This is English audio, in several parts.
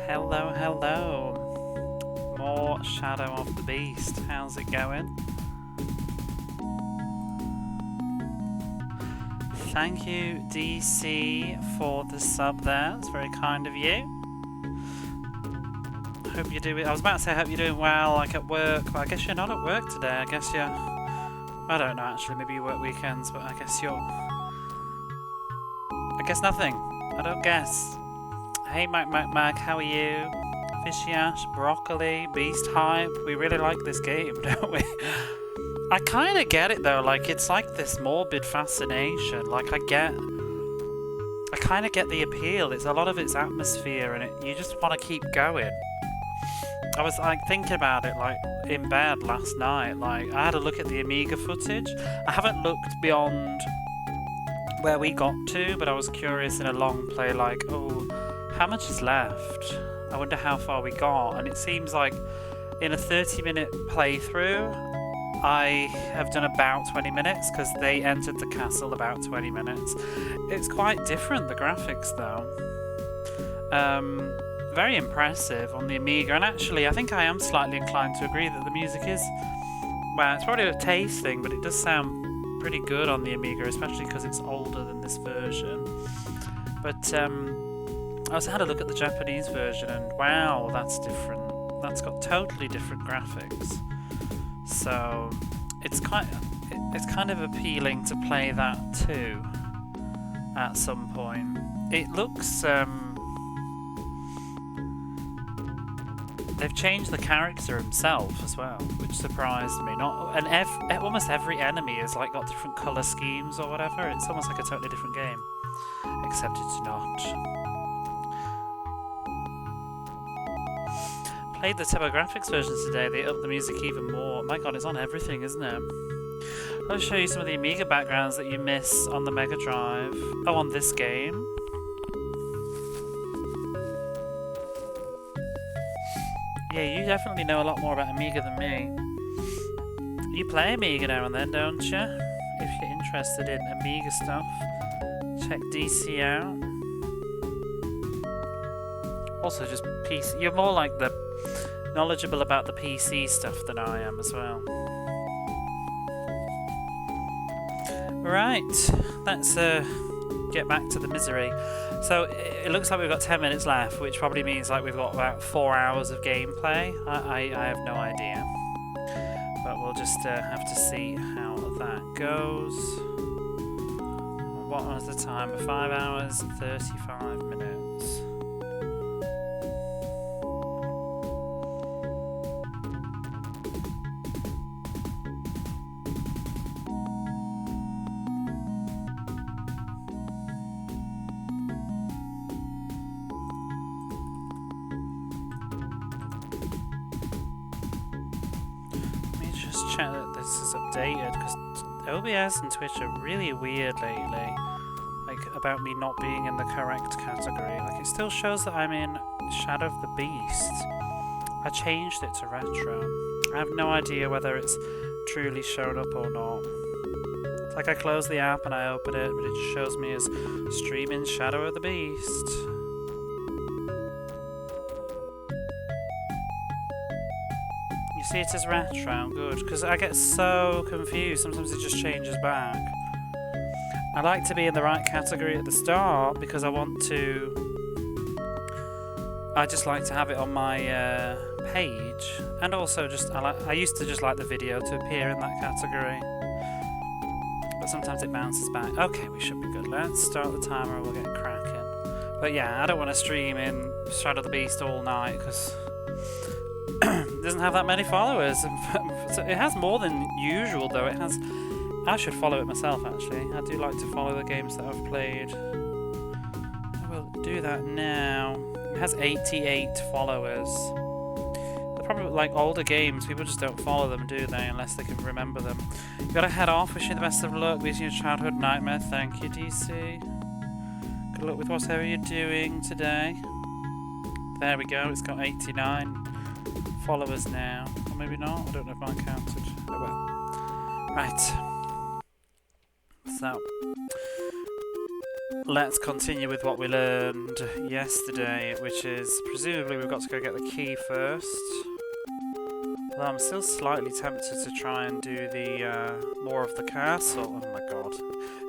Hello, hello. More Shadow of the Beast. How's it going? Thank you, DC, for the sub there. It's very kind of you. Hope you're doing... I was about to say, hope you're doing well, like at work, but I guess you're not at work today. I guess you're... I don't know, actually. Maybe you work weekends, but I guess you're... I guess nothing. I don't guess. Hey, Mac, how are you? Fishy Ash, Broccoli, Beast Hype. We really like this game, don't we? I kind of get it though, like it's like this morbid fascination. Like I kind of get the appeal. It's a lot of its atmosphere, and you just want to keep going. I was like thinking about it like in bed last night. Like I had a look at the Amiga footage. I haven't looked beyond where we got to, but I was curious in a long play. Like, oh, how much is left? I wonder how far we got. And it seems like in a 30-minute playthrough, I have done about 20 minutes because they entered the castle about 20 minutes. It's quite different, the graphics though. Very impressive on the Amiga, and actually I think I am slightly inclined to agree that the music is, well, it's probably a taste thing, but it does sound pretty good on the Amiga, especially because it's older than this version. But I also had a look at the Japanese version, and wow, that's different. That's got totally different graphics. So it's kind of appealing to play that too at some point. It looks they've changed the character himself as well, which surprised me. Almost every enemy has like got different color schemes or whatever. It's almost like a totally different game, except it's not. Played the TurboGrafx version today. They upped the music even more. My god, it's on everything, isn't it? I'll show you some of the Amiga backgrounds that you miss on the Mega Drive. Oh, on this game. Yeah, you definitely know a lot more about Amiga than me. You play Amiga now and then, don't you? If you're interested in Amiga stuff, check DC out. Also, just PC. You're more like the knowledgeable about the PC stuff than I am as well. Right, let's get back to the misery. So it looks like we've got 10 minutes left, which probably means like we've got about 4 hours of gameplay. I have no idea, but we'll just have to see how that goes. What was the time? 5 hours and 35 minutes. Check that this is updated, because OBS and Twitch are really weird lately, like about me not being in the correct category. Like it still shows that I'm in Shadow of the Beast. I changed it to retro. I have no idea whether it's truly shown up or not. It's like I close the app and I open it, but it just shows me as streaming Shadow of the Beast. You see it as retro, good, because I get so confused, sometimes it just changes back. I like to be in the right category at the start because I just like to have it on my page, and also just, I used to just like the video to appear in that category, but sometimes it bounces back. Okay, we should be good. Let's start the timer and we'll get cracking. But yeah, I don't want to stream in Shadow of the Beast all night because it doesn't have that many followers. It has more than usual though. I should follow it myself actually. I do like to follow the games that I've played. I will do that now. It has 88 followers. They're probably like older games. People just don't follow them, do they? Unless they can remember them. You gotta head off. Wish you the best of luck. Beating your childhood nightmare. Thank you, DC. Good luck with whatever you're doing today. There we go. It's got 89 followers now, or maybe not. I don't know if mine counted. Oh well. Right. So let's continue with what we learned yesterday, which is presumably we've got to go get the key first. Although I'm still slightly tempted to try and do the more of the castle. Oh my god.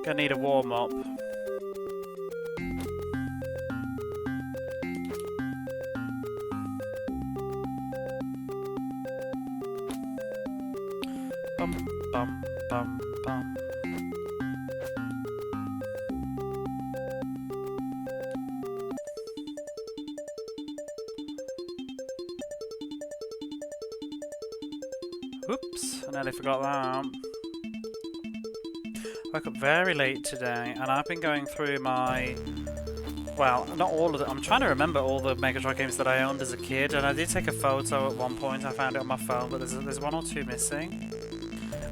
Gonna need a warm-up. Bum bum bum bum. Whoops, I nearly forgot that. Woke up very late today, and I've been going through my... Well, not all of them. I'm trying to remember all the Mega Drive games that I owned as a kid, and I did take a photo at one point. I found it on my phone, but there's one or two missing.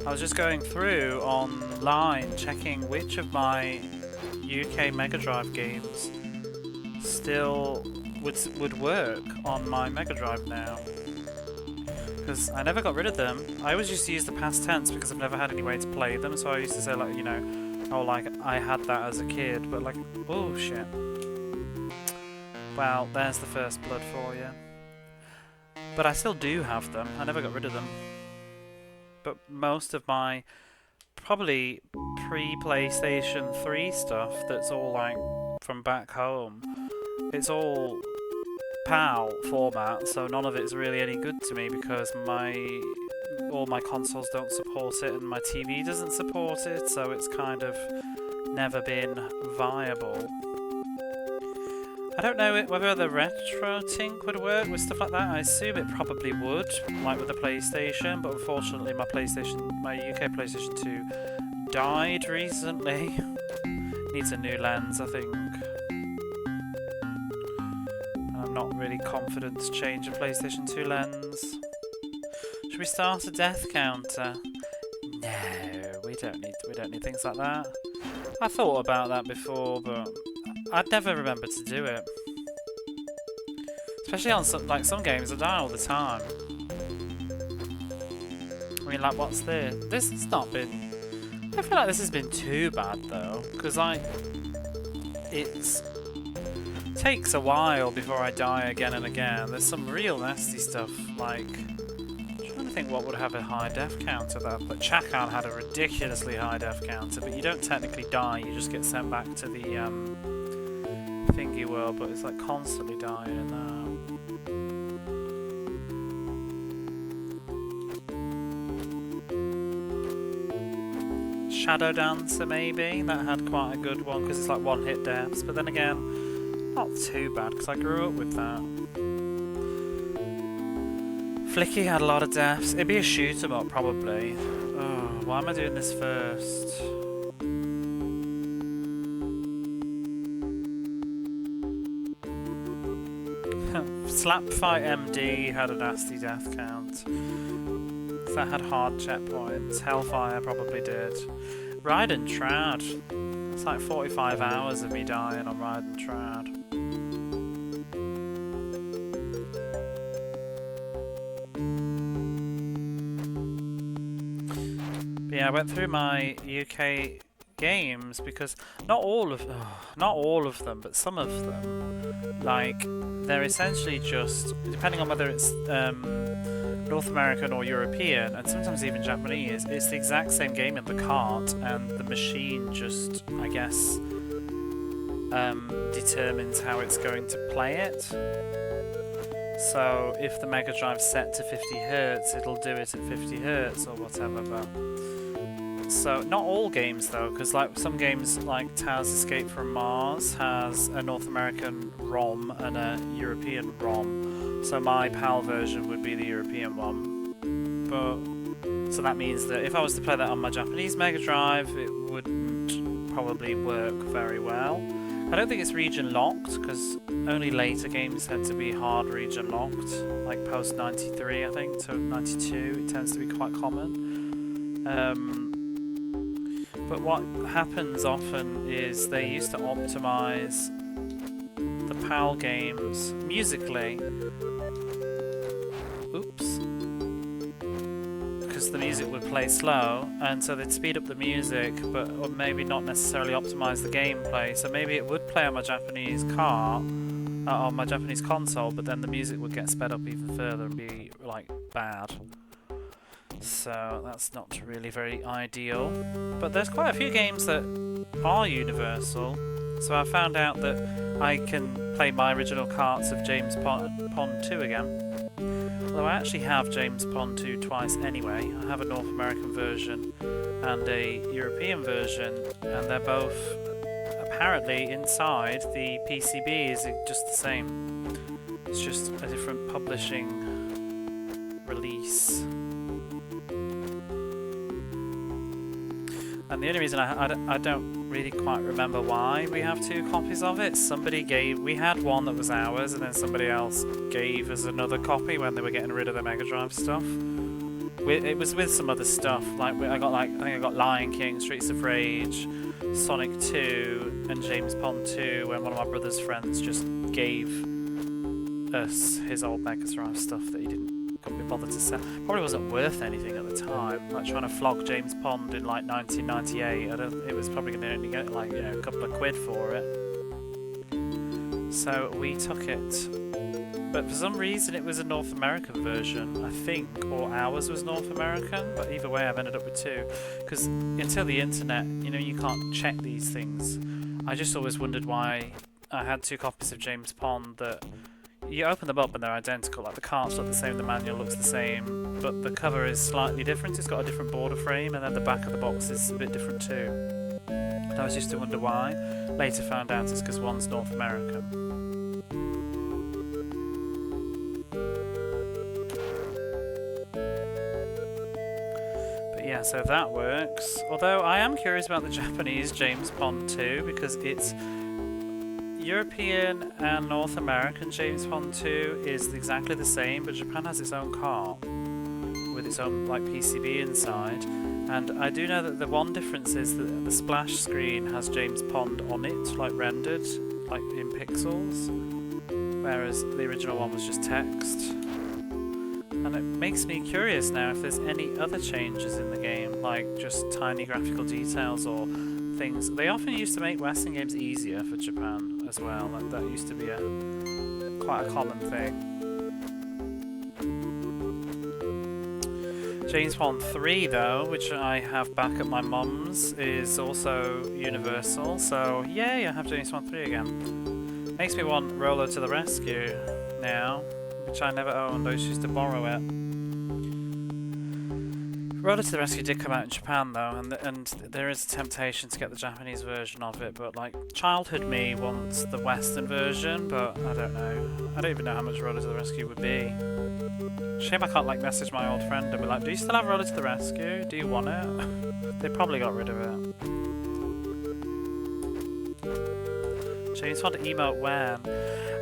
I was just going through online, checking which of my UK Mega Drive games still would work on my Mega Drive now. Because I never got rid of them. I always used to use the past tense because I've never had any way to play them, so I used to say, like, you know, oh, like, I had that as a kid, but like, oh shit. Well, there's the first blood for you. But I still do have them. I never got rid of them. But most of my probably pre-PlayStation 3 stuff that's all like from back home, it's all PAL format, so none of it's really any good to me because all my consoles don't support it and my TV doesn't support it, so it's kind of never been viable. I don't know whether the retro tink would work with stuff like that. I assume it probably would, like with the PlayStation, but unfortunately my UK PlayStation 2 died recently. Needs a new lens, I think. I'm not really confident to change a PlayStation 2 lens. Should we start a death counter? No, we don't need things like that. I thought about that before, but I'd never remember to do it. Especially on some games, I die all the time. I mean, like, what's this? This has not been... I feel like this has been too bad, though. Because, like, it takes a while before I die again and again. There's some real nasty stuff, like... I'm trying to think what would have a high death counter, though. But Chakan had a ridiculously high death counter, but you don't technically die, you just get sent back to the, thingy world, but it's like constantly dying in that. Shadow Dancer maybe, that had quite a good one because it's like one hit deaths, but then again, not too bad because I grew up with that. Flicky had a lot of deaths. It'd be a shoot 'em up probably. Oh, why am I doing this first? Slap Fight MD had a nasty death count. That had hard checkpoints. Hellfire probably did. Ride and Trad. It's like 45 hours of me dying on Ride and Trad. But yeah, I went through my UK games because not all of them, but some of them, like, they're essentially just, depending on whether it's North American or European, and sometimes even Japanese, it's the exact same game in the cart, and the machine just, I guess, determines how it's going to play it. So if the Mega Drive's set to 50 Hz, it'll do it at 50 Hz or whatever. But so not all games though, because like some games like Taz Escape from Mars has a North American ROM and a European ROM. So my PAL version would be the European one. But so that means that if I was to play that on my Japanese Mega Drive, it wouldn't probably work very well. I don't think it's region locked because only later games tend to be hard region locked, like post 93 I think to 92 it tends to be quite common. But what happens often is they used to optimize the PAL games musically. Oops. Because else the music would play slow, and so they'd speed up the music, but or maybe not necessarily optimize the gameplay. So maybe it would play on my Japanese on my Japanese console, but then the music would get sped up even further and be like bad. So that's not really very ideal. But there's quite a few games that are universal. So I found out that I can play my original carts of James Pond 2 again. Although I actually have James Pond 2 twice anyway. I have a North American version and a European version, and they're both apparently inside the PCB is just the same. It's just a different publishing release. And the only reason I don't really quite remember why we have 2 copies of it. We had one that was ours, and then somebody else gave us another copy when they were getting rid of the Mega Drive stuff. It was with some other stuff, I think I got Lion King, Streets of Rage, Sonic 2, and James Pond 2, when one of my brother's friends just gave us his old Mega Drive stuff that he couldn't be bothered to sell. Probably wasn't worth anything at the time. Like trying to flog James Pond in like 1998, it was probably going to only get like a couple of quid for it. So we took it, but for some reason it was a North American version, I think, or ours was North American. But either way, I've ended up with 2, because until the internet, you can't check these things. I just always wondered why I had 2 copies of James Pond that. You open them up and they're identical, like the carts look the same, the manual looks the same, but the cover is slightly different. It's got a different border frame, and then the back of the box is a bit different too. And I was used to wonder why. Later found out it's because one's North American. But yeah, so that works. Although I am curious about the Japanese James Pond 2, because it's European and North American James Pond 2 is exactly the same, but Japan has its own cart with its own like PCB inside. And I do know that the one difference is that the splash screen has James Pond on it, like rendered, like in pixels, whereas the original one was just text. And it makes me curious now if there's any other changes in the game, like just tiny graphical details or things. They often used to make Western games easier for Japan as well. That used to be quite a common thing. James Pond 3 though, which I have back at my mum's, is also universal. So yay, I have James Pond 3 again. Makes me want Roller to the Rescue now, which I never owned. I used to borrow it. Roller to the Rescue did come out in Japan though, and there is a temptation to get the Japanese version of it, but like childhood me wants the Western version, but I don't know. I don't even know how much Roller to the Rescue would be. Shame I can't like message my old friend and be like, do you still have Roller to the Rescue? Do you want it? They probably got rid of it. James Pond emote when?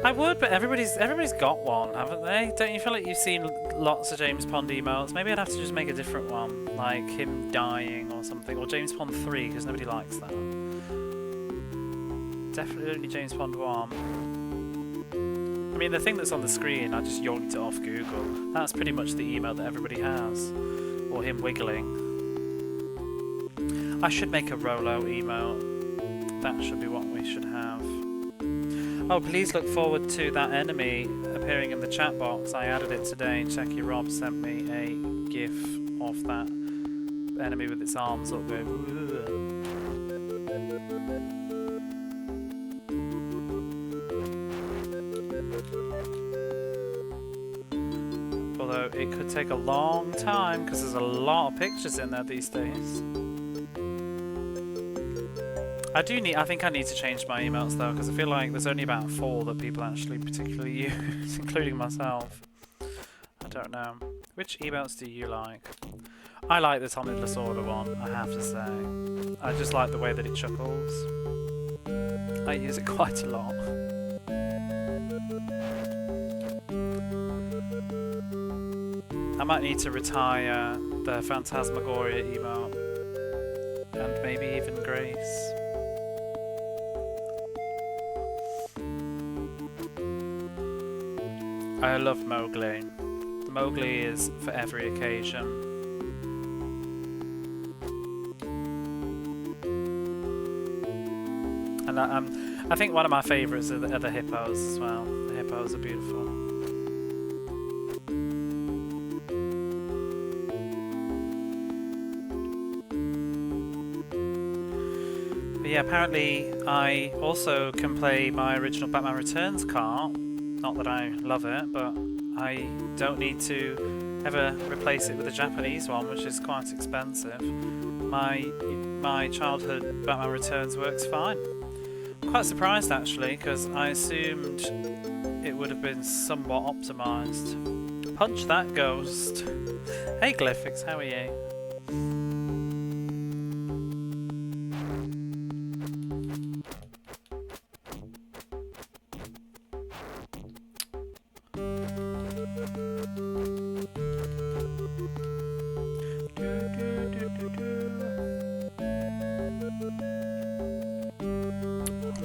I would, but everybody's got one, haven't they? Don't you feel like you've seen lots of James Pond emotes? Maybe I'd have to just make a different one, like him dying or something, or James Pond 3, because nobody likes that. Definitely only James Pond 1. I mean, the thing that's on the screen, I just yoinked it off Google. That's pretty much the emote that everybody has, or him wiggling. I should make a Rolo emote. That should be what we should have. Oh, please look forward to that enemy appearing in the chat box. I added it today. Checky Rob sent me a gif of that enemy with its arms up going. Although it could take a long time because there's a lot of pictures in there these days. I think I need to change my emotes though, because I feel like there's only about 4 that people actually particularly use, including myself. I don't know. Which emotes do you like? I like the Tommy Lasorda one, I have to say. I just like the way that it chuckles. I use it quite a lot. I might need to retire the Phantasmagoria emote. And maybe even Grace. I love Mowgli. Mowgli is for every occasion. And I think one of my favourites are the hippos as well. The hippos are beautiful. But yeah, apparently I also can play my original Batman Returns cart. Not that I love it, but I don't need to ever replace it with a Japanese one, which is quite expensive. My childhood Batman Returns works fine. Quite surprised actually, because I assumed it would have been somewhat optimised. Punch that ghost. Hey Glyphix, how are you?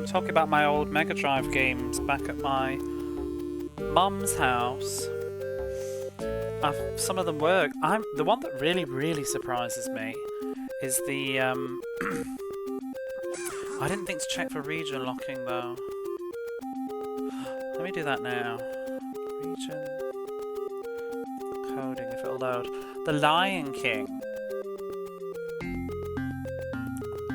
Talking about my old Mega Drive games back at my mum's house. Some of them work. The one that really surprises me is the I didn't think to check for region locking though. Let me do that now. Region coding if it'll load. The Lion King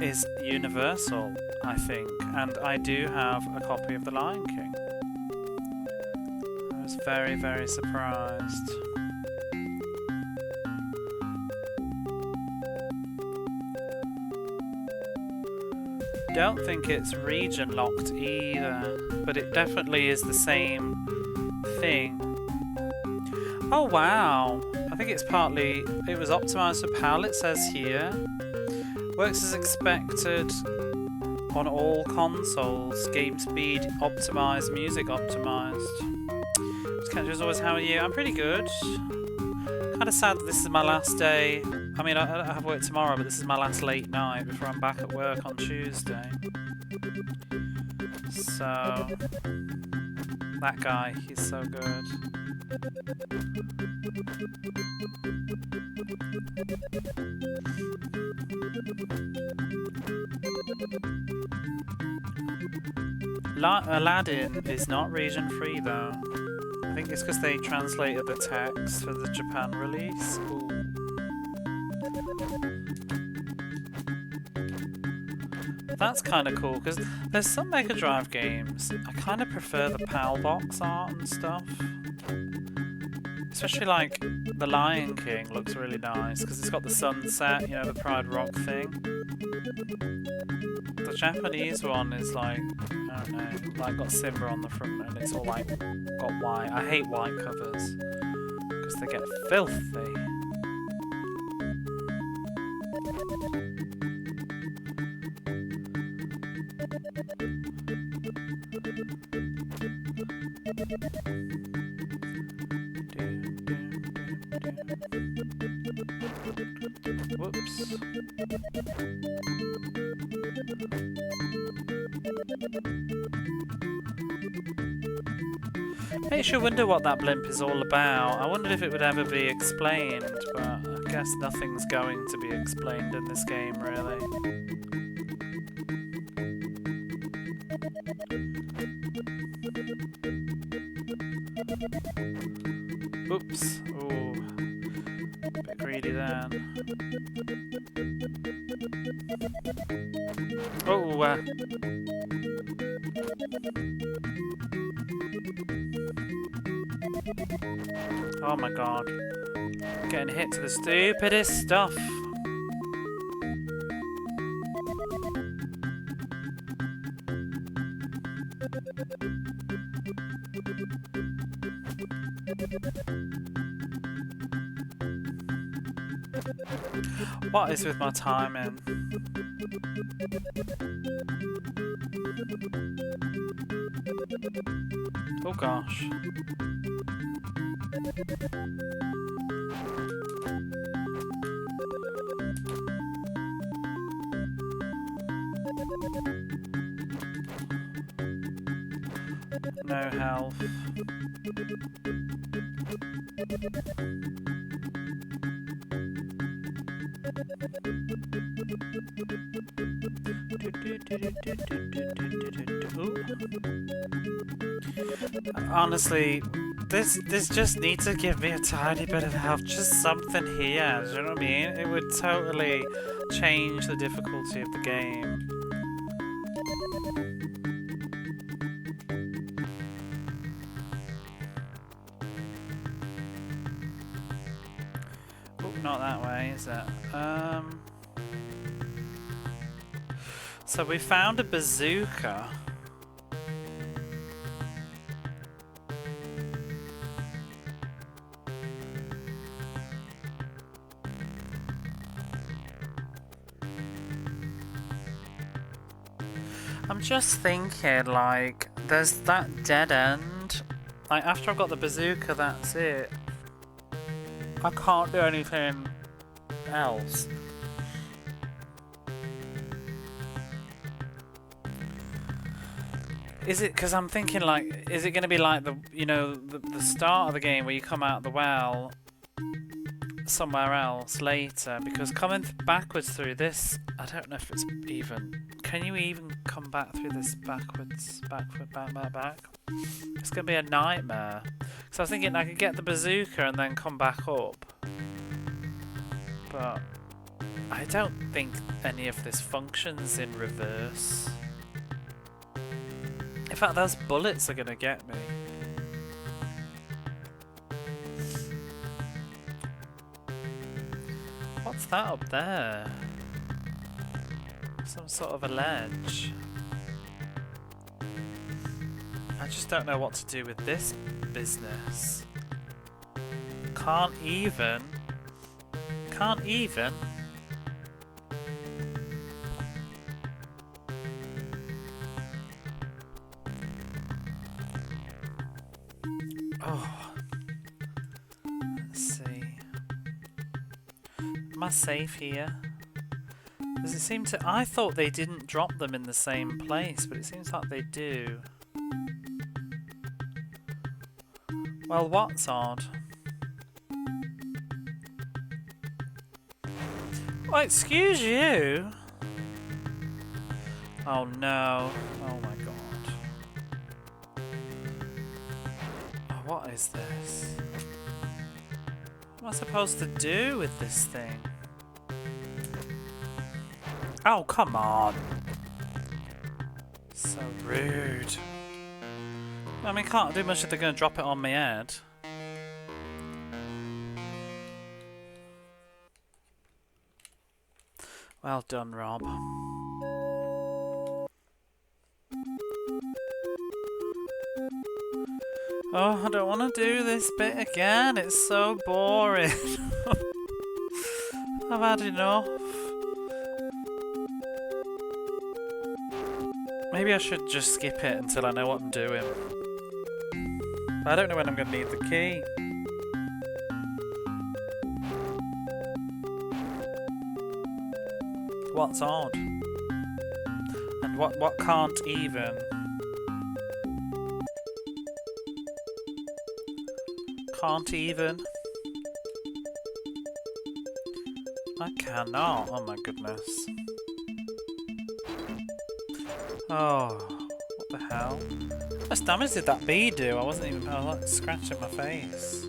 is universal, I think, and I do have a copy of The Lion King. I was very surprised. Don't think it's region locked either, but it definitely is the same thing. Oh wow! I think it's partly, it was optimised for PAL, it says here. Works as expected on all consoles. Game speed optimised, music optimised. As always, how are you? I'm pretty good. Kind of sad that this is my last day. I mean, I have work tomorrow, but this is my last late night before I'm back at work on Tuesday. So, that guy, he's so good. Aladdin is not region free though. I think it's because they translated the text for the Japan release. Ooh. That's kind of cool because there's some Mega Drive games I kind of prefer the PAL box art and stuff. Especially like The Lion King looks really nice because it's got the sunset, you know, the Pride Rock thing. The Japanese one is like, I don't know, like got Simba on the front and it's all like got white. I hate white covers because they get filthy. Whoops. Makes you wonder what that blimp is all about. I wondered if it would ever be explained, but I guess nothing's going to be explained in this game, really. Oops. Ooh. Bit greedy then. Oh, oh my god. Getting hit to the stupidest stuff. What is with my timing? Oh gosh. No health. Honestly, this just needs to give me a tiny bit of help, just something here, do you know what I mean? It would totally change the difficulty of the game. Oh, not that way, is it? So we found a bazooka. I'm just thinking, like, there's that dead end. Like, after I've got the bazooka, that's it. I can't do anything else. Is it, because I'm thinking, like, is it going to be like the, you know, the start of the game where you come out of the well somewhere else later? Because coming backwards through this, I don't know if it's even, can you even come back through this backwards, back? It's going to be a nightmare. So I was thinking I could get the bazooka and then come back up. But I don't think any of this functions in reverse. In fact, those bullets are going to get me. What's that up there? Some sort of a ledge. I just don't know what to do with this business. Can't even. Oh. Let's see. Am I safe here? Does it seem to... I thought they didn't drop them in the same place, but it seems like they do. Well, what's odd? Oh, excuse you? Oh no. Oh my god. Oh, what is this? What am I supposed to do with this thing? Oh, come on. So rude. I mean, can't do much if they're going to drop it on my head. Well done, Rob. Oh, I don't want to do this bit again. It's so boring. I've had enough. Maybe I should just skip it until I know what I'm doing. But I don't know when I'm going to need the key. What's odd? And what can't even? Can't even? I cannot. Oh my goodness. Oh, what the hell? How much damage did that bee do? I wasn't even... I was like scratching my face.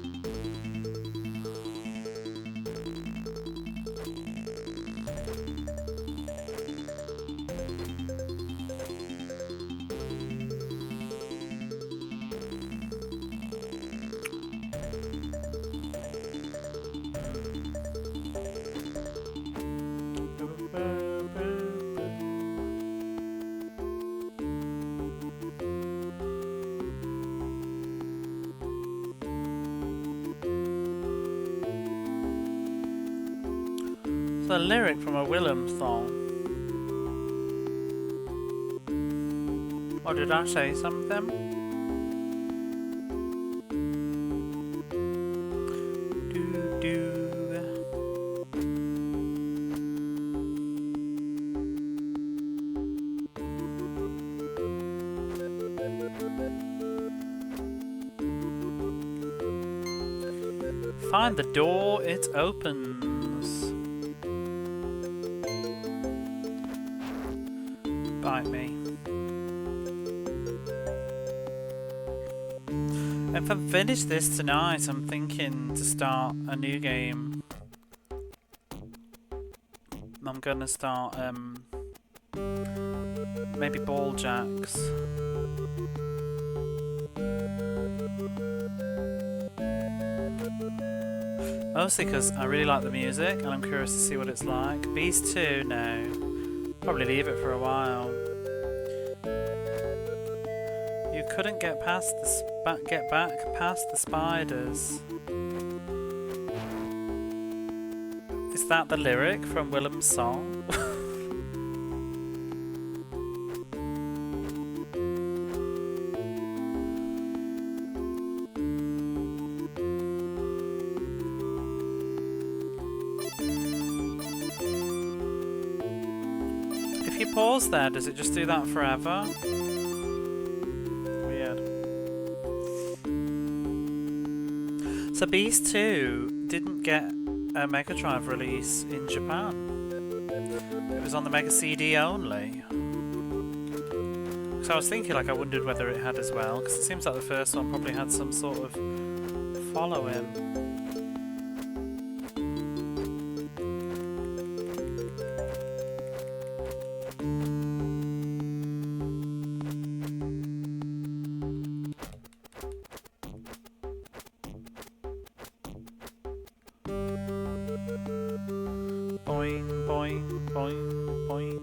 It's a lyric from a Willem song. Or did I say something? Find the door, it opens. bite me. If I finish this tonight, I'm thinking to start a new game. I'm gonna start maybe Ball Jacks. Mostly because I really like the music and I'm curious to see what it's like. Beast 2, no. Probably leave it for a while. You couldn't get past the get back past the spiders. Is that the lyric from Willem's song? If you pause there, does it just do that forever? Weird. So Beast 2 didn't get a Mega Drive release in Japan. It was on the Mega CD only. So I was thinking, like, I wondered whether it had as well, because it seems like the first one probably had some sort of follow-in. Boing, boing, boing, boing.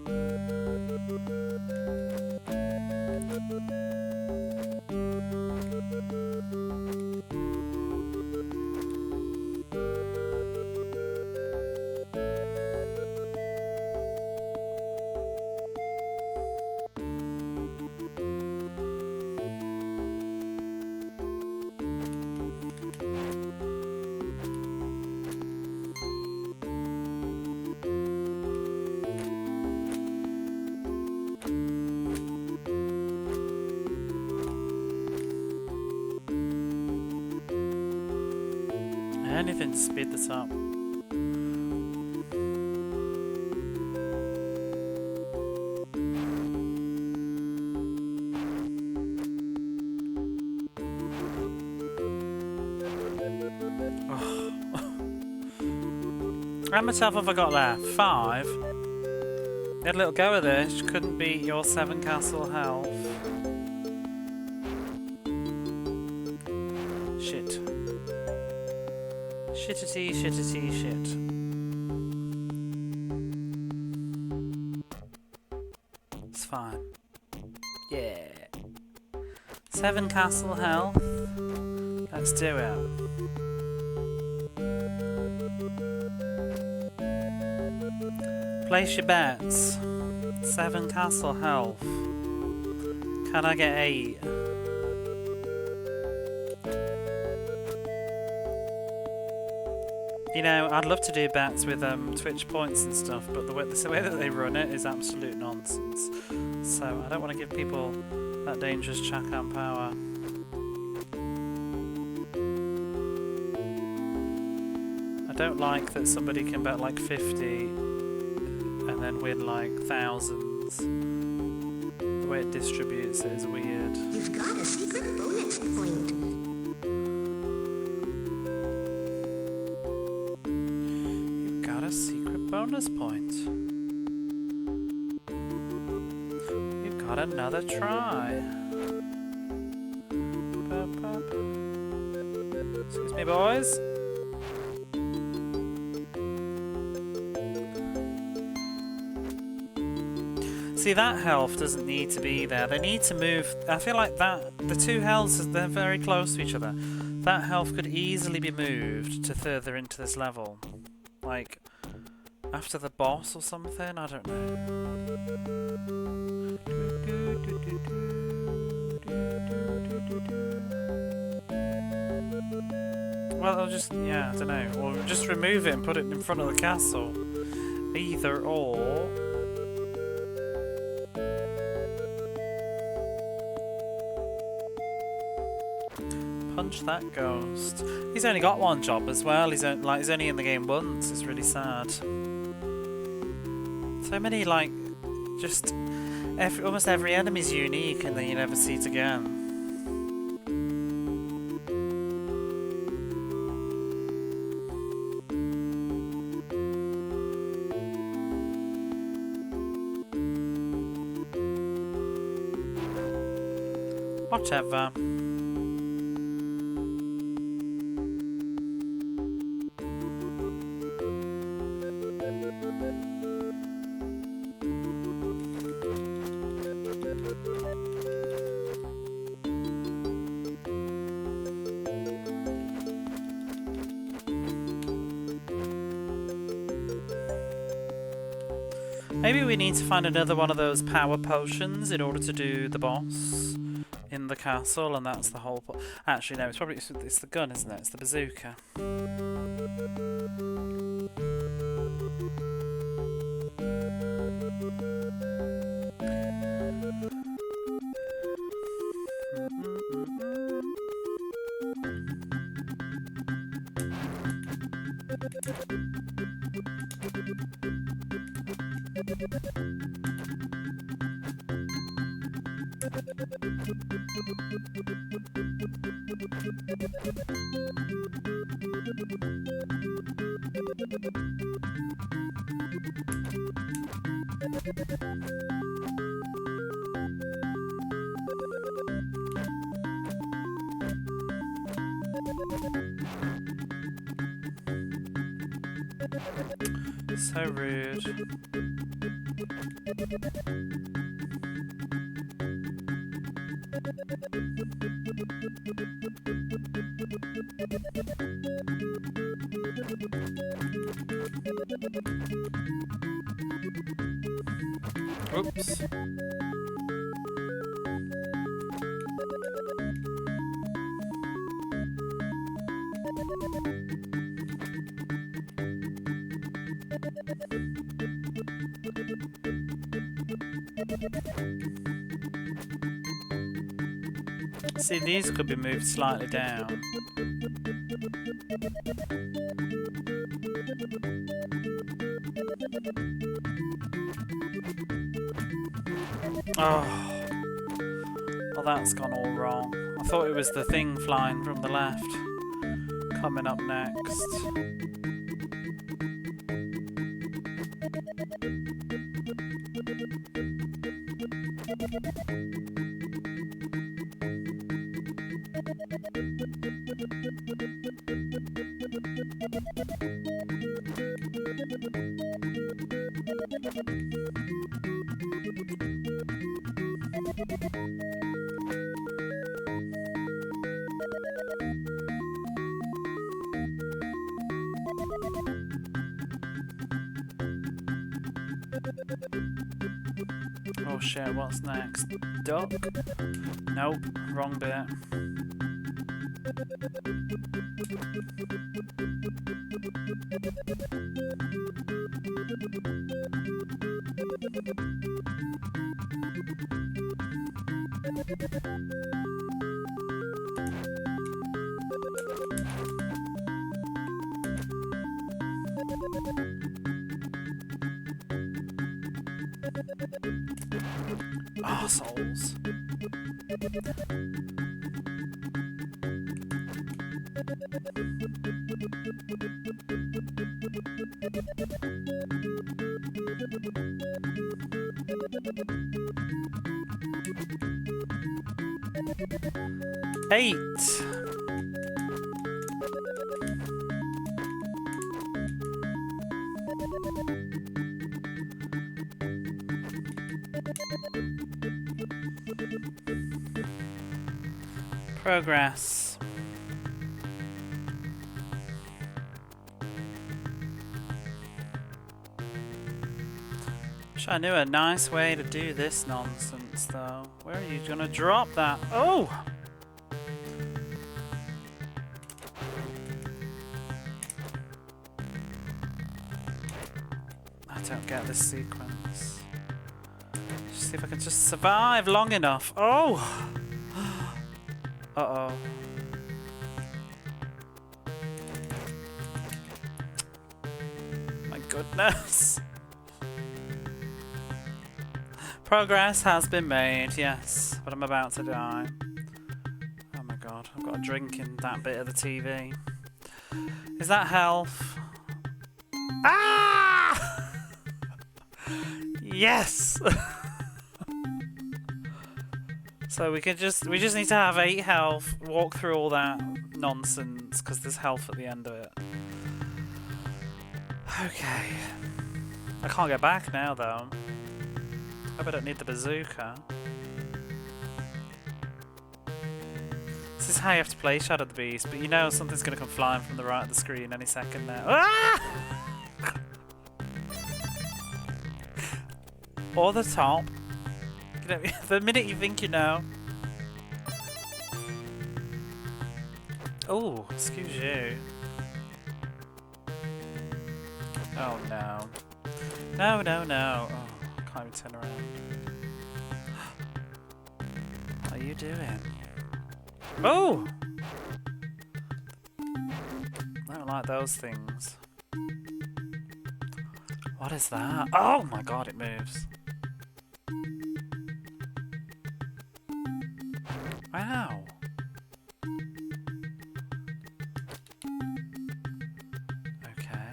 Anything to speed this up. How much health have I got left? 5? You had a little go of this. Couldn't beat your 7 castle health. Shit. Shittity, shittity, shit. It's fine. Yeah. 7 castle health. Let's do it. Place your bets. 7 castle health. Can I get 8? You know, I'd love to do bets with Twitch points and stuff, but the way that they run it is absolute nonsense. So I don't want to give people that dangerous Chakan power. I don't like that somebody can bet like 50 and then win like thousands. The way it distributes it is weird. You've got a secret bonus point. Bonus point. You've got another try. Excuse me, boys. See, that health doesn't need to be there. They need to move. I feel like that the 2 healths, they're very close to each other. That health could easily be moved to further into this level. Like after the boss or something, I don't know. Well, I'll just, yeah, I don't know. Or just remove it and put it in front of the castle. Either or. Punch that ghost. He's only got 1 job as well. He's only in the game once. It's really sad. So many, like, Just almost every enemy's unique, and then you never see it again. Whatever. Maybe we need to find another one of those power potions in order to do the boss in the castle, and that's the whole actually no, it's the gun, isn't it? It's the bazooka. So rude. Oops. See, these could be moved slightly down. Oh, well, that's gone all wrong. I thought it was the thing flying from the left coming up next. Oh shit, what's next? Duck? Nope, wrong bit. Arseholes. Eight. Progress. Wish I knew a nice way to do this nonsense, though. Where are you gonna drop that? Oh! I don't get this sequence. Just see if I can just survive long enough. Oh! Uh-oh. My goodness. Progress has been made, yes, but I'm about to die. Oh my god, I've got a drink in that bit of the TV. Is that health? Ah! Yes! So we just need to have 8 health, walk through all that nonsense, because there's health at the end of it. Okay. I can't get back now though. I hope I don't need the bazooka. This is how you have to play Shadow the Beast, but you know something's going to come flying from the right of the screen any second now. Ah! Or the top. You know, the minute you think you know. Oh, excuse you. Oh no. No, no, no. Oh, I can't even turn around. What are you doing? Oh! I don't like those things. What is that? Oh my god, it moves. Wow. Okay.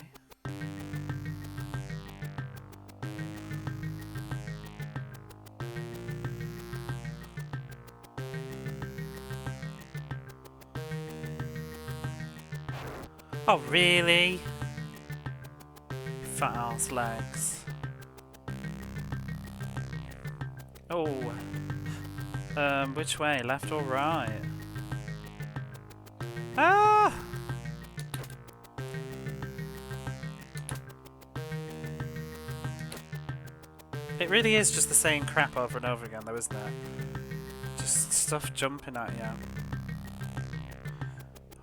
Oh, really? Fat ass legs. Oh. Which way? Left or right? Ah! It really is just the same crap over and over again though, isn't it? Just stuff jumping at you.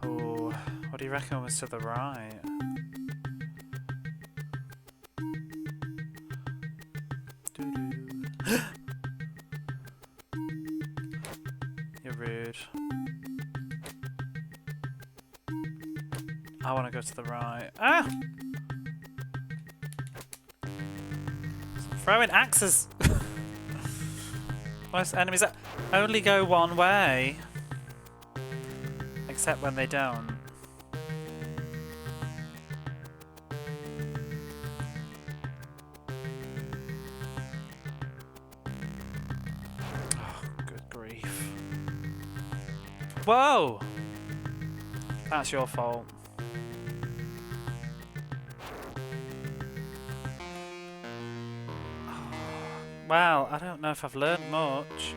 Oh, what do you reckon was to the right? Doo-doo. You're rude. I want to go to the right. Ah! Throwing axes! Most enemies that only go one way. Except when they don't. Oh, good grief. Whoa! That's your fault. Well, I don't know if I've learned much.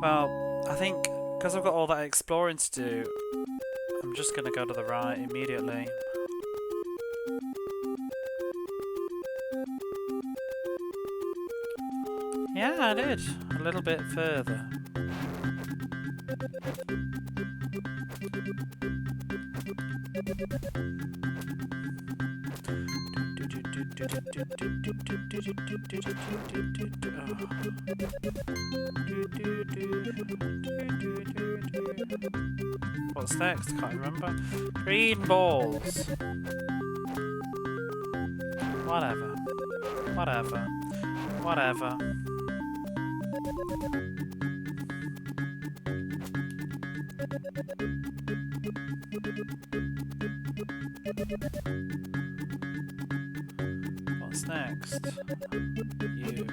Well, I think because I've got all that exploring to do, I'm just going to go to the right immediately. Yeah, I did. A little bit further. What's next? Can't remember. Green balls. Whatever. Whatever. Whatever. What's next? You.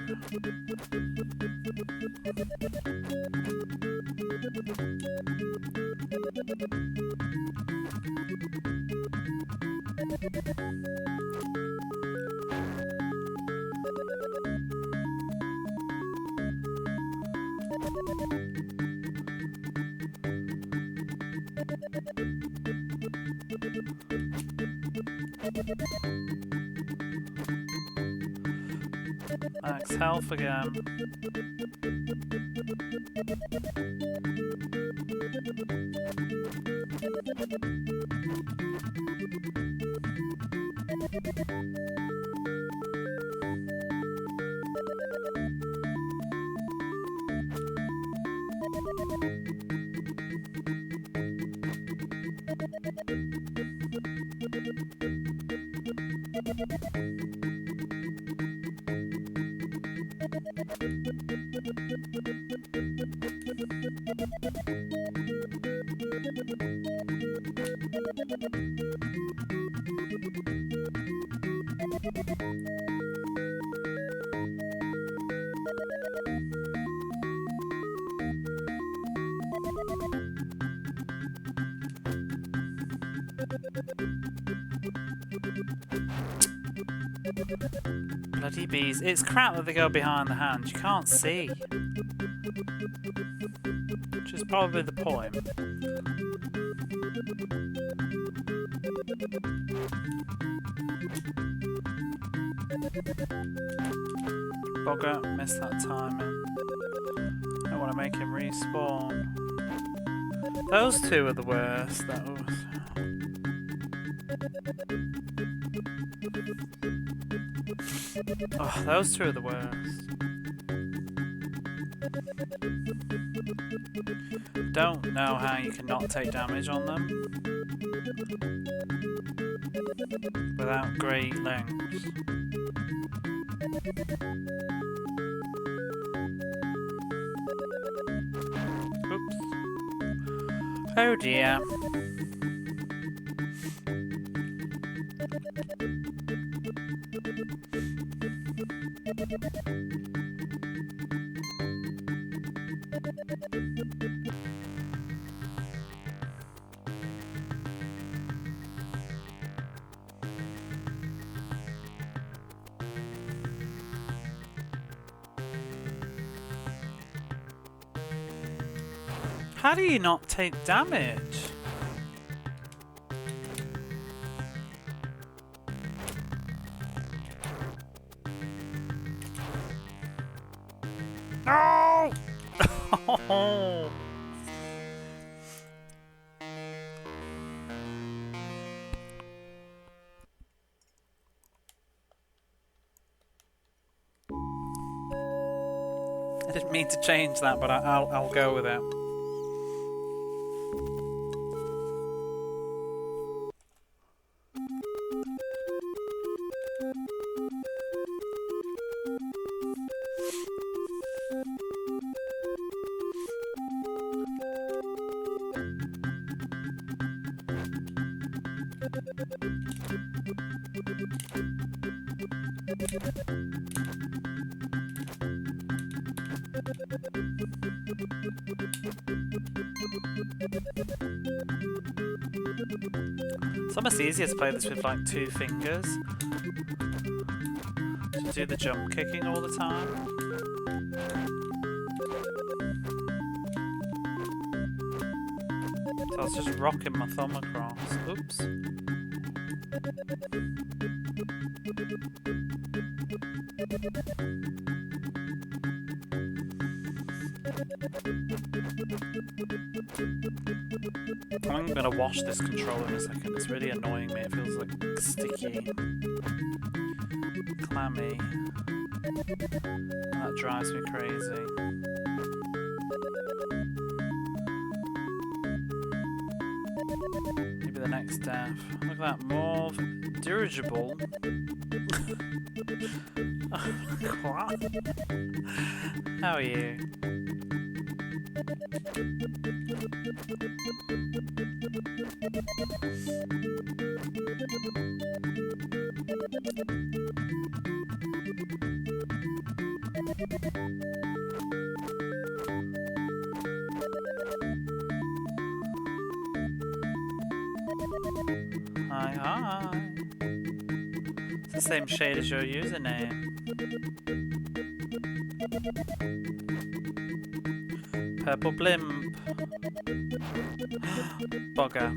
Max health again. Bloody bees. It's crap that they go behind the hand. You can't see. Which is probably the point. Bugger, missed that timing. I want to make him respawn. Those two are the worst. Oh, those two are the worst. Don't know how you can not take damage on them without great lengths. Oops. Oh dear. How do you not take damage? No! Oh. I didn't mean to change that, but I'll go with it. It's almost easier to play this with like 2 fingers. To do the jump kicking all the time. So I was just rocking my thumb across. Oops. I'm gonna wash this controller in a second. It's really annoying me. It feels like sticky, clammy, and that drives me crazy. Maybe the next death. Look at that, more dirigible. What? How are you? Hi, hi. It's the same shade as your username. Purple blimp. Bugger.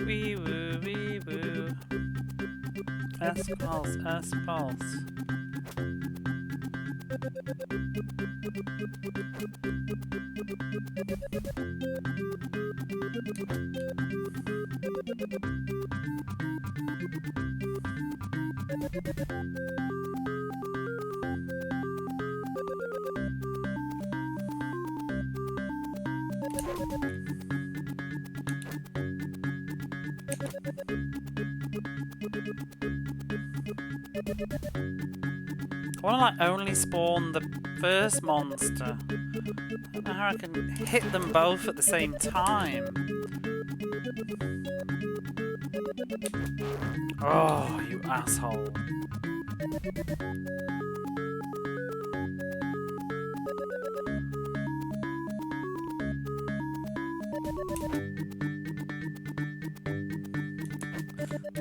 Wee woo, wee woo. S-pulse, S-pulse. I want to like only spawn the first monster. I don't know how I can hit them both at the same time. Oh, you asshole.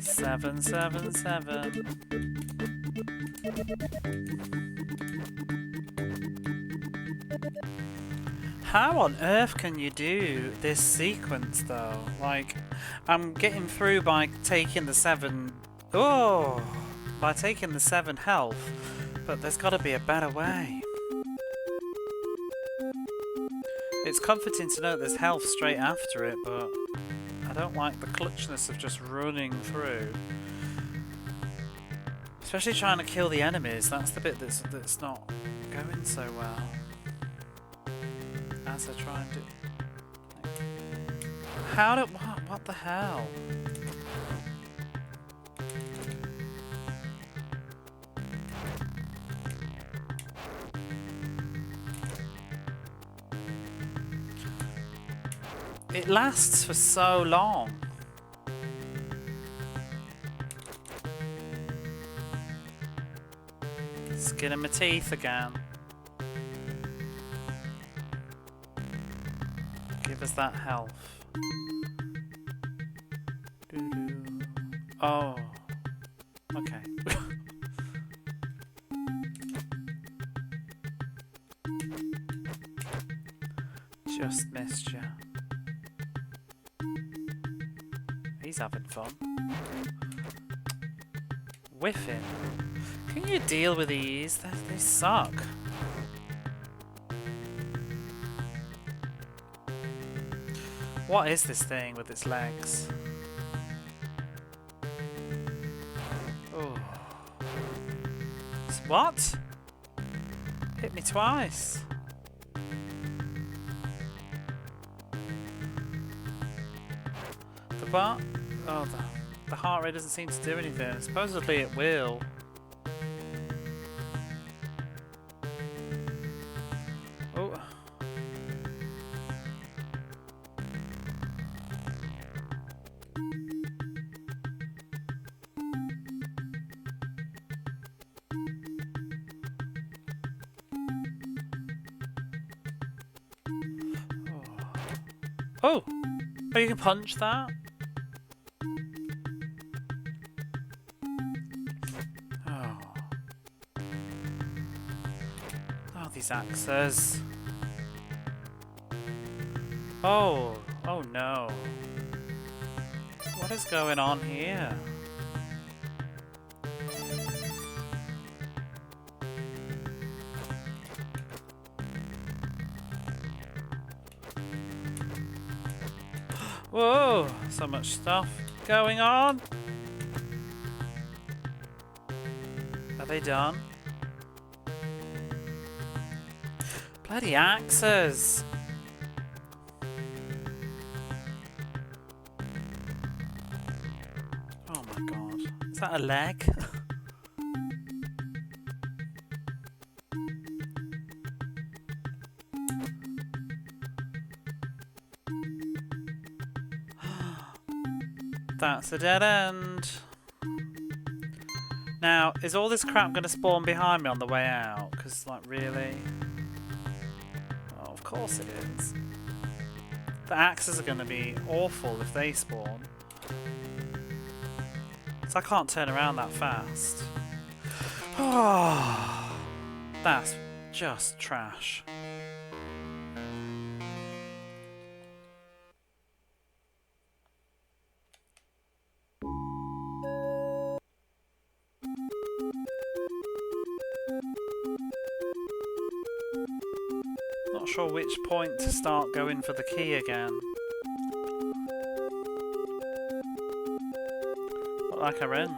Seven, seven, seven. How on earth can you do this sequence though? Like, I'm getting through by taking the 7... Oh! By taking the 7 health. But there's gotta be a better way. It's comforting to know there's health straight after it, but I don't like the clutchness of just running through. Especially trying to kill the enemies, that's the bit that's not going so well. As I try and do... How did... What the hell? It lasts for so long. Skin in my teeth again. Give us that health. Doo-doo. Oh. Okay. Just missed you. He's having fun. Whiff him. Can you deal with these? They suck. What is this thing with its legs? Oh. What? Hit me twice. The what? Oh, the heart rate doesn't seem to do anything. Supposedly it will. Oh. Oh! Oh, you can punch that? Oh. Oh, these axes. Oh! Oh no. What is going on here? Whoa! So much stuff going on. Are they done? Bloody axes! Oh my god. Is that a leg? That's a dead end. Now, is all this crap going to spawn behind me on the way out? Because, like, really? Oh, of course it is. The axes are going to be awful if they spawn. So I can't turn around that fast. Oh, that's just trash. not sure which point to start going for the key again. But like a wrench.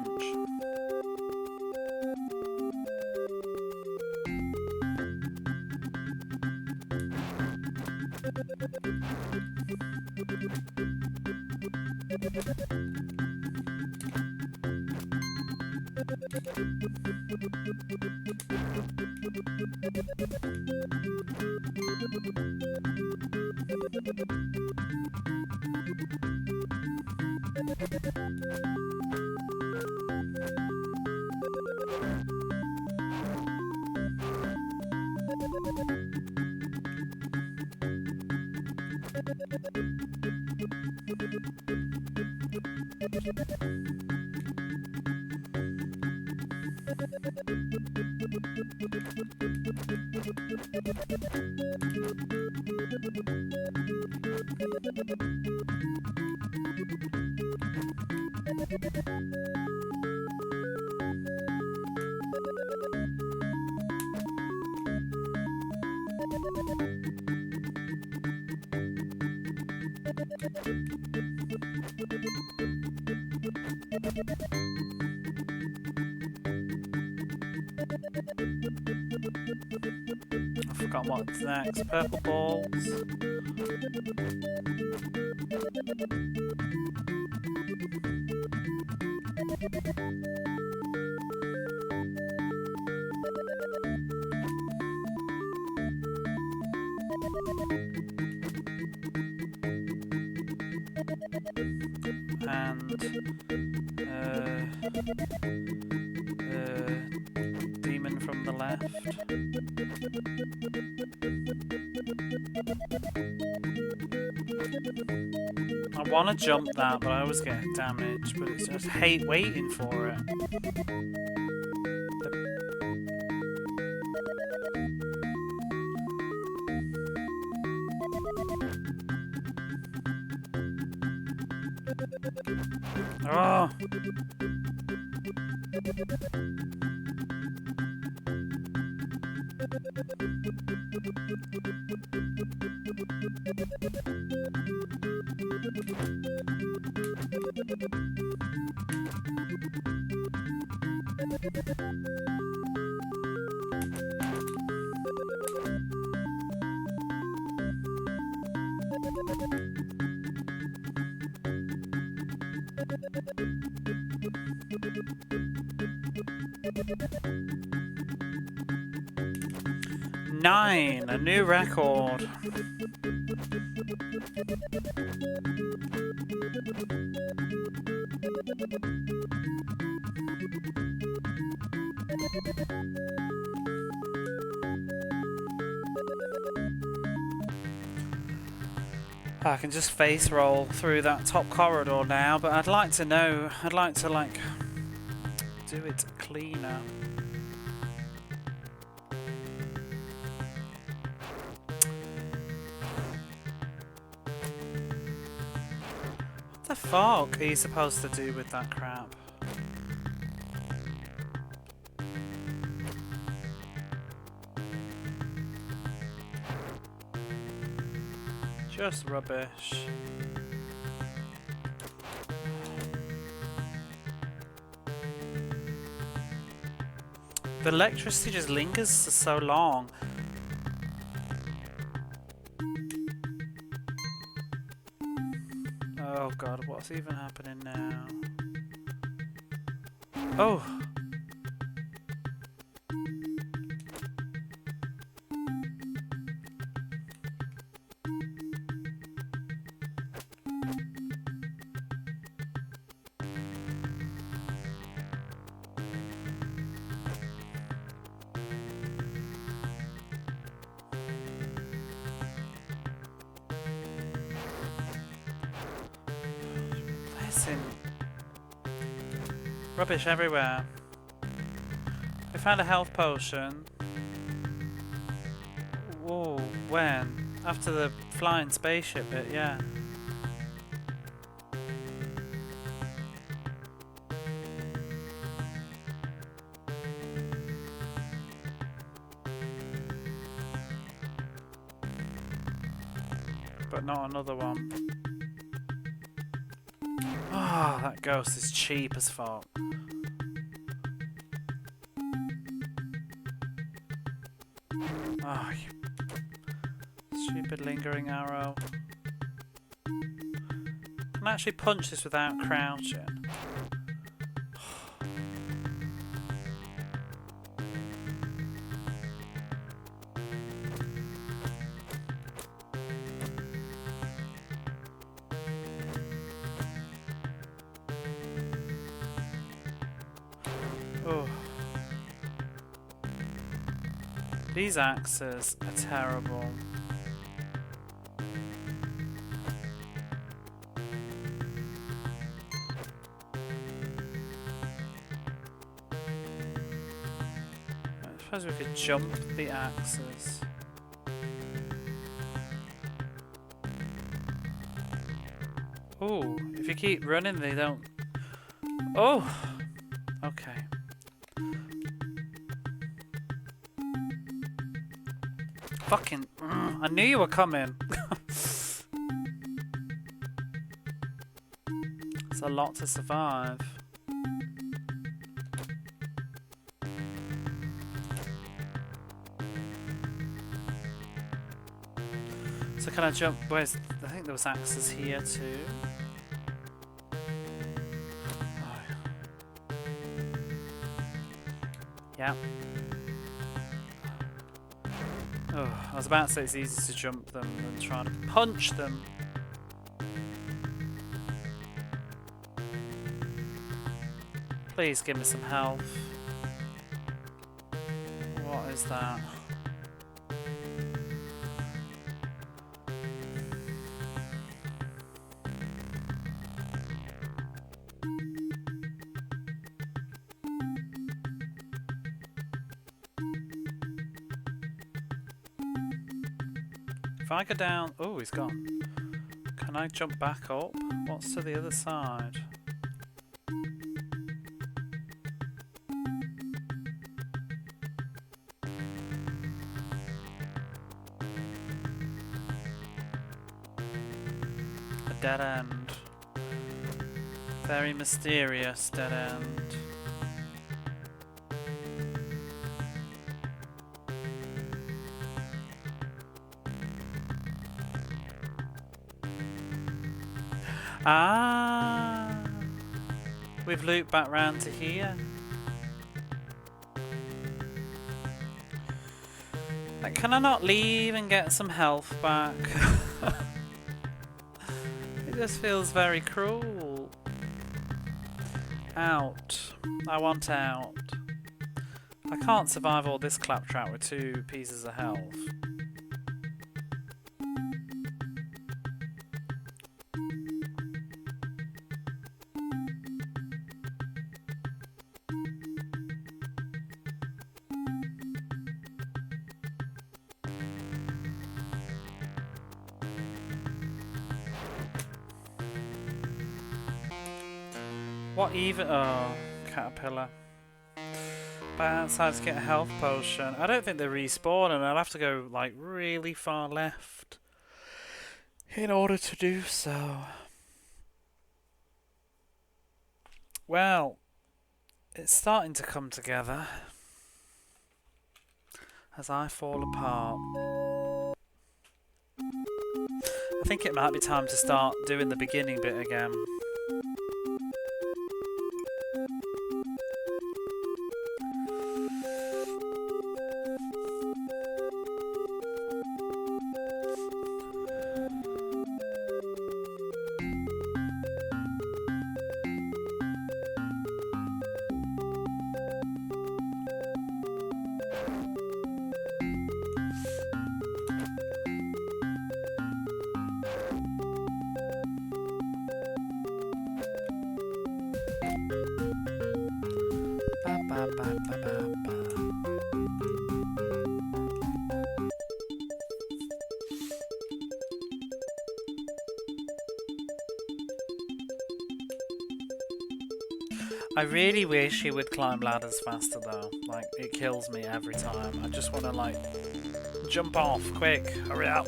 I forgot what's next. Purple balls. And demon from the left. I want to jump that, but I always get damaged. But it's just hate waiting for it. Oh. Nine, a new record. I can just face roll through that top corridor now, but I'd like to know, I'd like to like do it cleaner. What the fuck are you supposed to do with that crap? Just rubbish. The electricity just lingers for so long. Oh god, what's even happening now? Oh! Rubbish everywhere. I found a health potion. Whoa, when? After the flying spaceship bit, yeah. but not another one. Oh, that ghost is cheap as fuck. Oh, you stupid lingering arrow. Can I actually punch this without crouching? Oh. These axes are terrible. I suppose we could jump the axes. Oh, if you keep running they don't... Oh! Okay. Fucking... I knew you were coming. It's a lot to survive. So can I jump? Where's... I think there was axes here too. Oh. Yeah. Oh, I was about to say it's easy to jump them than trying to punch them. Please give me some health. What is that? If I go down... Oh, he's gone. Can I jump back up? What's to the other side? A dead end. Very mysterious dead end. Ah, we've looped back round to here. Like, can I not leave and get some health back? It just feels very cruel. Out. I want out. I can't survive all this claptrap with 2 pieces of health. What even? Oh, caterpillar. Back outside to get a health potion. I don't think they respawn, and I'll have to go like really far left in order to do so. Well, it's starting to come together as I fall apart. I think it might be time to start doing the beginning bit again. I really wish he would climb ladders faster though. Like, it kills me every time. I just want to like jump off quick. Hurry up.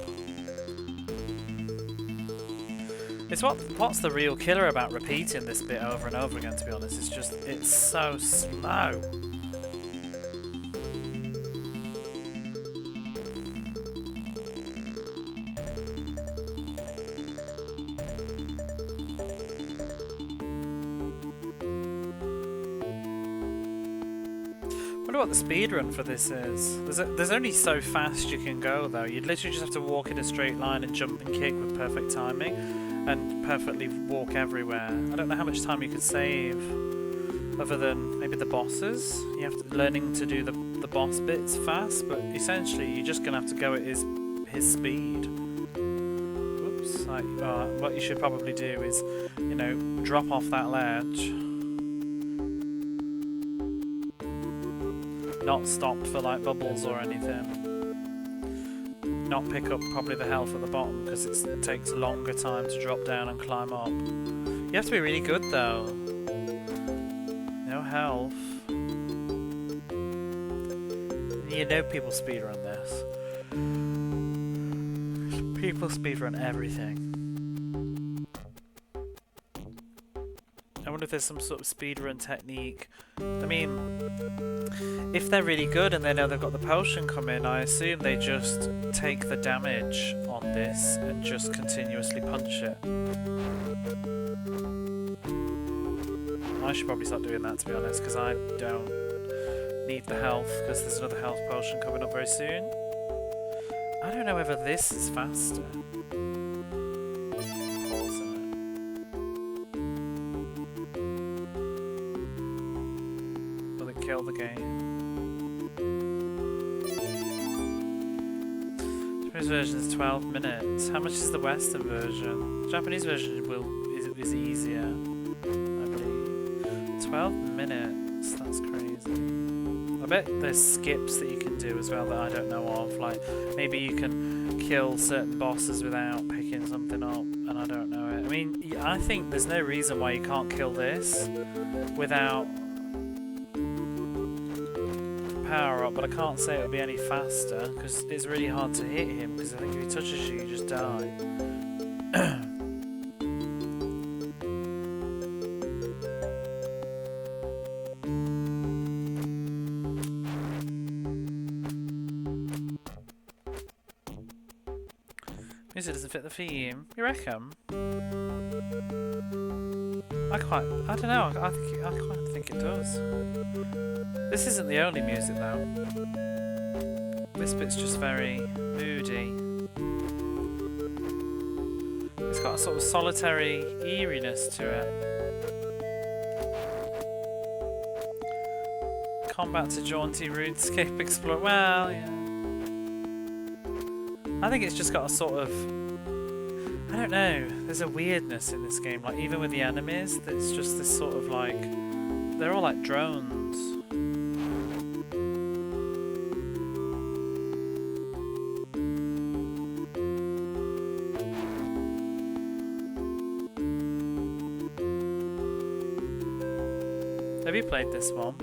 It's what's the real killer about repeating this bit over and over again, to be honest. It's just, it's so slow. I wonder what the speedrun for this is. There's only so fast you can go though. You'd literally just have to walk in a straight line and jump and kick with perfect timing and perfectly walk everywhere. I don't know how much time you could save other than maybe the bosses. You have to learning to do the boss bits fast, but essentially you're just gonna have to go at his speed. Oops, what you should probably do is, you know, drop off that ledge. Not stop for like bubbles or anything. Not pick up probably the health at the bottom because it takes a longer time to drop down and climb up. You have to be really good though. No health. You know people speedrun this. People speedrun everything. I wonder if there's some sort of speedrun technique. I mean, if they're really good and they know they've got the potion coming, I assume they just take the damage on this and just continuously punch it. I should probably start doing that, to be honest, because I don't need the health, because there's another health potion coming up very soon. I don't know whether this is faster. Kill the game. Japanese version is 12 minutes. How much is the Western version? The Japanese version is easier, I believe. 12 minutes. That's crazy. I bet there's skips that you can do as well that I don't know of. Like maybe you can kill certain bosses without picking something up, and I don't know it. I mean, I think there's no reason why you can't kill this without power up, but I can't say it would be any faster because it's really hard to hit him, because I think if he touches you, you just die. Music doesn't fit the theme. You reckon? I don't know. I quite think it does. This isn't the only music though. This bit's just very moody. It's got a sort of solitary eeriness to it. Combat to jaunty RuneScape explore. Well, yeah. I think it's just got a sort of, I don't know, there's a weirdness in this game, like even with the enemies, there's just this sort of like, they're all like drones. Have you played this one?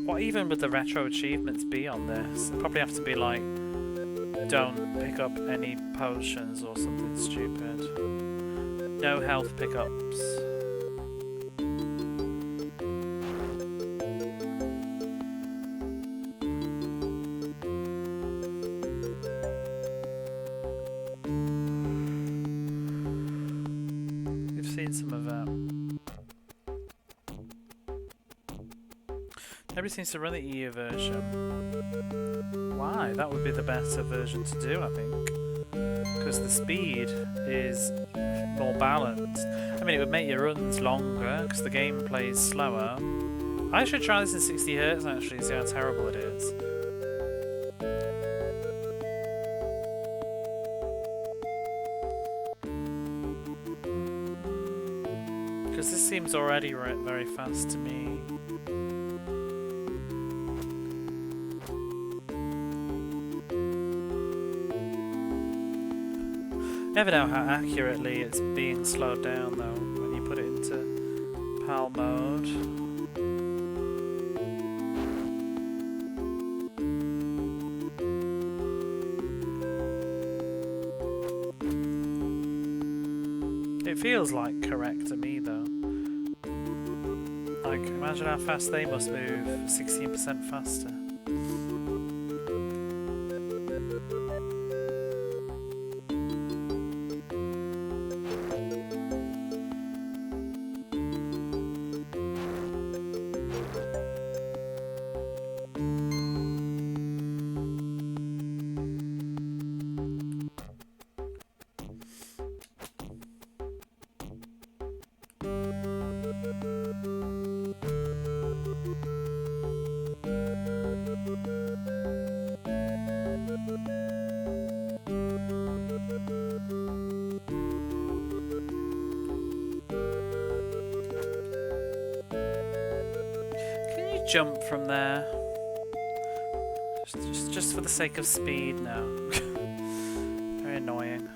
What even would the retro achievements be on this? It'd probably have to be like, don't pick up any potions or something stupid. No health pickups. We've seen some of that. Everybody seems to run the EU version. Why? That would be the better version to do, I think. Because the speed is more balanced. I mean, it would make your runs longer because the game plays slower. I should try this in 60 Hz actually, see how terrible it is. Because this seems already very fast to me. Never know how accurately it's being slowed down though when you put it into PAL mode. It feels like correct to me though. Like, imagine how fast they must move, 16% faster. Jump from there. Just for the sake of speed, no. Very annoying.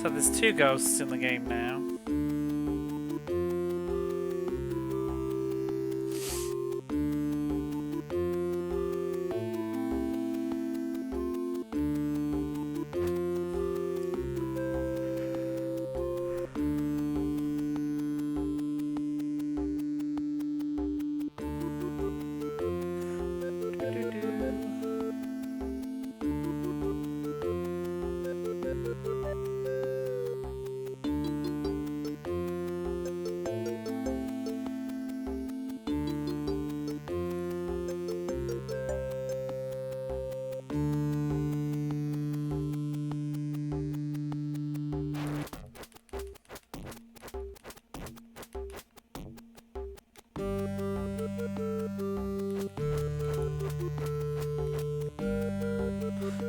So there's 2 ghosts in the game now.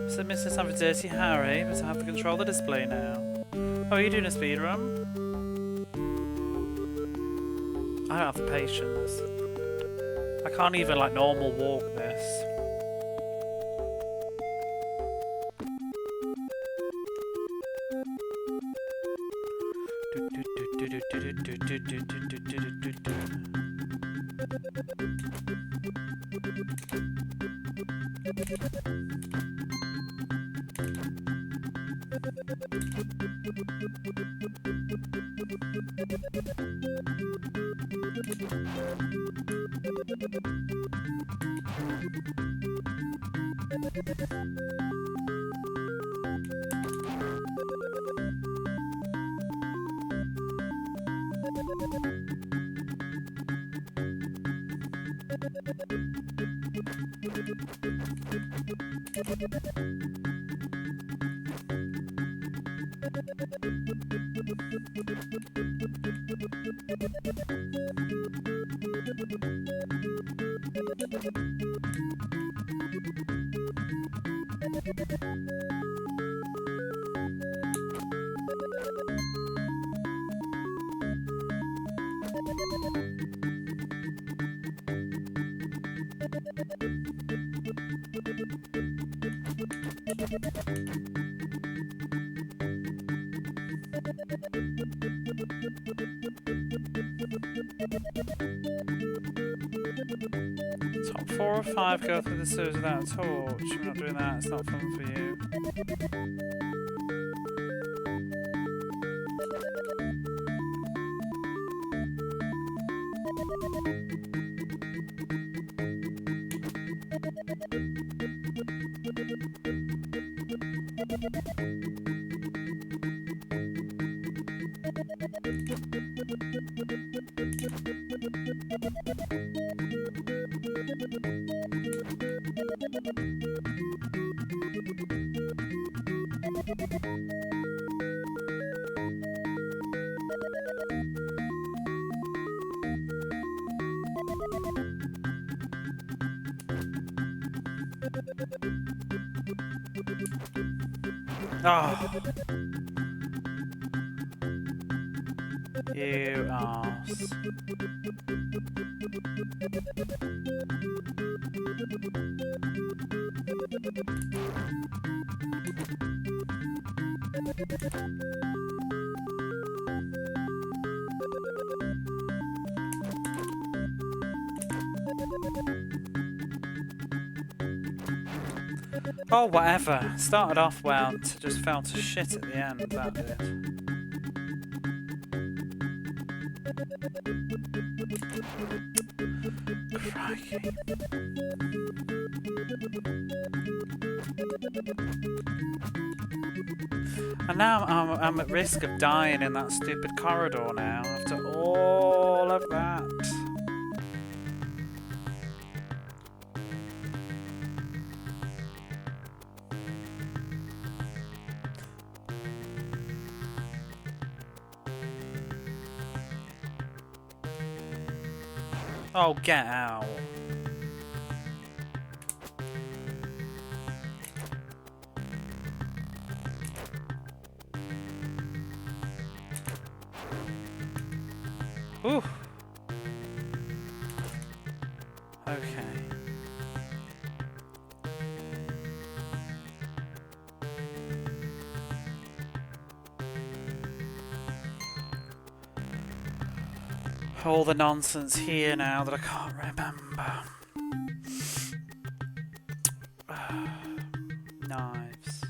So Mr. Time for Dirty Harry, but I have to control the display now. Oh, are you doing a speedrun? I don't have the patience. I can't even like normal walk this. Top 4 or 5 go through the sewers without a torch. We're not doing that, it's not fun for you. Oh. You arse. Oh, whatever. Started off well, just fell to shit at the end, that did. Crikey. And now I'm at risk of dying in that stupid corridor now, after all of that. Oh, get out. Ooh. Okay. All the nonsense here now that I can't remember. Knives.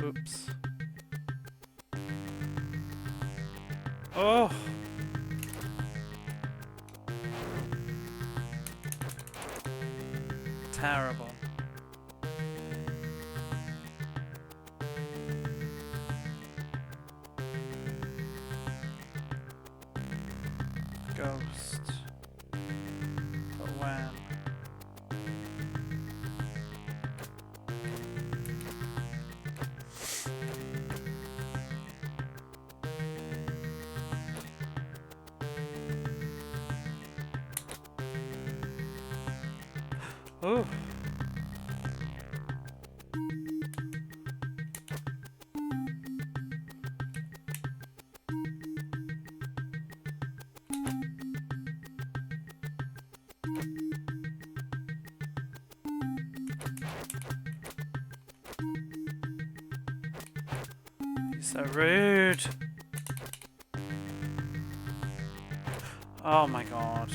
Oops. Oh! Terrible. Ghost. But when? Ooh. You're so rude. Oh my god.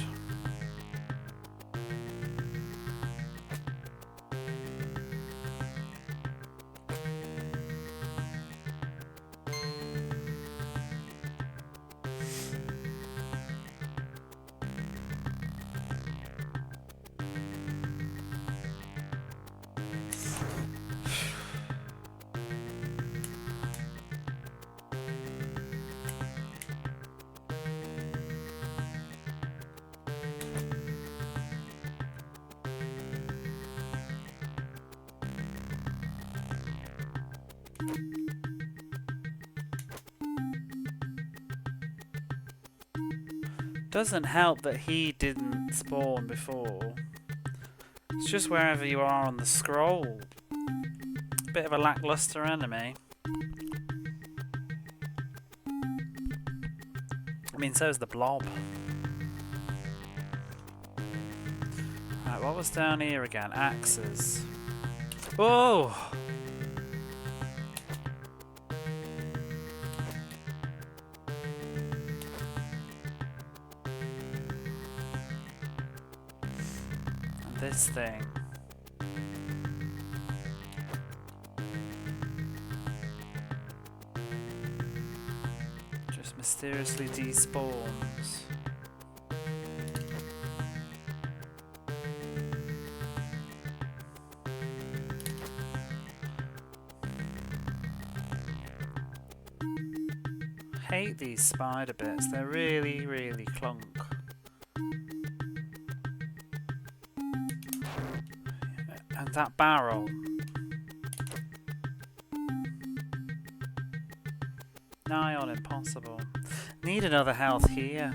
Doesn't help that he didn't spawn before. It's just wherever you are on the scroll. Bit of a lackluster enemy. I mean, so's the blob. Right, what was down here again? Axes. Whoa! This thing. Just mysteriously despawns. Hate these spider bits, they're really, really clunk. And that barrel. Nigh on impossible. Need another health here.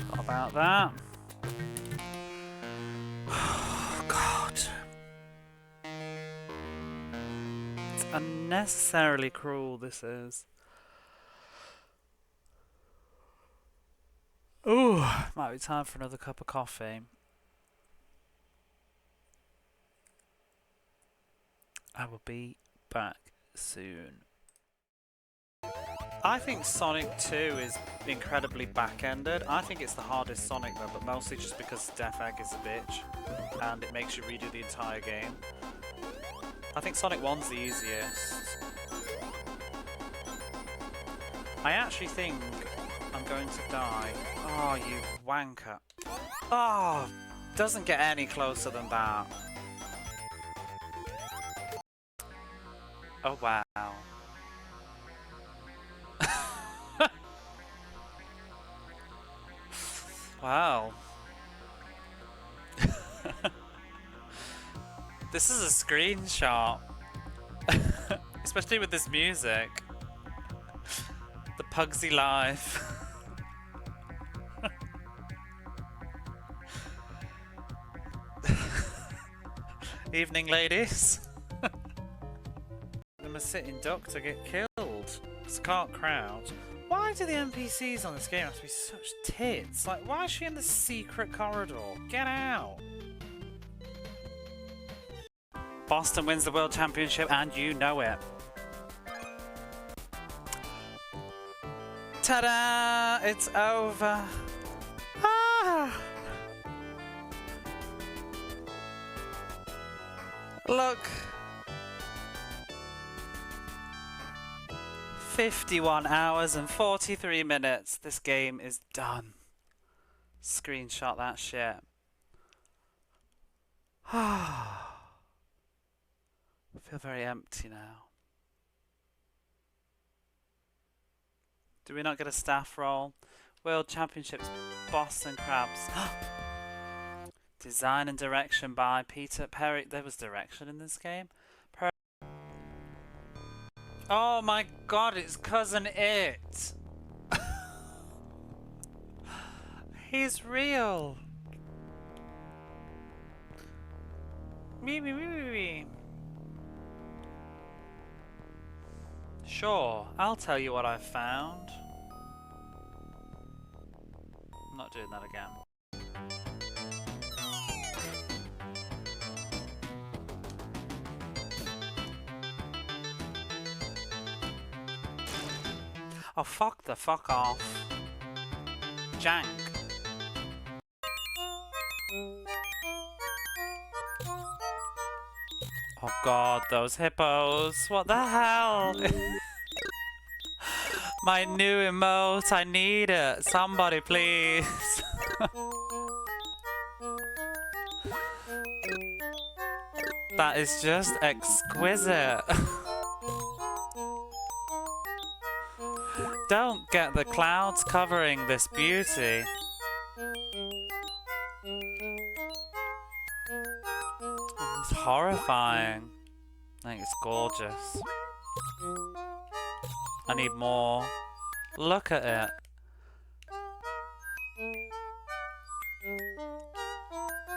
Forgot about that. Oh, God. It's unnecessarily cruel, this is. Ooh, might be time for another cup of coffee. I will be back soon. I think Sonic 2 is incredibly back-ended. I think it's the hardest Sonic though, but mostly just because Death Egg is a bitch and it makes you redo the entire game. I think Sonic 1's the easiest. I actually think I'm going to die. Oh, you wanker. Oh, doesn't get any closer than that. Oh, wow. Wow. This is a screenshot. Especially with this music. The Pugsy life. Evening, ladies. I'm a sitting duck to get killed. Can't crouch. Why do the NPCs on this game have to be such tits? Like, why is she in the secret corridor? Get out! Boston wins the World Championship and you know it. Ta-da! It's over. Ah! Look. 51 hours and 43 minutes. This game is done. Screenshot that shit. I feel very empty now. Do we not get a staff role? World Championships, Boston Crabs. Design and direction by Peter Perry. There was direction in this game. Oh my god, it's Cousin It. He's real. Me. Sure, I'll tell you what I've found. I'm not doing that again. Oh, fuck off. Jank. Oh god, those hippos. What the hell? My new emote, I need it. Somebody please. That is just exquisite. Don't get the clouds covering this beauty. It's horrifying. I think it's gorgeous. I need more. Look at it.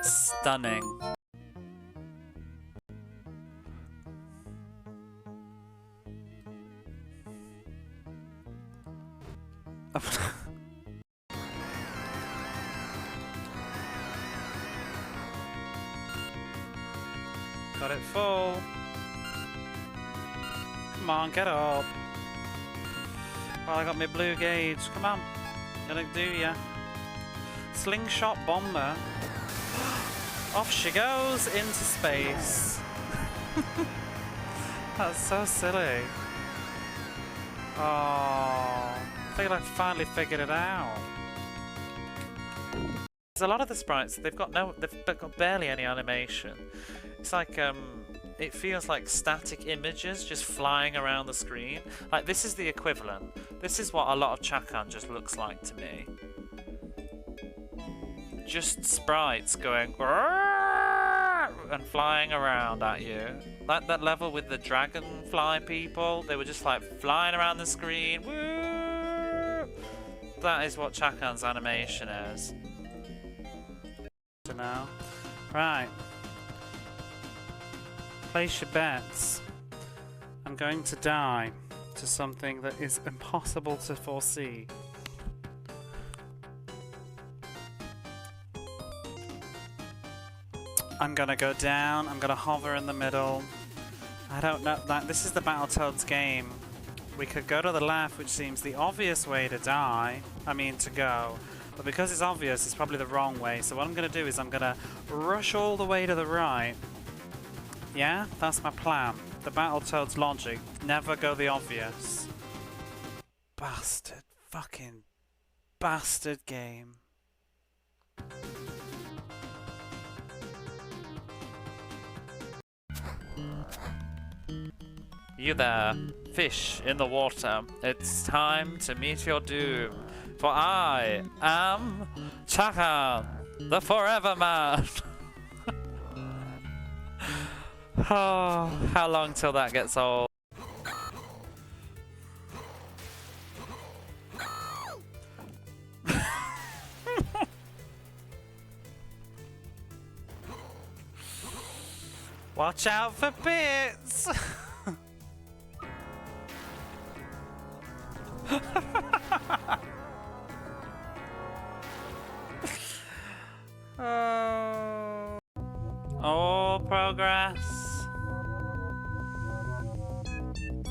Stunning. Got it full. Come on, get up. Well, I got my blue gauge. Come on. Gonna do ya. Slingshot bomber. Off she goes into space. That's so silly. Oh, I feel I finally figured it out. There's a lot of the sprites, they've got barely any animation. It's like, it feels like static images just flying around the screen. Like, this is the equivalent. This is what a lot of Chakan just looks like to me. Just sprites going and flying around at you. Like that level with the dragonfly people, they were just like flying around the screen. Woo! That is what Chakan's animation is. So now, right. Place your bets. I'm going to die to something that is impossible to foresee. I'm gonna go down, I'm gonna hover in the middle, I don't know. Like, this is the Battletoads game. We could go to the left, which seems the obvious way to die. I mean, to go. But because it's obvious, it's probably the wrong way. So what I'm going to do is I'm going to rush all the way to the right. Yeah, that's my plan. The Battletoads logic. Never go the obvious. Bastard. Fucking bastard game. You there, fish in the water. It's time to meet your doom. For I am Chakan, the Forever Man. Oh, how long till that gets old? Watch out for bits! Oh, progress.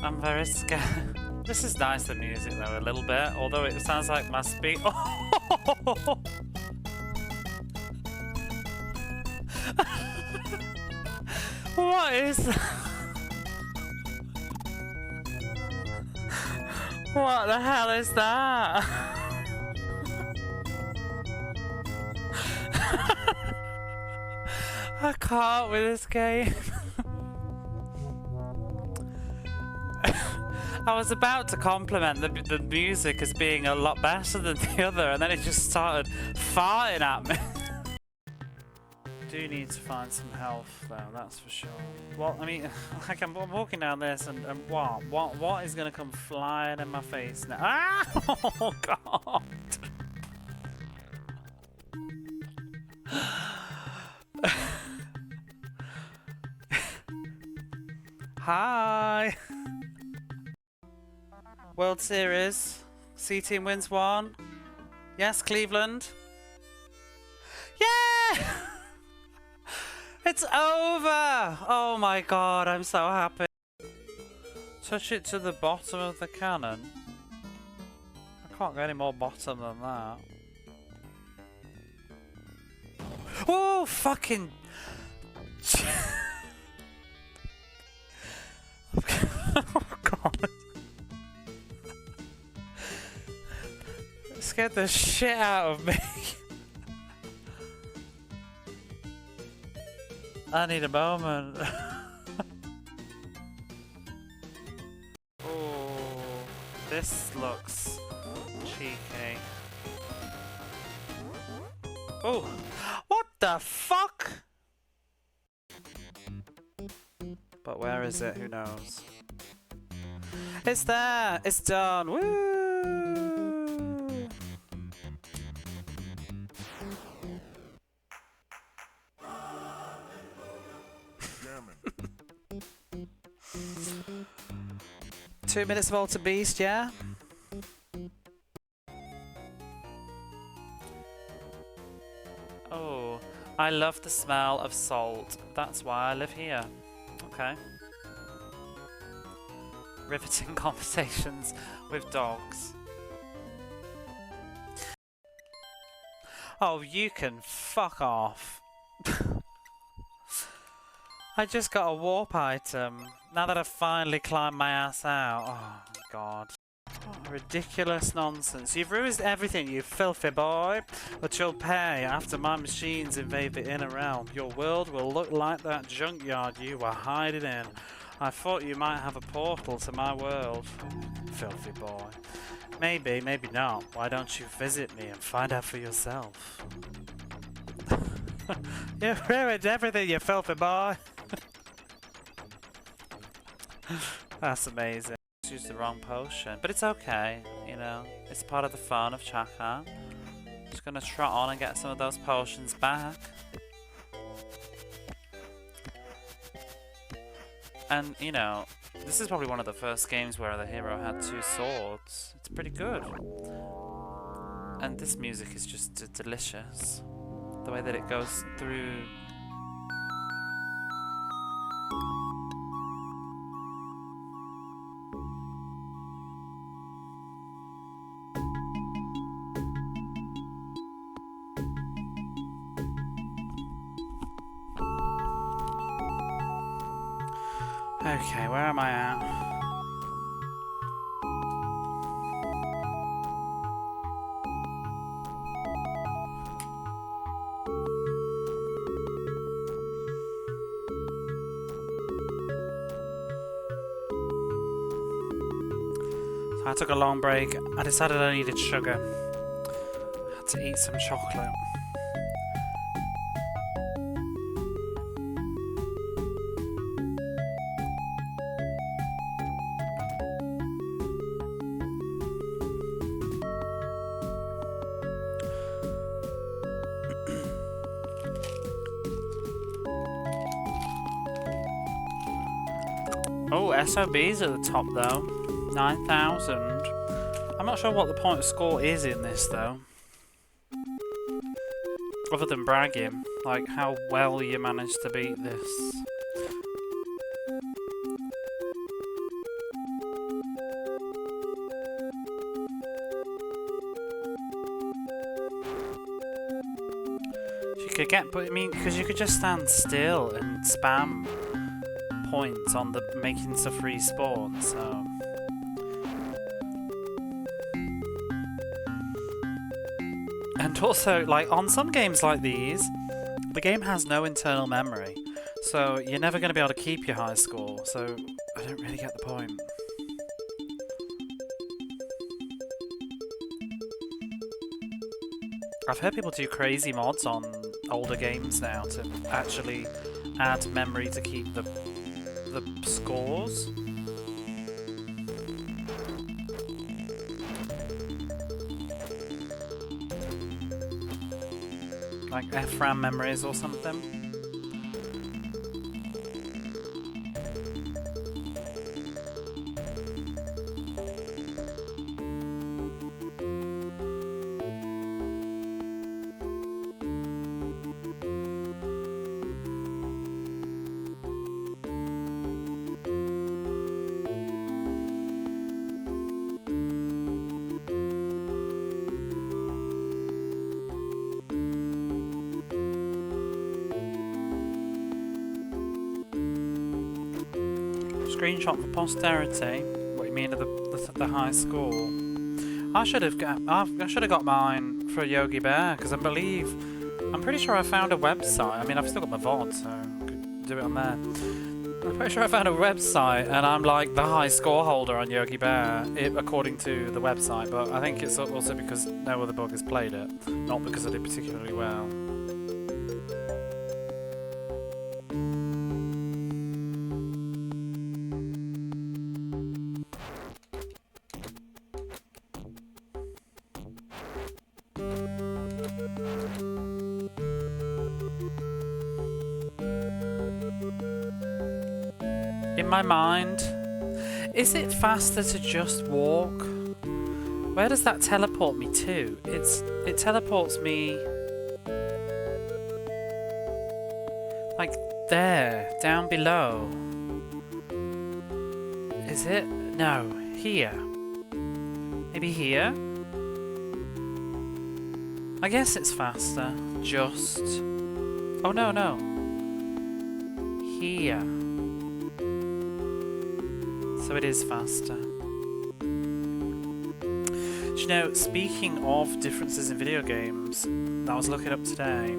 I'm very scared. This is nice, the music though, a little bit, although it sounds like my speed. Oh! What is that? What the hell is that? I can't with this game. I was about to compliment the music as being a lot better than the other, and then it just started farting at me. Do need to find some health though, that's for sure. Well, I mean, like I'm walking down this and what is gonna come flying in my face now? Ah! Oh god! Hi! World Series. C team wins 1. Yes, Cleveland. Yeah! It's over! Oh my god, I'm so happy. Touch it to the bottom of the cannon. I can't get any more bottom than that. Oh, fucking... Oh god. It scared the shit out of me. I need a moment. Oh, this looks cheeky. Oh, what the fuck? But where is it? Who knows? It's there! It's done! Woo! Two minutes of Alter Beast, yeah? Oh, I love the smell of salt. That's why I live here. Okay. Riveting conversations with dogs. Oh, you can fuck off. I just got a warp item. Now that I've finally climbed my ass out. Oh, God. What ridiculous nonsense. You've ruined everything, you filthy boy. But you'll pay after my machines invade the inner realm. Your world will look like that junkyard you were hiding in. I thought you might have a portal to my world. Filthy boy. Maybe, maybe not. Why don't you visit me and find out for yourself? You've ruined everything, you filthy boy. That's amazing. Used the wrong potion, but it's okay, you know, it's part of the fun of Chaka. Just gonna trot on and get some of those potions back. And, you know, this is probably one of the first games where the hero had 2 swords. It's pretty good. And this music is just delicious. The way that it goes through... Okay, where am I at? So I took a long break. I decided I needed sugar. I had to eat some chocolate. Oh, SOB's at the top though. 9,000. I'm not sure what the point of score is in this though. Other than bragging, like how well you managed to beat this. You could get, but I mean, because you could just stand still and spam points on the making stuff respawn, so. And also, like, on some games like these, the game has no internal memory, so you're never going to be able to keep your high score, so I don't really get the point. I've heard people do crazy mods on older games now to actually add memory to keep the scores. Like FRAM memories or something. Screenshot for posterity. What do you mean of the high score? I should have got mine for Yogi Bear because I'm pretty sure I found a website. I mean, I've still got my VOD, so I could do it on there. I'm pretty sure I found a website and I'm like the high score holder on Yogi Bear, according to the website. But I think it's also because no other bug has played it, not because I did particularly well. In my mind, is it faster to just walk? Where does that teleport me to? It teleports me like there, down below. Is it? No, here. Maybe here? I guess it's faster. Just. Oh no. Here. So it is faster. Do you know, speaking of differences in video games, I was looking up today,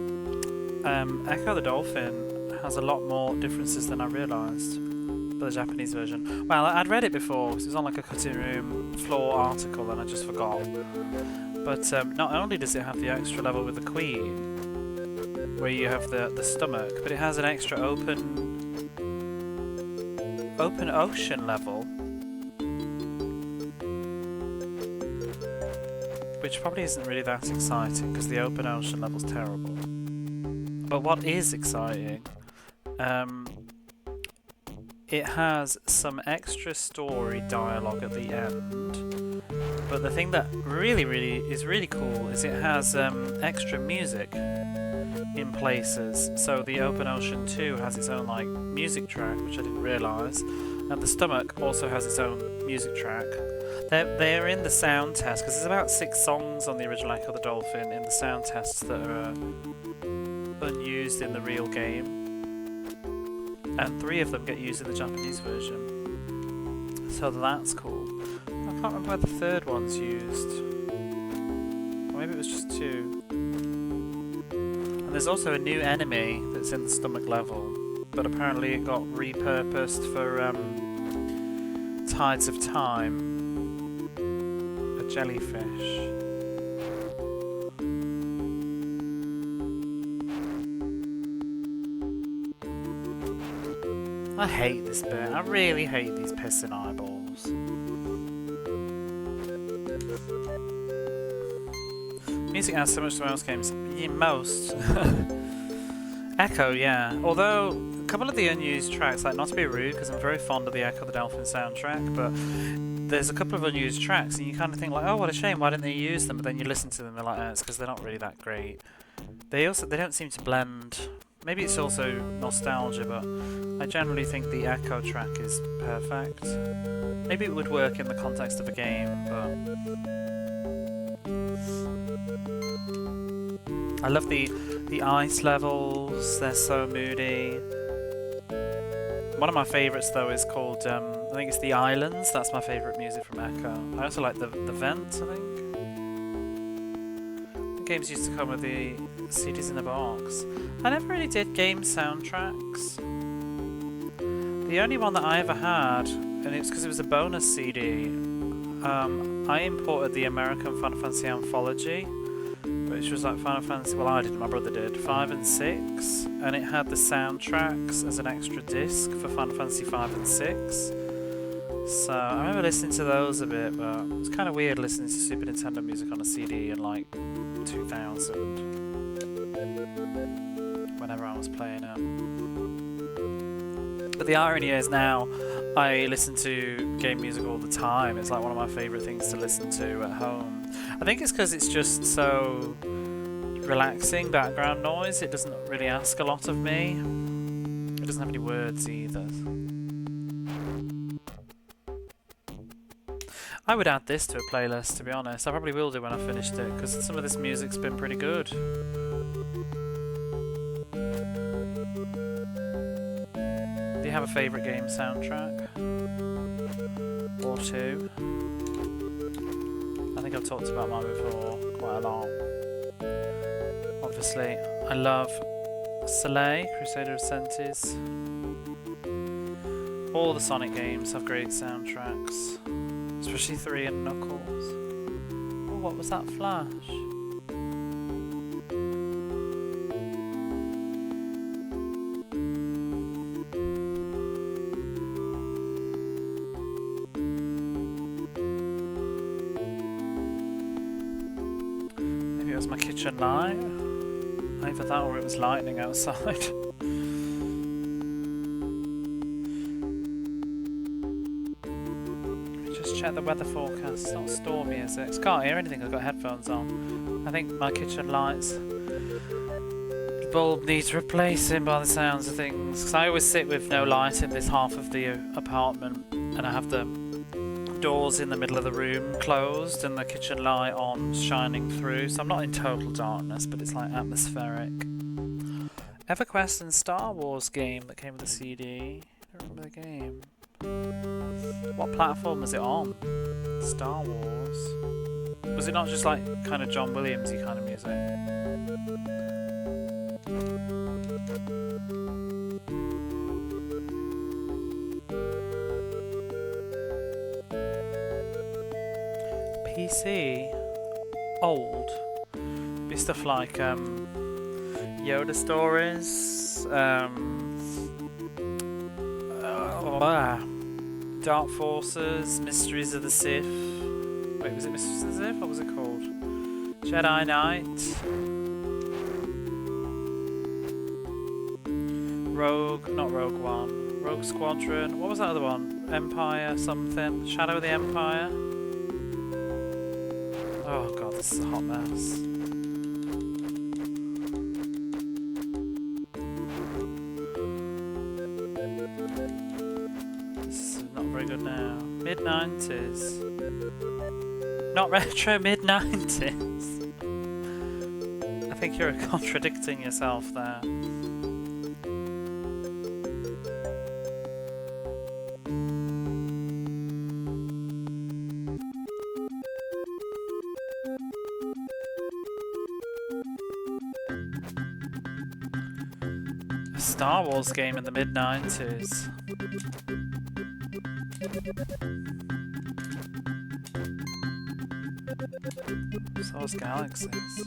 Echo the Dolphin has a lot more differences than I realised for the Japanese version. Well, I'd read it before, because it was on like a cutting room floor article and I just forgot. But not only does it have the extra level with the Queen, where you have the stomach, but it has an extra open ocean level, which probably isn't really that exciting because the open ocean level's terrible. But what is exciting, it has some extra story dialogue at the end. But the thing that really cool is it has extra music in places. So the Open Ocean 2 has its own like music track, which I didn't realise, and the Stomach also has its own music track. They're in the sound test because there's about 6 songs on the original Echo the Dolphin in the sound tests that are unused in the real game. and 3 of them get used in the Japanese version. So that's cool. I can't remember where the 3rd one's used. Or maybe it was just 2. And there's also a new enemy that's in the stomach level, but apparently it got repurposed for Tides of Time. A jellyfish. I hate this bit. I really hate these pissing eyeballs. Music adds so much to most games. Yeah, most. Echo, yeah. Although, a couple of the unused tracks, like, not to be rude, because I'm very fond of the Echo the Dolphin soundtrack, but there's a couple of unused tracks, and you kind of think, like, oh, what a shame, why didn't they use them? But then you listen to them, they're like, oh, it's because they're not really that great. They don't seem to blend. Maybe it's also nostalgia, but I generally think the Echo track is perfect. Maybe it would work in the context of a game, but I love the ice levels, they're so moody. One of my favourites though is called, I think it's The Islands, that's my favourite music from Echo. I also like the Vent, I think. Games used to come with the CDs in a box. I never really did game soundtracks. The only one that I ever had, and it's because it was a bonus CD, I imported the American Final Fantasy Anthology, which was like Final Fantasy, well I didn't, my brother did, 5 and 6, and it had the soundtracks as an extra disc for Final Fantasy 5 and 6. So I remember listening to those a bit, but it's kind of weird listening to Super Nintendo music on a CD in like 2000, whenever I was playing it. But the irony is now I listen to game music all the time. It's like one of my favourite things to listen to at home. I think it's because it's just so relaxing background noise. It doesn't really ask a lot of me. It doesn't have any words either. I would add this to a playlist, to be honest. I probably will do when I've finished it, because some of this music's been pretty good. Do you have a favourite game soundtrack? Or 2? I think I've talked about mine before quite a lot. Obviously, I love Soleil, Crusader of Sentis. All the Sonic games have great soundtracks. Especially 3 and Knuckles. Oh, what was that flash? Maybe it was my kitchen light? Either that or it was lightning outside. Check the weather forecast. It's not stormy, is it? I can't hear anything. I've got headphones on. I think my kitchen lights bulb needs replacing by the sounds of things. Because I always sit with no light in this half of the apartment, and I have the doors in the middle of the room closed and the kitchen light on, shining through. So I'm not in total darkness, but it's like atmospheric. EverQuest and Star Wars game that came with the CD. I don't remember the game. What platform was it on? Star Wars. Was it not just like kind of John Williams-y kind of music? PC? Old. Be stuff like Yoda stories, Dark Forces, Mysteries of the Sith. Wait, was it Mysteries of the Sith? What was it called? Jedi Knight. Rogue, not Rogue One. Rogue Squadron. What was that other one? Empire something. Shadow of the Empire. Oh god, this is a hot mess. Mid-90s. Not retro, mid-90s. I think you're contradicting yourself there. Star Wars game in the mid-90s. Star Wars Galaxies.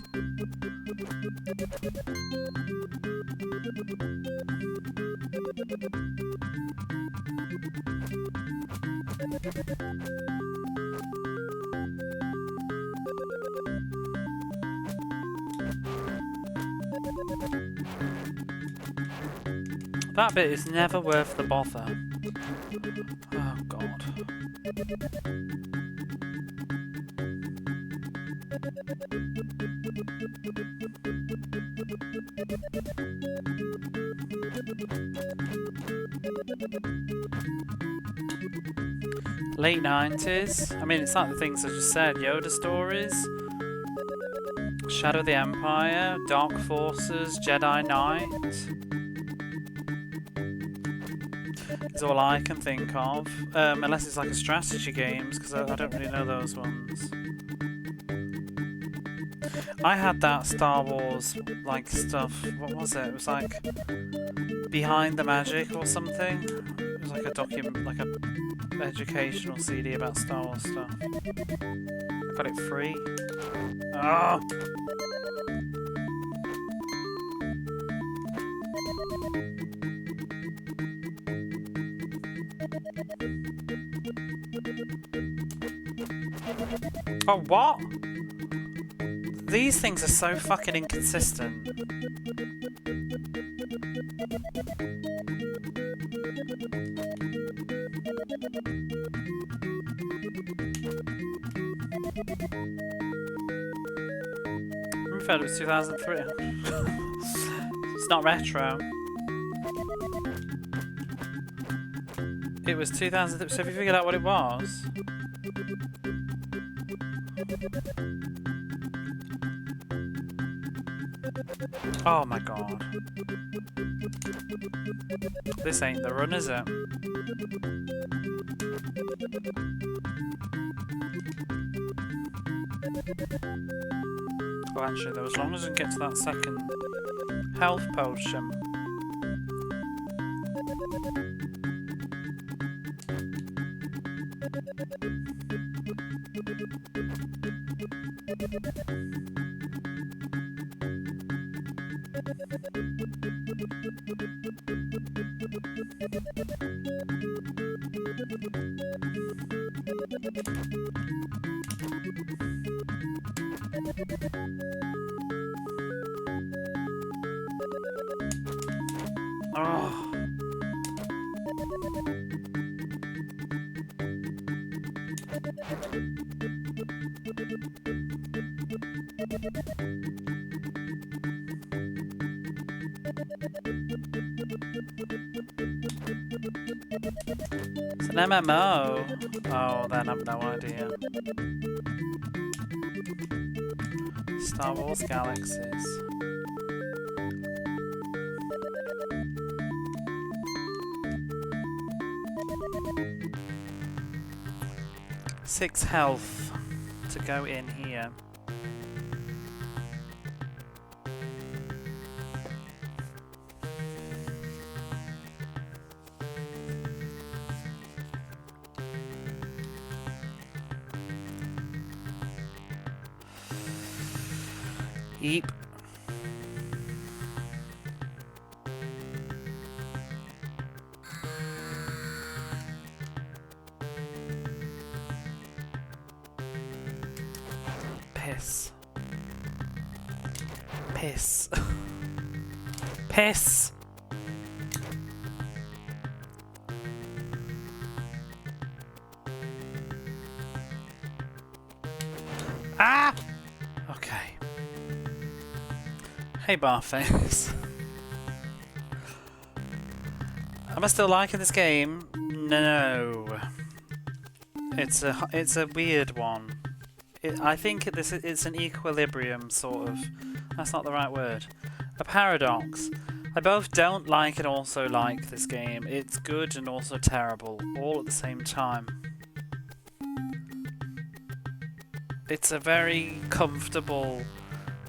That bit is never worth the bother. Oh god. Late 90s. I mean, it's like the things I just said. Yoda stories. Shadow of the Empire. Dark Forces. Jedi Knight. Is all I can think of. Unless it's like a strategy games, because I don't really know those ones. I had that Star Wars like stuff. What was it? It was like Behind the Magic or something. It was like a like a educational CD about Star Wars stuff. I got it free. Oh! Oh, what? These things are so fucking inconsistent. I thought it was 2003. It's not retro. It was 2000. So have you figured out what it was? Oh my god. This ain't the run, is it? Oh, actually, though, as long as I can get to that second health potion. Oh. It's an MMO. Oh, then I've no idea. Star Wars Galaxies. Six health to go in here. Eep. Piss. Piss. Piss. Ah! Okay. Hey, Barface. Am I still liking this game? No. It's a weird one. I think it's an equilibrium, sort of. That's not the right word. A paradox. I both don't like and also like this game. It's good and also terrible, all at the same time. It's a very comfortable,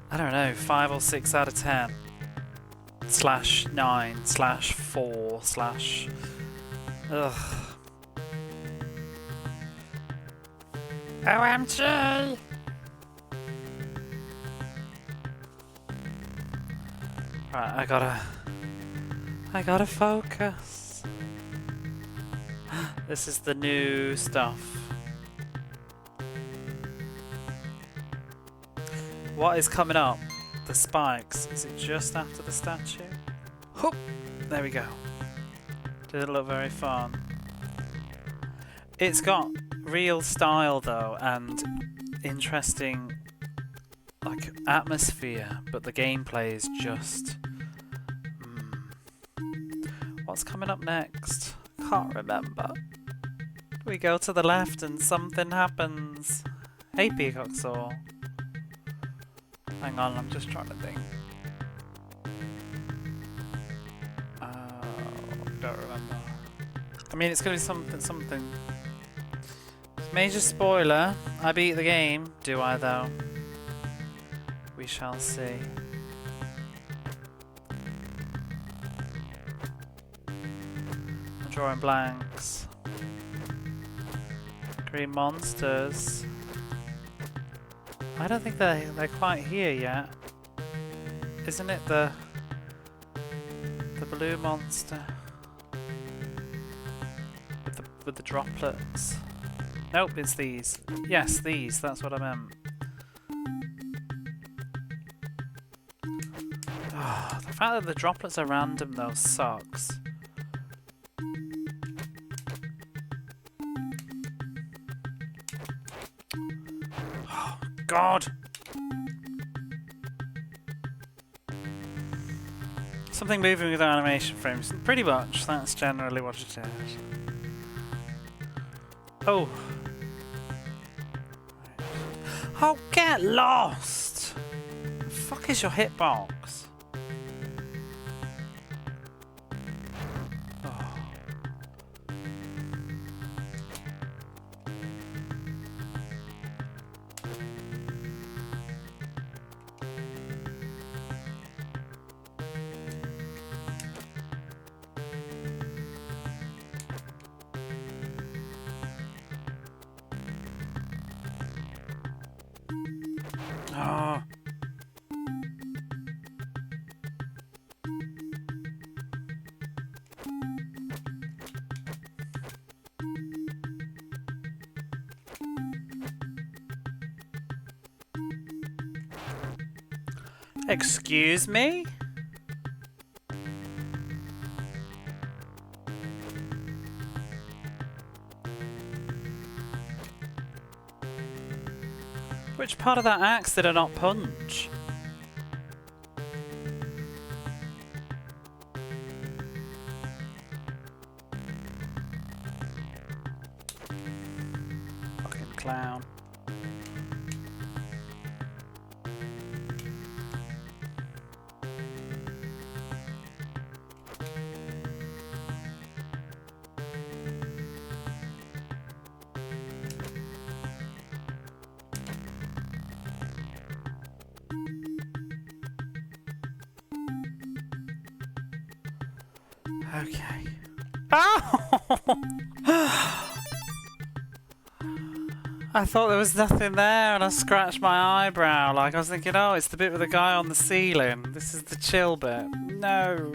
I don't know, 5 or 6 out of 10. /9/4/ Ugh. OMG! Right, I gotta focus. This is the new stuff. What is coming up? The spikes. Is it just after the statue? Hoop! There we go. Didn't look very fun. It's got real style though, and interesting like atmosphere, but the gameplay is just What's coming up next? Can't remember. We go to the left and something happens. Hey Peacock Saw. Hang on, I'm just trying to think. Don't remember. I mean, it's gonna be something. Major spoiler. I beat the game. Do I though? We shall see. I'm drawing blanks. Green monsters. I don't think they're quite here yet. Isn't it the blue monster with the droplets? Nope, it's these. Yes, these. That's what I meant. Oh, the fact that the droplets are random though sucks. Oh, God! Something moving with animation frames. Pretty much, that's generally what it is. Oh. Oh, get lost! The fuck is your hitbox? Oh. Oh. Excuse me? Which part of that axe did I not punch? Fucking clown. Okay. Oh! I thought there was nothing there and I scratched my eyebrow. Like I was thinking, oh, it's the bit with the guy on the ceiling. This is the chill bit. No.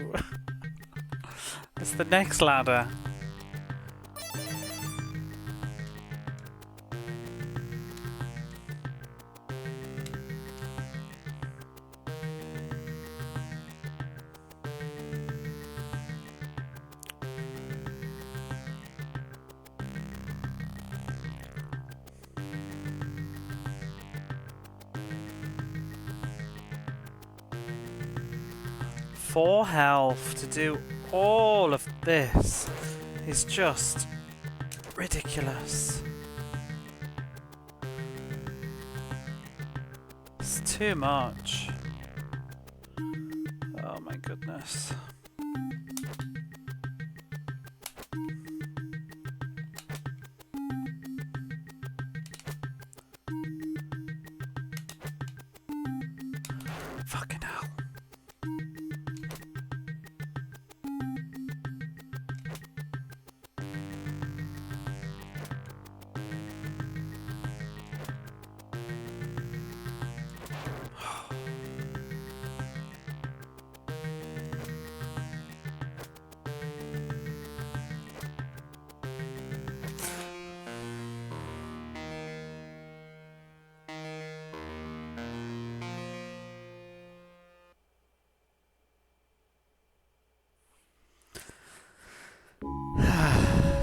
It's the next ladder. For health to do all of this is just ridiculous. It's too much. Oh my goodness. Fucking hell.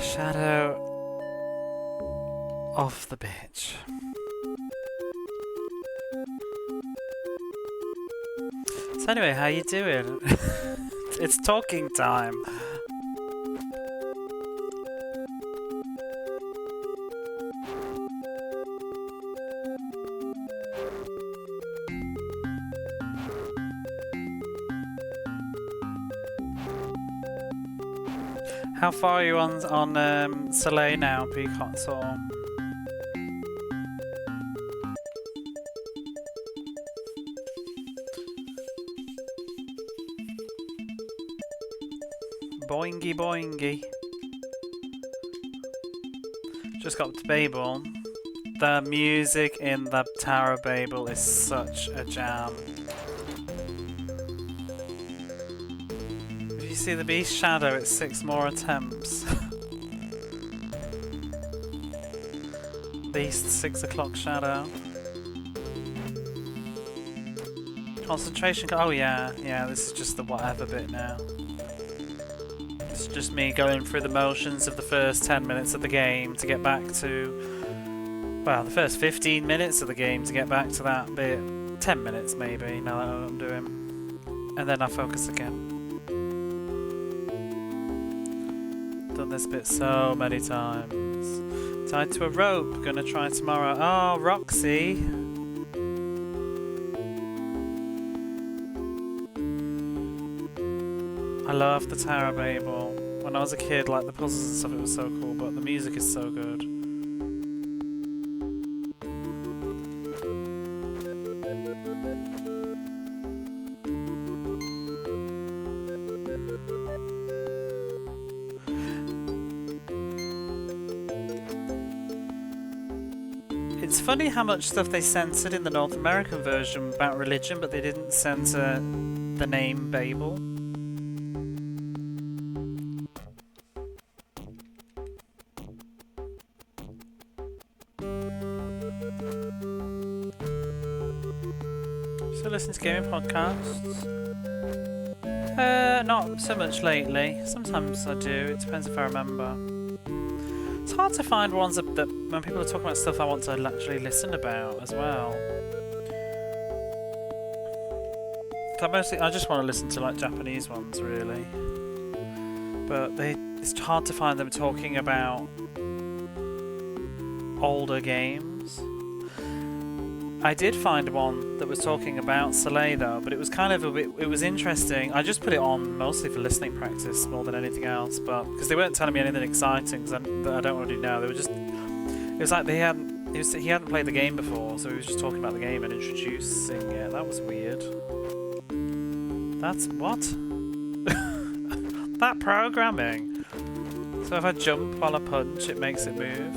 Shadow of the bitch. So anyway, how you doing? It's talking time. How far are you on Soleil now, Peacock Soul? Boingy boingy. Just got to Babel. The music in the Tower of Babel is such a jam. If you see the beast shadow, it's 6 more attempts. Beast 6 o'clock shadow. Concentration. Oh yeah, this is just the whatever bit now. It's just me going through the motions of the first 10 minutes of the game to get back to, well, the first 15 minutes of the game to get back to that bit. 10 minutes maybe, now that I know what I'm doing. And then I focus again. Done this bit so many times. Tied to a rope, gonna try tomorrow. Oh, Roxy! I love the Tower of Babel. When I was a kid, like the puzzles and stuff, it was so cool, but the music is so good. It's funny how much stuff they censored in the North American version about religion, but they didn't censor the name Babel. Still listen to gaming podcasts? Not so much lately. Sometimes I do, it depends if I remember. It's hard to find ones that when people are talking about stuff I want to actually listen about as well. I just want to listen to like Japanese ones really. But it's hard to find them talking about older games. I did find one that was talking about Soleil though, but it was kind of it was interesting. I just put it on mostly for listening practice more than anything else, but because they weren't telling me anything exciting that I don't want to do now. They were just, it was like he hadn't played the game before, so he was just talking about the game and introducing it. That was weird. That's what? That programming. So if I jump while I punch, it makes it move.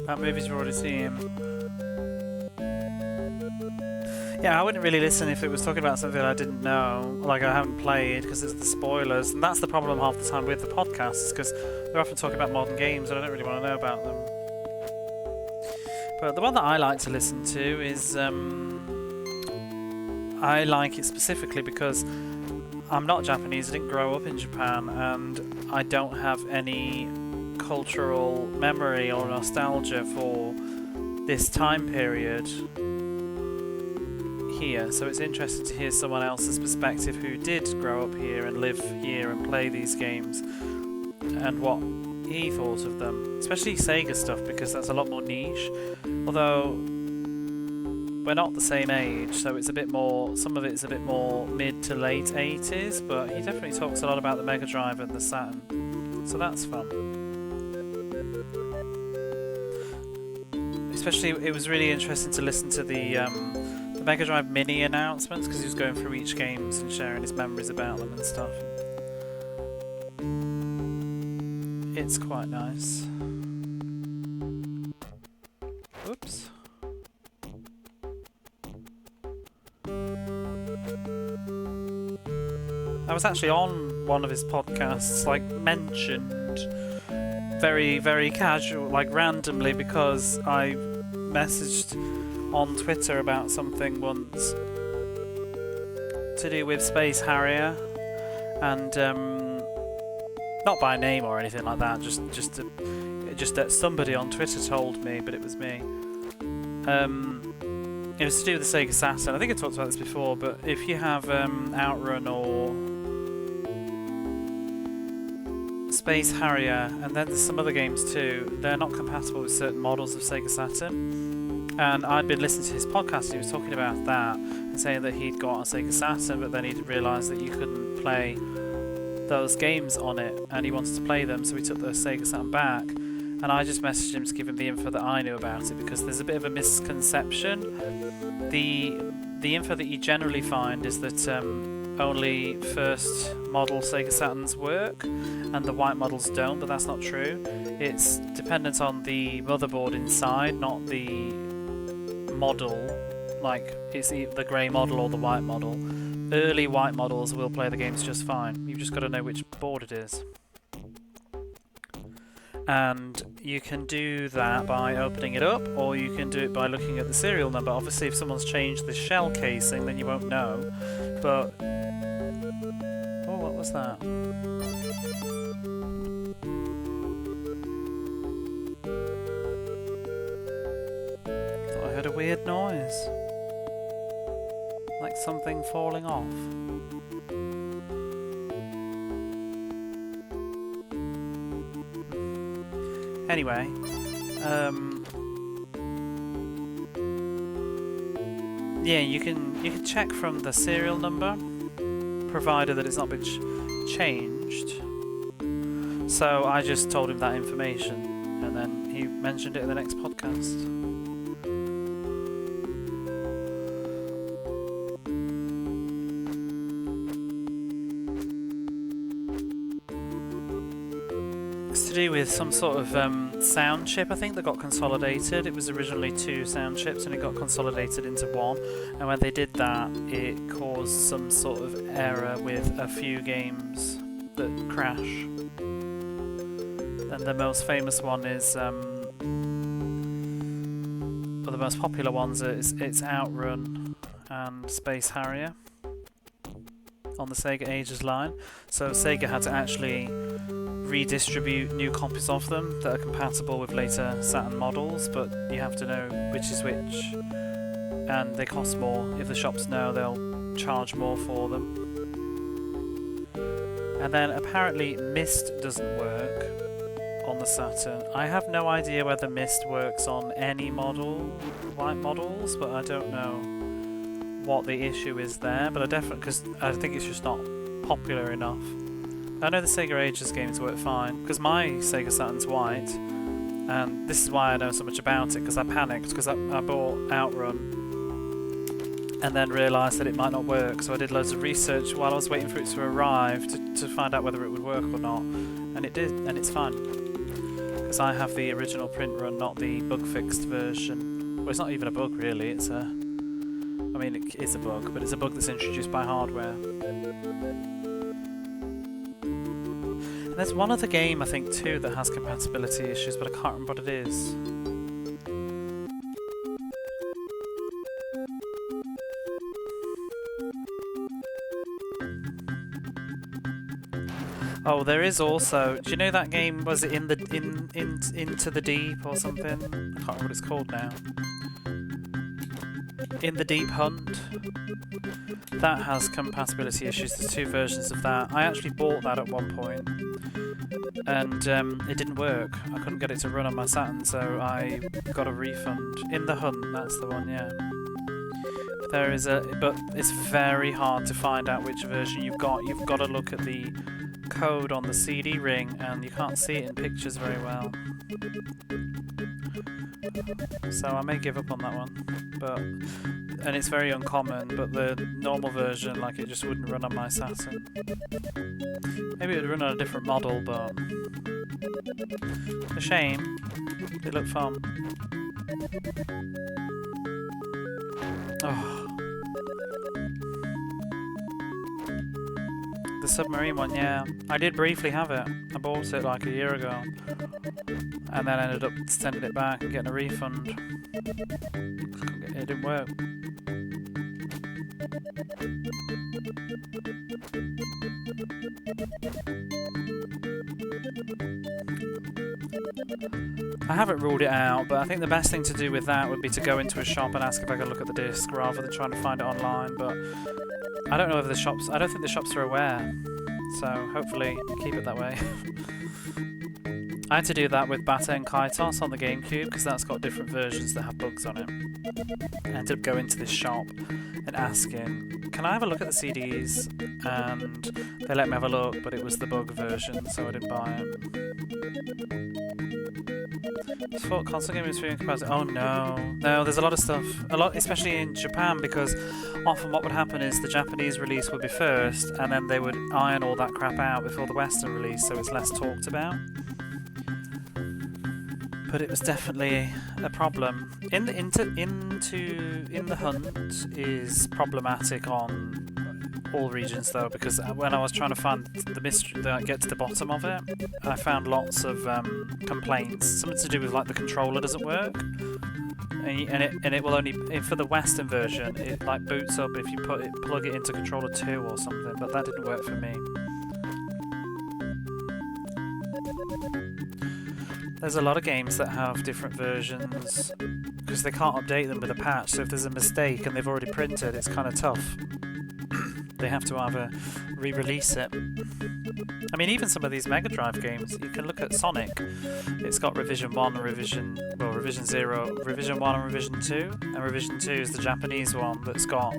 That movie's you've already seen. Yeah, I wouldn't really listen if it was talking about something I didn't know, like I haven't played, because it's the spoilers, and that's the problem half the time with the podcasts, because they're often talking about modern games and I don't really want to know about them. But the one that I like to listen to is, I like it specifically because I'm not Japanese, I didn't grow up in Japan, and I don't have any cultural memory or nostalgia for this time period here, so it's interesting to hear someone else's perspective who did grow up here and live here and play these games and what he thought of them, especially Sega stuff, because that's a lot more niche, although we're not the same age, so it's a bit more, some of it's a bit more mid to late 80s, but he definitely talks a lot about the Mega Drive and the Saturn, so that's fun. Especially, it was really interesting to listen to the Mega Drive Mini announcements, because he was going through each games and sharing his memories about them and stuff. it's quite nice. Oops. I was actually on one of his podcasts, like mentioned very, very casual, like randomly, because I messaged on Twitter about something once to do with Space Harrier, and not by name or anything like that, just that somebody on Twitter told me, but it was me. It was to do with the Sega Saturn. I think I talked about this before, but if you have Outrun or Space Harrier, and then there's some other games too, they're not compatible with certain models of Sega Saturn. And I'd been listening to his podcast, and he was talking about that, and saying that he'd got a Sega Saturn, but then he'd realised that you couldn't play those games on it, and he wanted to play them, so he took the Sega Saturn back. And I just messaged him to give him the info that I knew about it, because there's a bit of a misconception. The info that you generally find is that only first model Sega Saturns work and the white models don't, but that's not true. It's dependent on the motherboard inside, not the model, like it's the grey model or the white model. Early white models will play the games just fine. You've just got to know which board it is. And you can do that by opening it up, or you can do it by looking at the serial number. Obviously, if someone's changed the shell casing, then you won't know. But oh, what was that? Thought I heard a weird noise, like something falling off. Anyway, yeah, you can check from the serial number, provided that it's not been changed. So I just told him that information, and then he mentioned it in the next podcast. To do with some sort of sound chip, I think, that got consolidated. It was originally 2 sound chips and it got consolidated into one, and when they did that it caused some sort of error with a few games that crash. And the most famous one is or the most popular ones it's Outrun and Space Harrier on the Sega Ages line. So Sega had to actually redistribute new copies of them that are compatible with later Saturn models, but you have to know which is which, and they cost more. If the shops know, they'll charge more for them. And then apparently Mist doesn't work on the Saturn. I have no idea whether Mist works on any model, white models, but I don't know what the issue is there. But I definitely, because I think it's just not popular enough. I know the Sega Ages games work fine, because my Sega Saturn's white, and this is why I know so much about it, because I panicked, because I bought Outrun, and then realised that it might not work, so I did loads of research while I was waiting for it to arrive to find out whether it would work or not, and it did, and it's fine. Because I have the original print run, not the bug-fixed version. Well, it's not even a bug, really, it's a... I mean, it is a bug, but it's a bug that's introduced by hardware. There's one other game, I think, too, that has compatibility issues, but I can't remember what it is. Oh, there is also... Do you know that game, was it Into the Deep or something? I can't remember what it's called now. In the Deep Hunt. That has compatibility issues. There's 2 versions of that. I actually bought that at one point, and it didn't work. I couldn't get it to run on my Saturn, so I got a refund. In the Hunt, that's the one, yeah. There is but it's very hard to find out which version you've got. You've got to look at the code on the CD ring, and you can't see it in pictures very well. So I may give up on that one, and it's very uncommon, but the normal version, like, it just wouldn't run on my Saturn. Maybe it would run on a different model, but A shame. It looked fun. Oh. The submarine one, yeah. I did briefly have it. I bought it like a year ago. And then ended up sending it back and getting a refund. It didn't work. I haven't ruled it out, but I think the best thing to do with that would be to go into a shop and ask if I could look at the disc rather than trying to find it online. But I don't know if the shops. I don't think the shops are aware, so hopefully keep it that way. I had to do that with Bata and Kaitos on the GameCube because that's got different versions that have bugs on it. I ended up going to this shop and asking, "Can I have a look at the CDs?" And they let me have a look, but it was the bug version, so I didn't buy it. Just thought console gaming was free in comparison. Oh no, there's a lot of stuff, especially in Japan, because often what would happen is the Japanese release would be first, and then they would iron all that crap out before the Western release, so it's less talked about. But it was definitely a problem. In the hunt is problematic on all regions though, because when I was trying to find the mystery, get to the bottom of it, I found lots of complaints. Something to do with like the controller doesn't work, and it will only for the Western version it like boots up if you plug it into controller 2 or something. But that didn't work for me. There's a lot of games that have different versions because they can't update them with a patch, so if there's a mistake and they've already printed, it's kind of tough. They have to either re-release it. I mean, even some of these Mega Drive games, you can look at Sonic. It's got Revision 1 and Revision 0, Revision 1 and Revision 2. And Revision 2 is the Japanese one that's got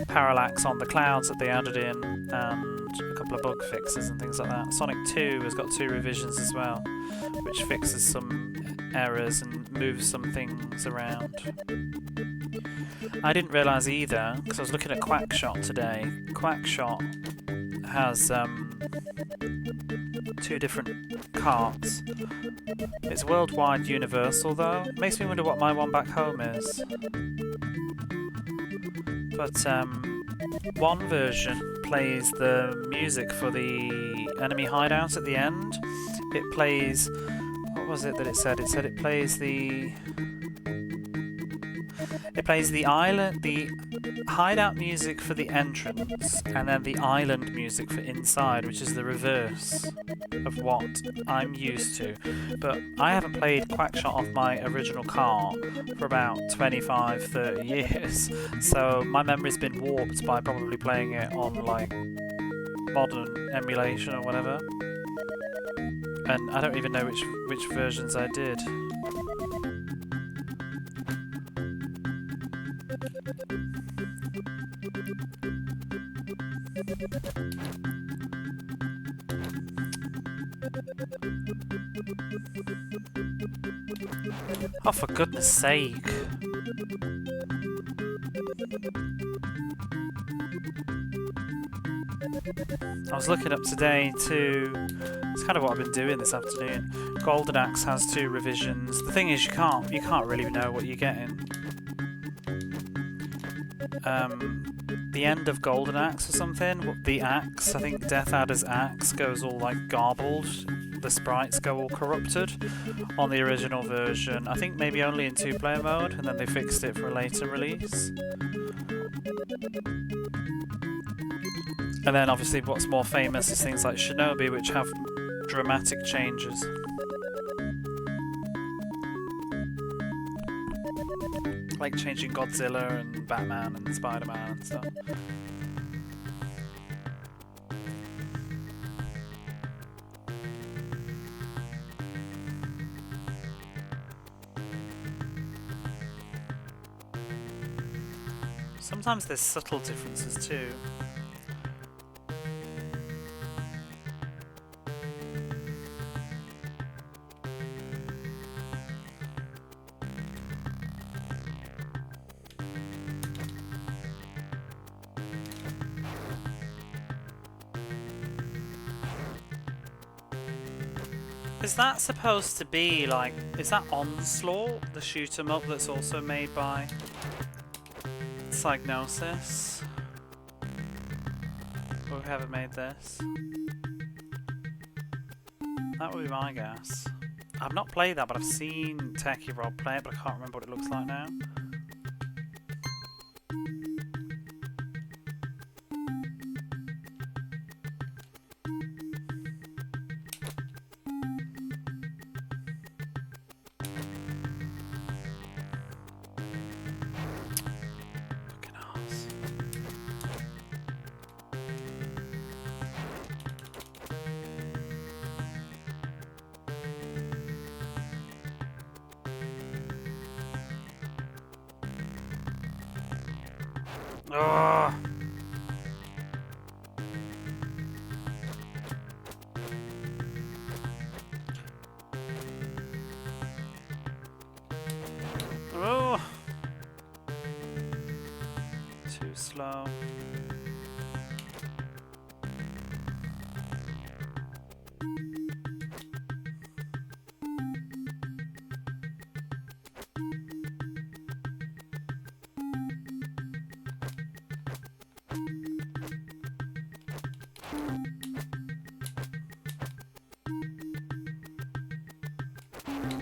parallax on the clouds that they added in and a couple of bug fixes and things like that. Sonic 2 has got 2 revisions as well, which fixes some errors and moves some things around. I didn't realise either, because I was looking at Quackshot today. Quackshot has 2 different carts. It's worldwide universal though. Makes me wonder what my one back home is. But one version plays the music for the enemy hideout at the end. It plays... what was it that it said? It said it plays the... It plays the island, the hideout music for the entrance, and then the island music for inside, which is the reverse of what I'm used to. But I haven't played Quackshot off my original cart for about 25-30 years, so my memory's been warped by probably playing it on like modern emulation or whatever. And I don't even know which versions I did. Oh, for goodness sake. I was looking up today too. It's kind of what I've been doing this afternoon. Golden Axe has 2 revisions. The thing is, you can't really know what you're getting. The end of Golden Axe or something, the axe, I think Death Adder's axe goes all like garbled. The sprites go all corrupted on the original version. I think maybe only in 2-player mode, and then they fixed it for a later release. And then obviously what's more famous is things like Shinobi, which have dramatic changes. Like changing Godzilla and Batman and Spider-Man and stuff. Sometimes there's subtle differences too. Is that supposed to be like... Is that Onslaught, the shoot 'em up that's also made by Psygnosis? Or whoever made this? That would be my guess. I've not played that, but I've seen Techie Rob play it, but I can't remember what it looks like now. Fucking arse. Ugh. Oh. Too slow.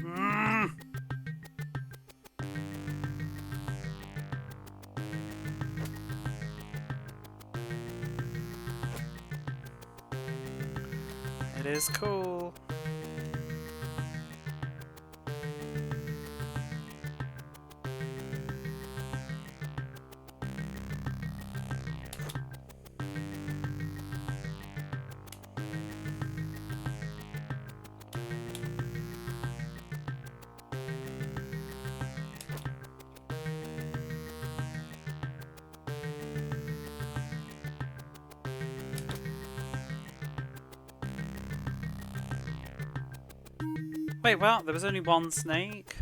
Mm. It is cool. Wait, well, there was only one snake?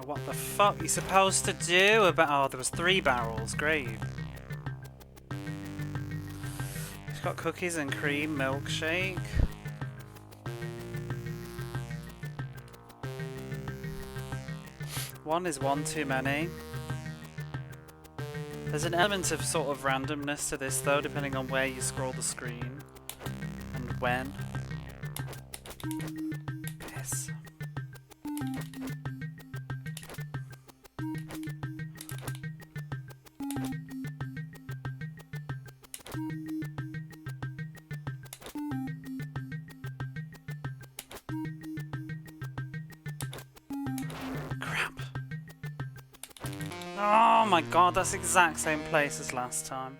What the fuck are you supposed to do about... Oh, there was 3 barrels. Great. It's got cookies and cream milkshake. One is one too many. There's an element of sort of randomness to this though, depending on where you scroll the screen. And when. Piss. Oh my god, that's the exact same place as last time.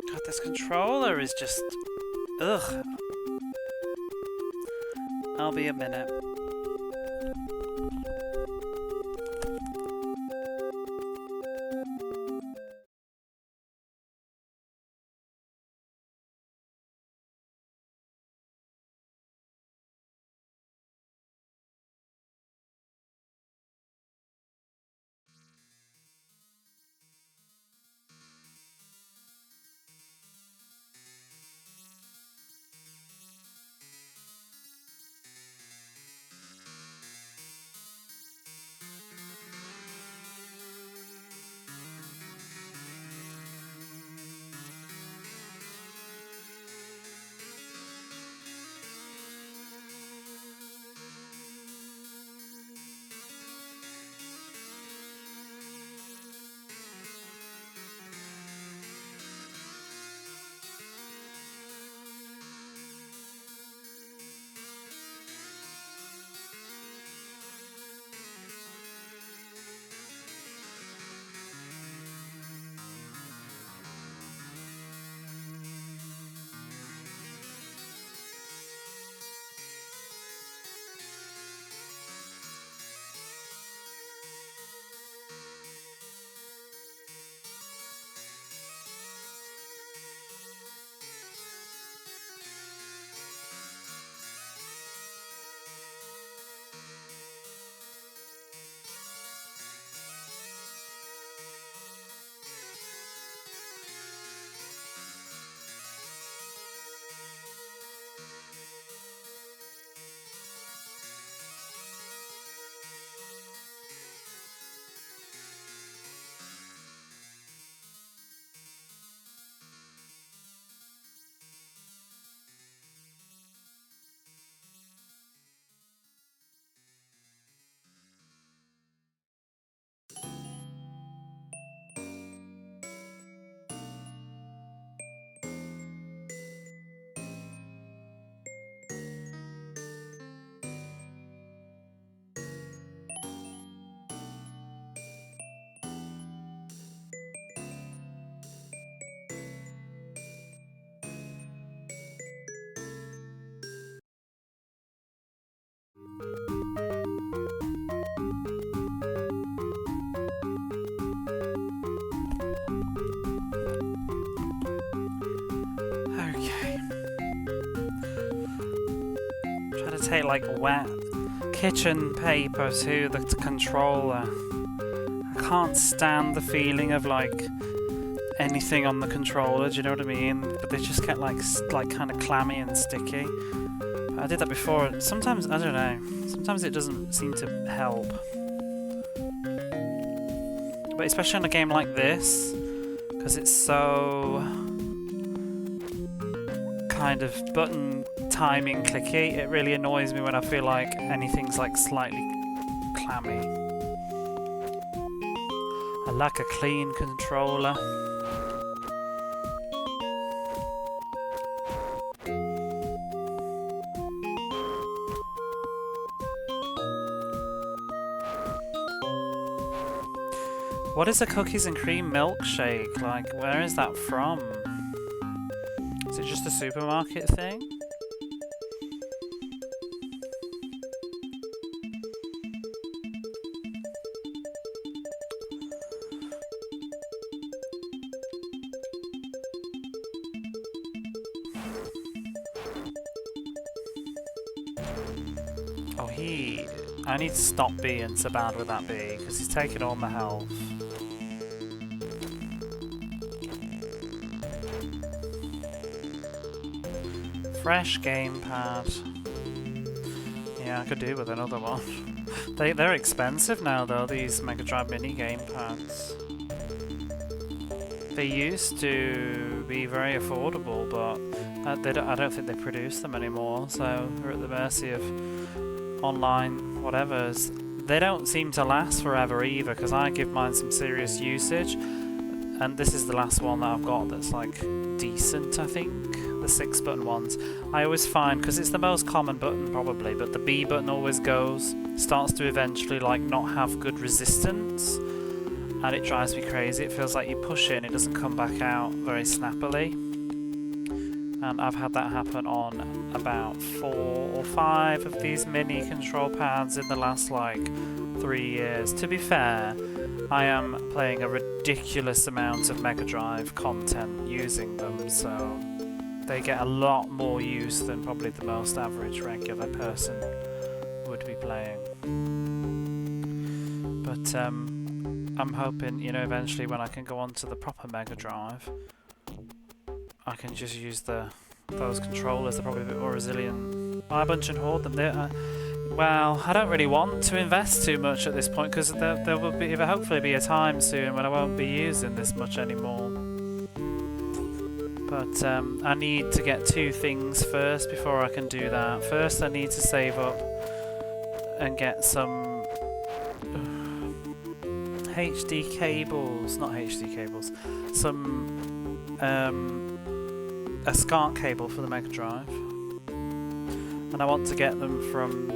God, this controller is just... Ugh. I'll be a minute. take like wet kitchen paper to the controller. I can't stand the feeling of like anything on the controller, do you know what I mean? But they just get like kind of clammy and sticky. I did that before, and sometimes, I don't know, sometimes it doesn't seem to help. But especially on a game like this, because it's so kind of button timing clicky, it really annoys me when I feel like anything's like slightly clammy. I like a clean controller. What is a cookies and cream milkshake? Like, where is that from? Is it just a supermarket thing? Oh, I need to stop being so bad with that bee, because he's taking all my health. Fresh gamepad. Yeah, I could do with another one. They're expensive now though, these Mega Drive Mini gamepads. They used to be very affordable, but I don't think they produce them anymore, so we're at the mercy of online whatevers. They don't seem to last forever either, because I give mine some serious usage, and this is the last one that I've got that's like decent, I think. The 6-button ones. I always find, because it's the most common button probably, but the B button always starts to eventually like not have good resistance, and it drives me crazy. It feels like you push it and it doesn't come back out very snappily. And I've had that happen on about 4 or 5 of these mini control pads in the last like 3 years. To be fair, I am playing a ridiculous amount of Mega Drive content using them, so they get a lot more use than probably the most average regular person would be playing. But I'm hoping, you know, eventually when I can go on to the proper Mega Drive, I can just use those controllers. They're probably a bit more resilient. Buy a bunch and hoard them. Well, I don't really want to invest too much at this point, because there will hopefully be a time soon when I won't be using this much anymore. But I need to get 2 things first before I can do that. First I need to save up and get some HD cables, not HD cables, some a SCART cable for the Mega Drive. And I want to get them from,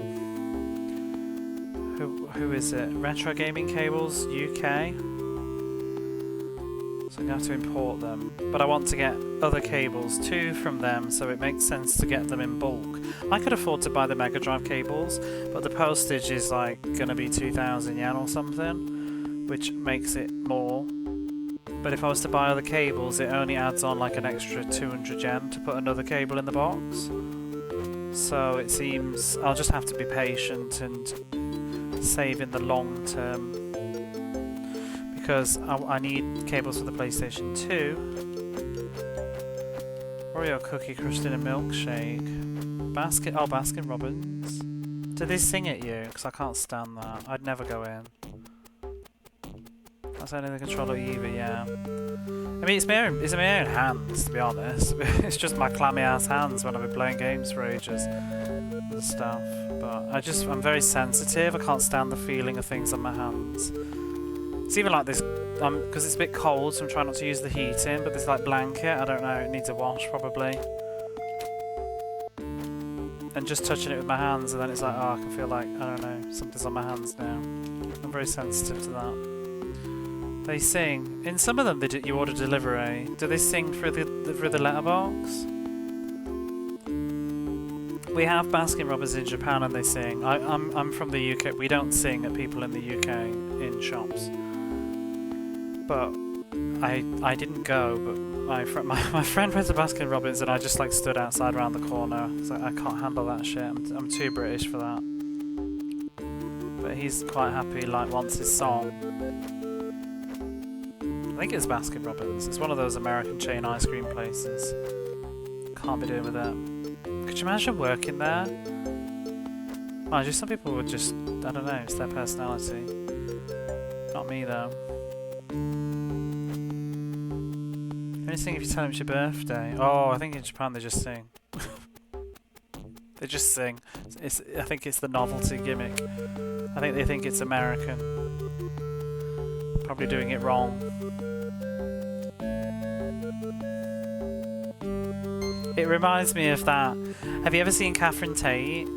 who is it? Retro Gaming Cables UK. So I'm going to have to import them. But I want to get other cables too from them, so it makes sense to get them in bulk. I could afford to buy the Mega Drive cables, but the postage is like going to be 2,000 yen or something, which makes it more. But if I was to buy other cables, it only adds on like an extra 200 yen to put another cable in the box. So it seems I'll just have to be patient and save in the long term, because I need cables for the PlayStation 2. Oreo cookie crushed in a milkshake. Baskin Robbins. Did they sing at you? Because I can't stand that. I'd never go in. That's only the controller either, yeah. I mean, it's my own hands, to be honest. It's just my clammy ass hands when I've been playing games for ages and stuff. But I'm very sensitive. I can't stand the feeling of things on my hands. It's even like this, because it's a bit cold, so I'm trying not to use the heating, but this like blanket, I don't know, it needs a wash probably. And just touching it with my hands, and then it's like, oh, I can feel like, I don't know, something's on my hands now. I'm very sensitive to that. They sing. In some of them, you order delivery. Do they sing through the letterbox? We have Baskin Robbins in Japan, and they sing. I'm from the UK. We don't sing at people in the UK in shops. But I didn't go, but my friend went to Baskin Robbins and I just like stood outside around the corner. So I can't handle that shit. I'm too British for that. But he's quite happy, like wants his song. I think it's Baskin Robbins. It's one of those American chain ice cream places. Can't be doing with that. Could you imagine working there? Oh, just some people would just, I don't know, it's their personality. Not me though. Only sing if you tell them it's your birthday. Oh, I think in Japan they just sing. They just sing. I think it's the novelty gimmick. I think they think it's American. Probably doing it wrong. It reminds me of that. Have you ever seen Catherine Tate?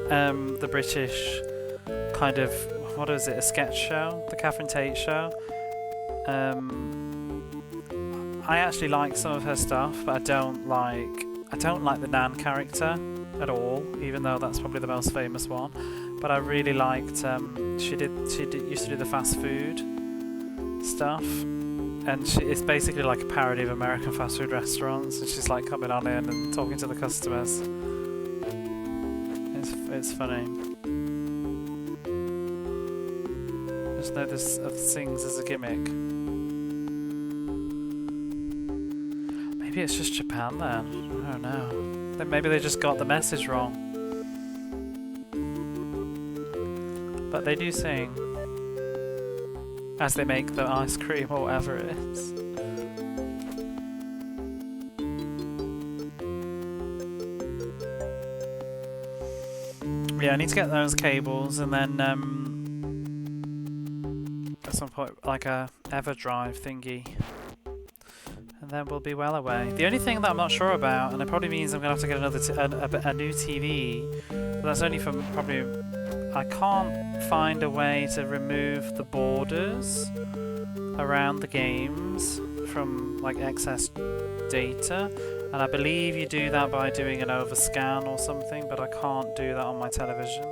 The British kind of, what is it, a sketch show? The Catherine Tate show. I actually like some of her stuff, but I don't like the Nan character at all, even though that's probably the most famous one. But I really liked, she used to do the fast food stuff. And it's basically like a parody of American fast food restaurants, and she's like coming on in and talking to the customers. It's funny. Just know this sings as a gimmick. Maybe it's just Japan then. I don't know. Then maybe they just got the message wrong. But they do sing. As they make the ice cream or whatever it is. Yeah, I need to get those cables and then at some point like a EverDrive thingy. And then we'll be well away. The only thing that I'm not sure about, and it probably means I'm going to have to get a new TV, but that's only from probably... I can't find a way to remove the borders around the games from like excess data, and I believe you do that by doing an overscan or something, but I can't do that on my television.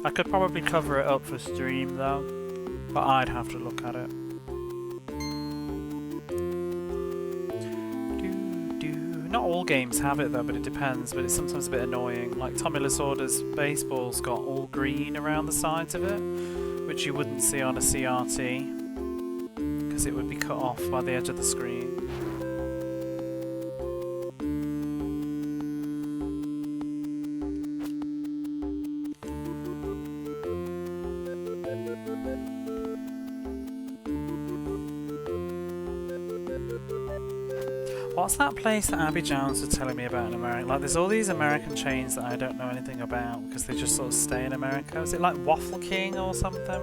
I could probably cover it up for stream though, but I'd have to look at it. Not all games have it though, but it depends, but it's sometimes a bit annoying. Like Tommy Lasorda's baseball's got all green around the sides of it, which you wouldn't see on a CRT, because it would be cut off by the edge of the screen. What's that place that Abby Jones was telling me about in America? Like, there's all these American chains that I don't know anything about because they just sort of stay in America. Is it like Waffle King or something?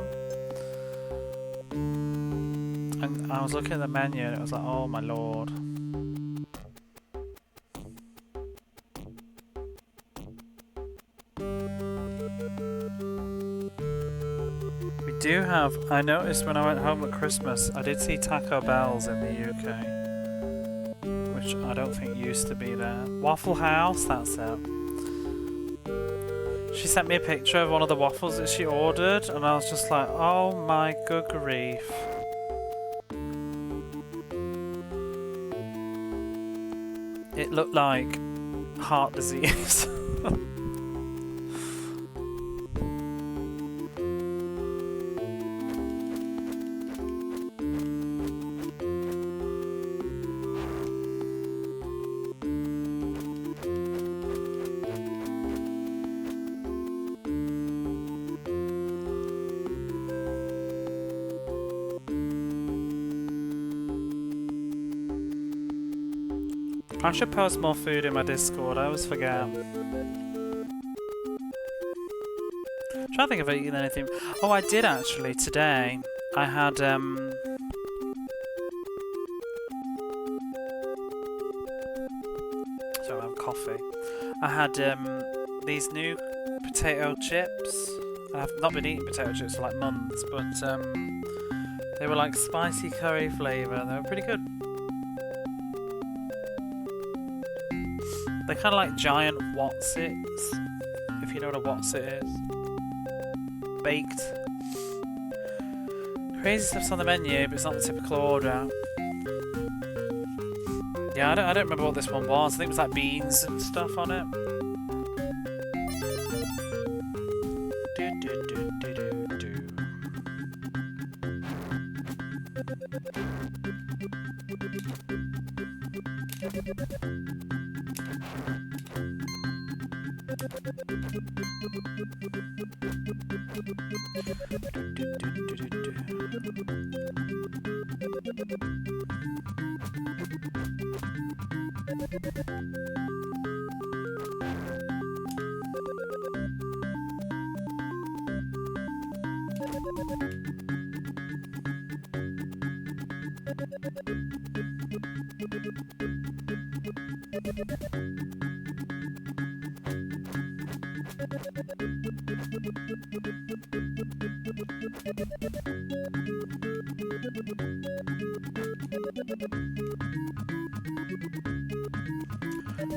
And I was looking at the menu and it was like, oh my lord. We do have, I noticed when I went home at Christmas, I did see Taco Bell's in the UK. Which I don't think used to be there. Waffle House, that's it. She sent me a picture of one of the waffles that she ordered, and I was just like, oh my good grief. It looked like heart disease. I should post more food in my Discord, I always forget. I'm trying to think if I've eaten anything. Oh, I did actually, today. I had, sorry, I have coffee. I had, these new potato chips. I've not been eating potato chips for like months, but, they were like spicy curry flavour, they were pretty good. They're kind of like giant Wotsits, if you know what a Wotsit is. baked. Crazy stuff's on the menu, but it's not the typical order. Yeah, I don't remember what this one was. I think it was like beans and stuff on it.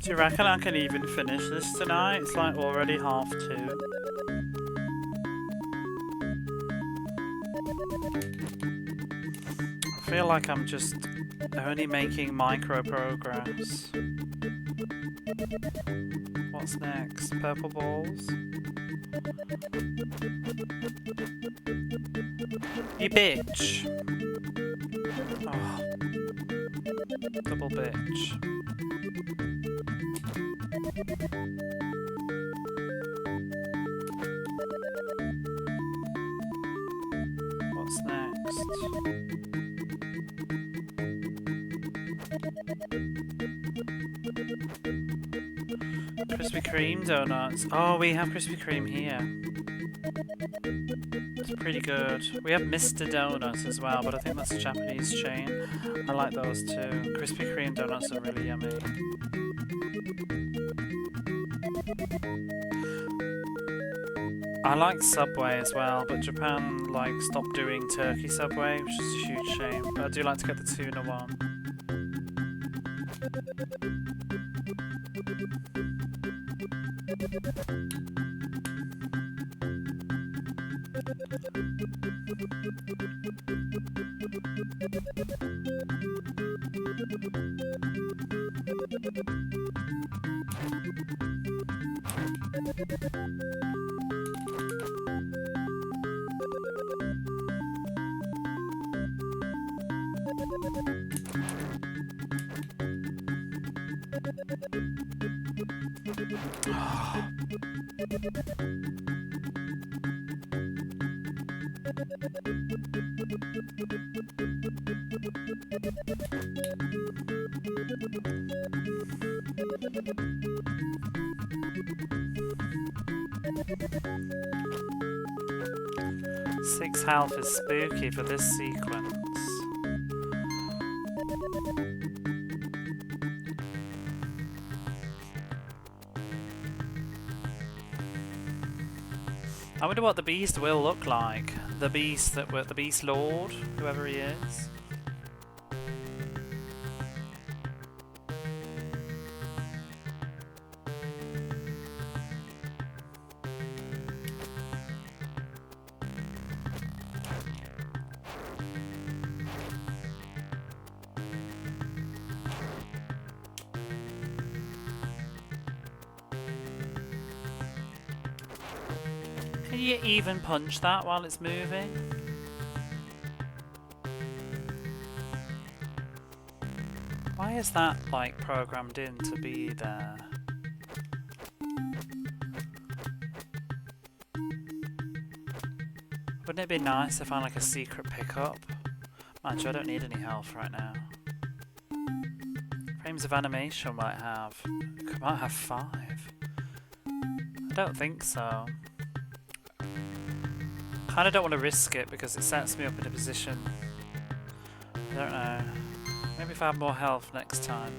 Do you reckon I can even finish this tonight? It's like already 2:30. I feel like I'm just only making micro progress. What's next? Purple balls? You bitch! Oh. Double bitch. What's next? Krispy Kreme donuts. Oh, we have Krispy Kreme here. It's pretty good. We have Mr. Donut as well, but I think that's a Japanese chain. I like those too. Krispy Kreme donuts are really yummy. I like Subway as well, but Japan stopped doing turkey Subway, which is a huge shame. But I do like to get the tuna one. Six health is spooky for this sequence. I wonder what the beast will look like. The beast the beast lord, whoever he is. Can you even punch that while it's moving? Why is that programmed in to be there? Wouldn't it be nice if I had a secret pickup? Mind you, I don't need any health right now. Frames of animation might have. It might have 5. I don't think so. Kind of don't want to risk it because it sets me up in a position. I don't know. Maybe if I have more health next time.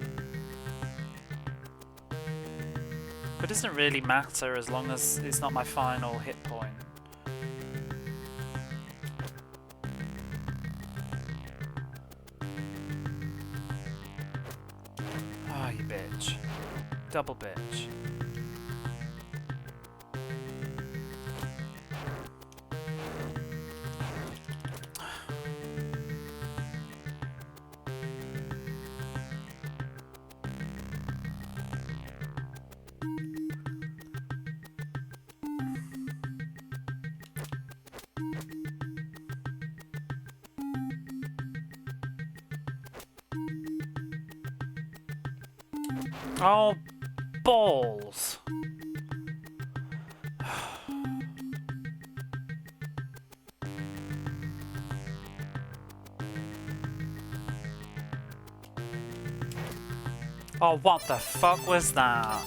But it doesn't really matter as long as it's not my final hit point. Ah, you bitch. Double bitch. Oh, balls. Oh, what the fuck was that?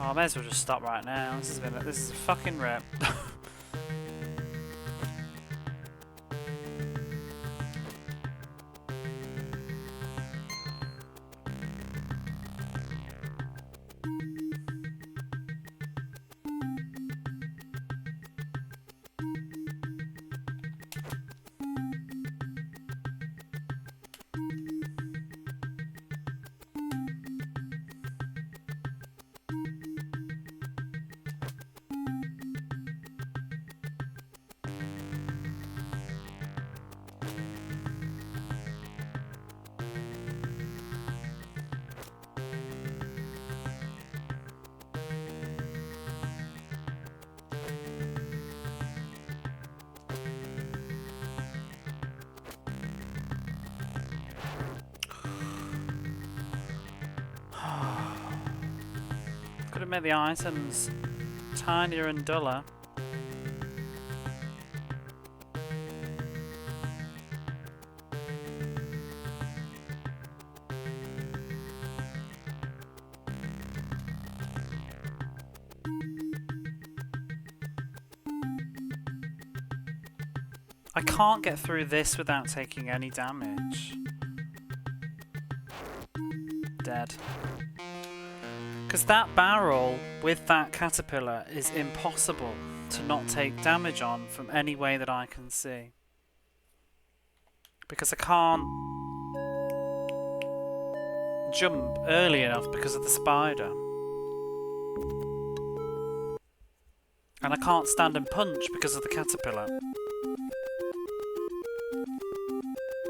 Oh, I may as well just stop right now. This is a fucking rip. Could have made the items tinier and duller. I can't get through this without taking any damage. Dead. Because that barrel with that caterpillar is impossible to not take damage on from any way that I can see. Because I can't jump early enough because of the spider. And I can't stand and punch because of the caterpillar.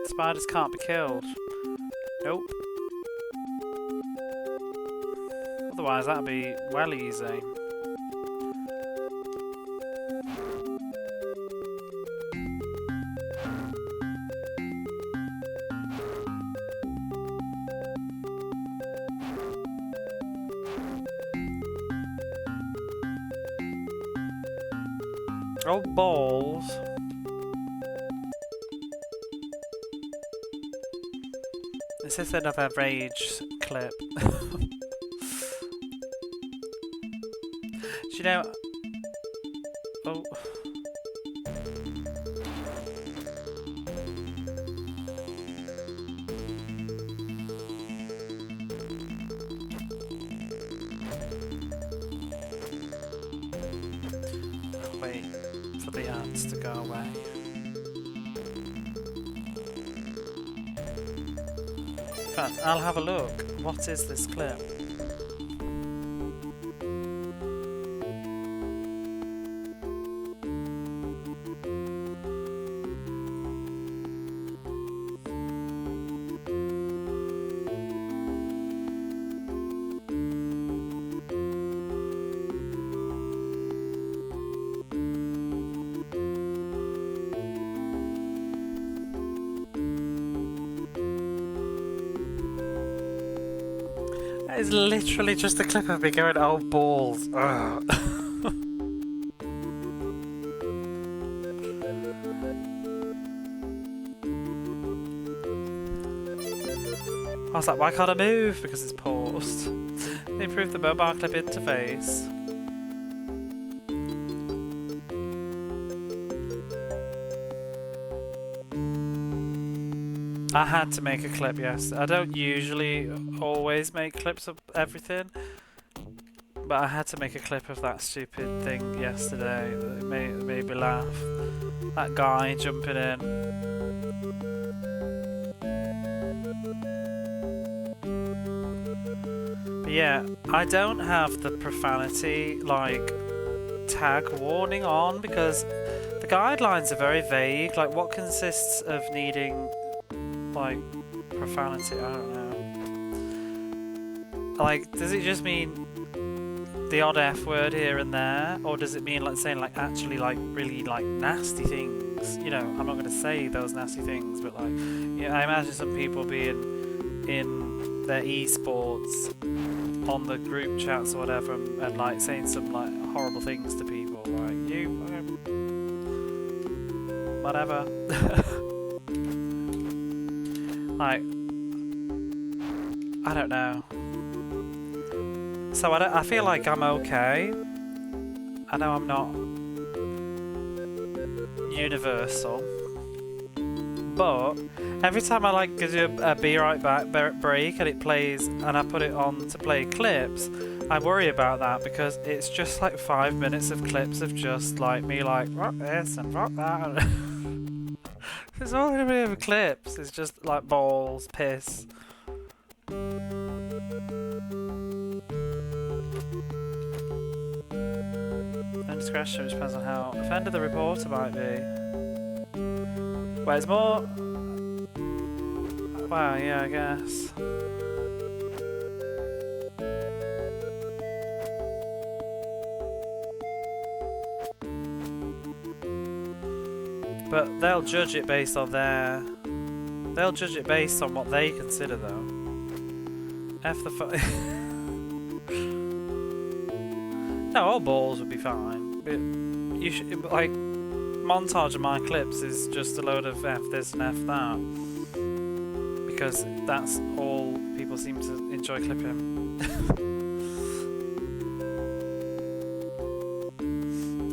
Spiders can't be killed. Nope. Otherwise that'd be well easy. Oh, balls. This is another rage clip. Do you know... Oh. Wait for the ants to go away. In fact, I'll have a look. What is this clip? That is literally just a clip of me going, oh balls. Ugh. I was like, why can't I move? Because it's paused. Improve the mobile clip interface. I had to make a clip, yes. I don't usually always make clips of everything, but I had to make a clip of that stupid thing yesterday that made me laugh. That guy jumping in. But yeah, I don't have the profanity like tag warning on, because the guidelines are very vague. Like, what consists of needing, like, profanity? I don't know. Like, does it just mean the odd F word here and there, or does it mean like saying like actually like really like nasty things? You know, I'm not going to say those nasty things, but like, yeah, I imagine some people being in their esports on the group chats or whatever, and like saying some like horrible things to people, like you, whatever. Like, I don't know. So I feel like I'm okay. I know I'm not universal, but every time I like give you a Be Right Back break and it plays and I put it on to play clips, I worry about that because it's just like 5 minutes of clips of just like me like rock this and rock that. It's all gonna be over clips. It's just like balls, piss. Discretion, which depends on how offended the reporter might be. Well, it's more. Wow, yeah, I guess. But they'll judge it based on their. They'll judge it based on what they consider, though. F the No, all balls would be fine. But you should, like, montage of my clips is just a load of F this and F that, because that's all people seem to enjoy clipping.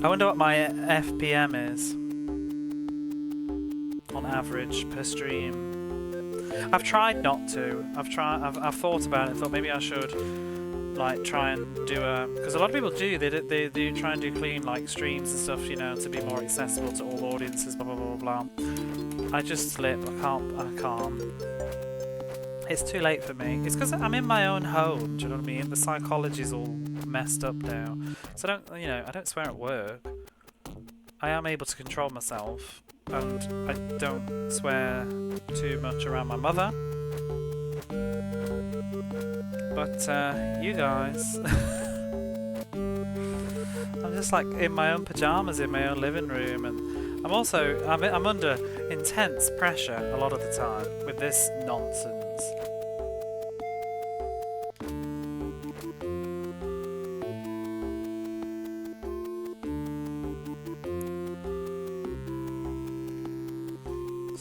I wonder what my FPM is on average per stream. I've tried not to. I've thought about it. Thought maybe I should. Like try and do because a lot of people do they try and do clean like streams and stuff, you know, to be more accessible to all audiences, blah blah blah blah. I just slip. I can't. It's too late for me. It's because I'm in my own home. Do you know what I mean? The psychology's all messed up now, so I don't swear at work. I am able to control myself, and I don't swear too much around my mother. But you guys, I'm just like in my own pajamas in my own living room, and I'm under intense pressure a lot of the time with this nonsense.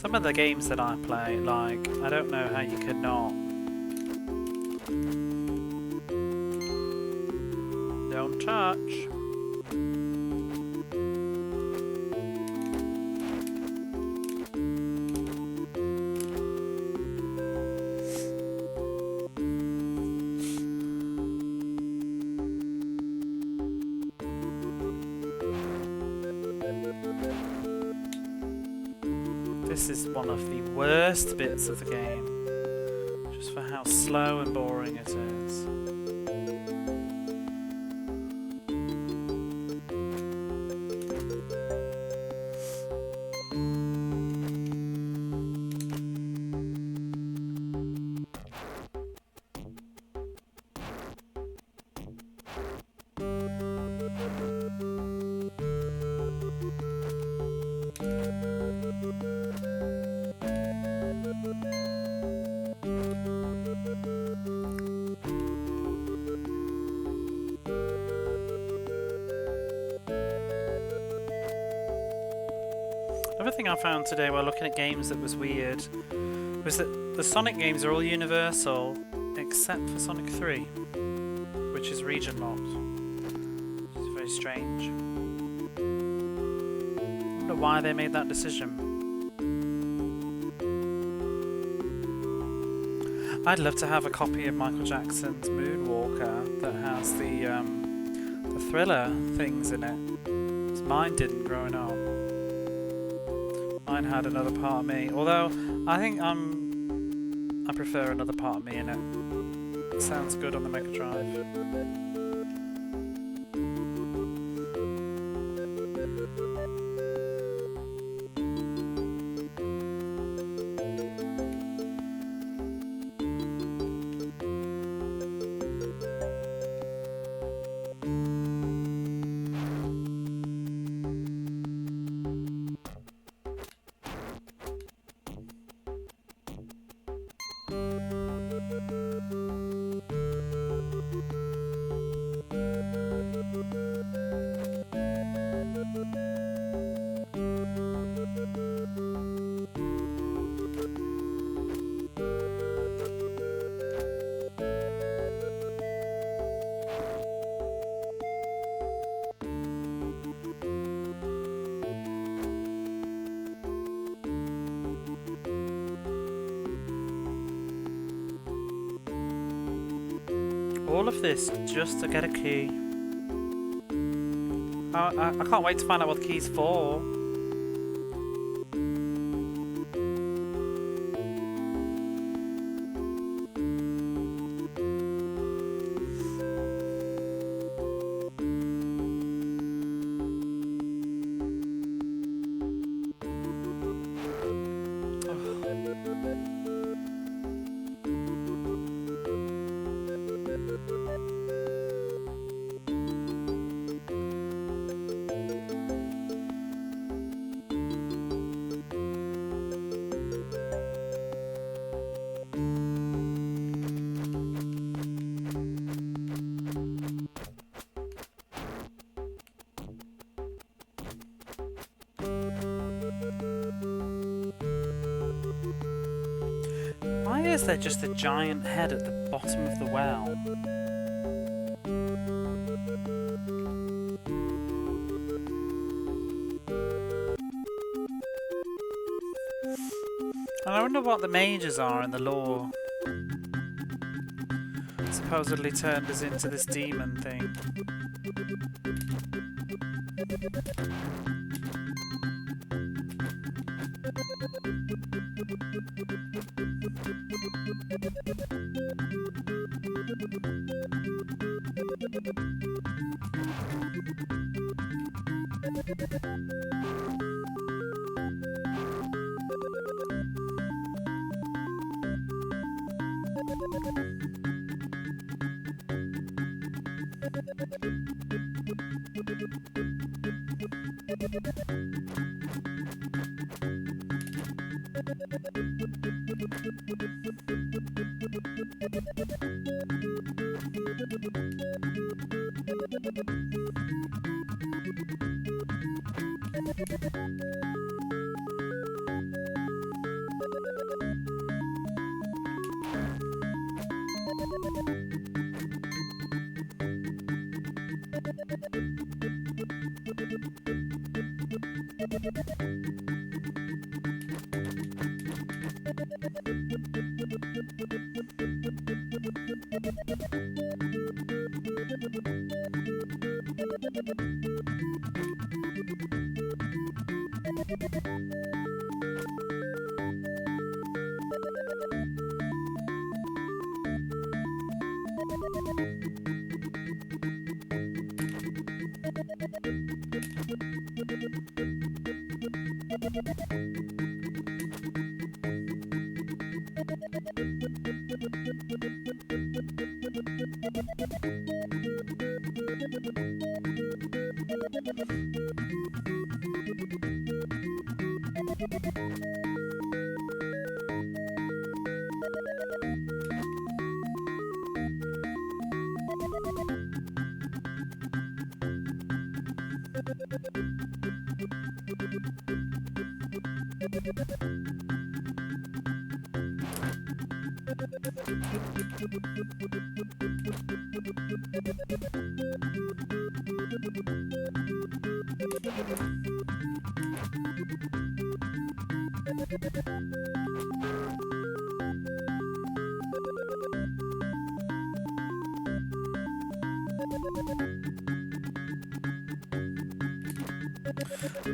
Some of the games that I play, like, I don't know how you could not. Don't touch. This is one of the worst bits of the game, just for how slow and boring it is. Another thing I found today while looking at games that was weird was that the Sonic games are all universal except for Sonic 3, which is region locked, which is very strange. I wonder why they made that decision. I'd love to have a copy of Michael Jackson's Moonwalker that has the Thriller things in it. 'Cause mine didn't growing up. Mine had Another Part of Me, although I think I prefer Another Part of Me in it. It sounds good on the Mega Drive. all of this just to get a key. I can't wait to find out what the key's for. Why is there just a giant head at the bottom of the well? And I wonder what the mages are in the lore. Supposedly turned us into this demon thing.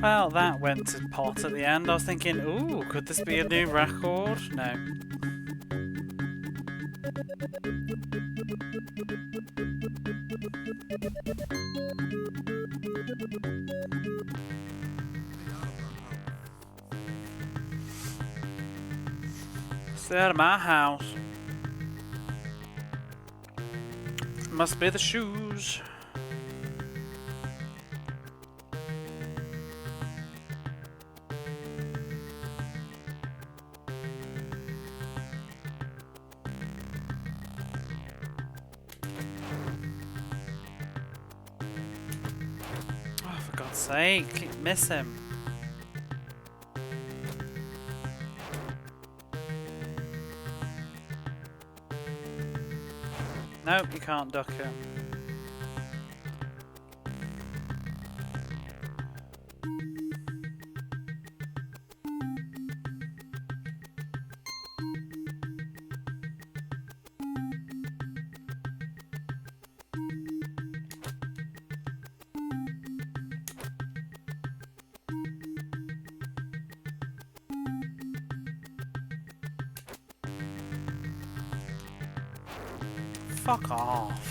Well, that went to pot at the end. I was thinking, ooh, could this be a new record? No. Stay out of my house. Must be the shoes. Oh, for God's sake, miss him. Nope, you can't duck it. Fuck off.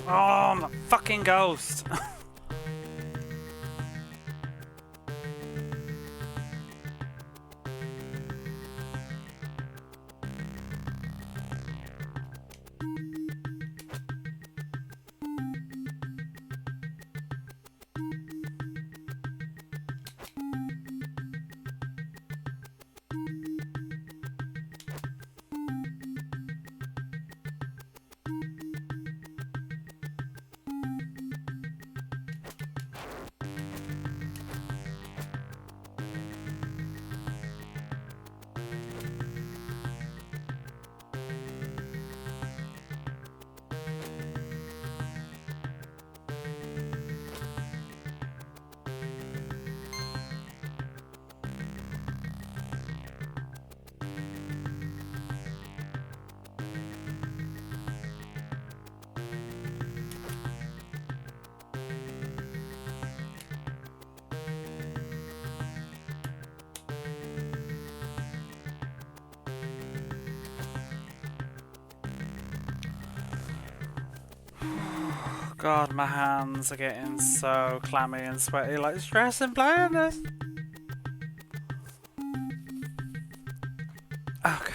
Oh, I'm a fucking ghost. God, my hands are getting so clammy and sweaty, like stress and playing this. Okay.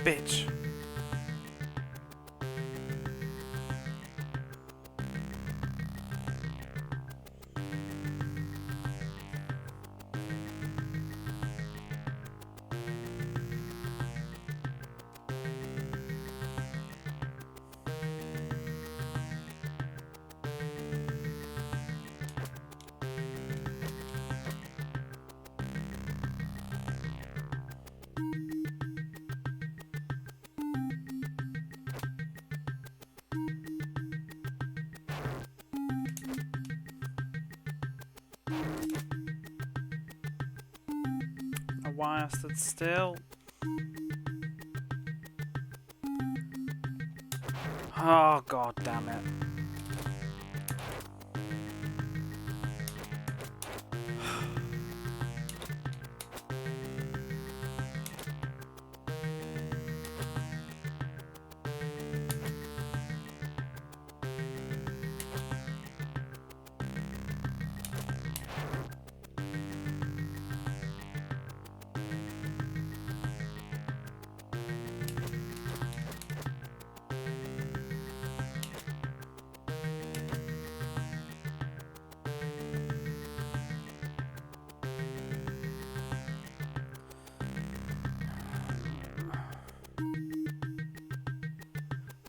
Bitch. Why I stood still. Oh, god damn it.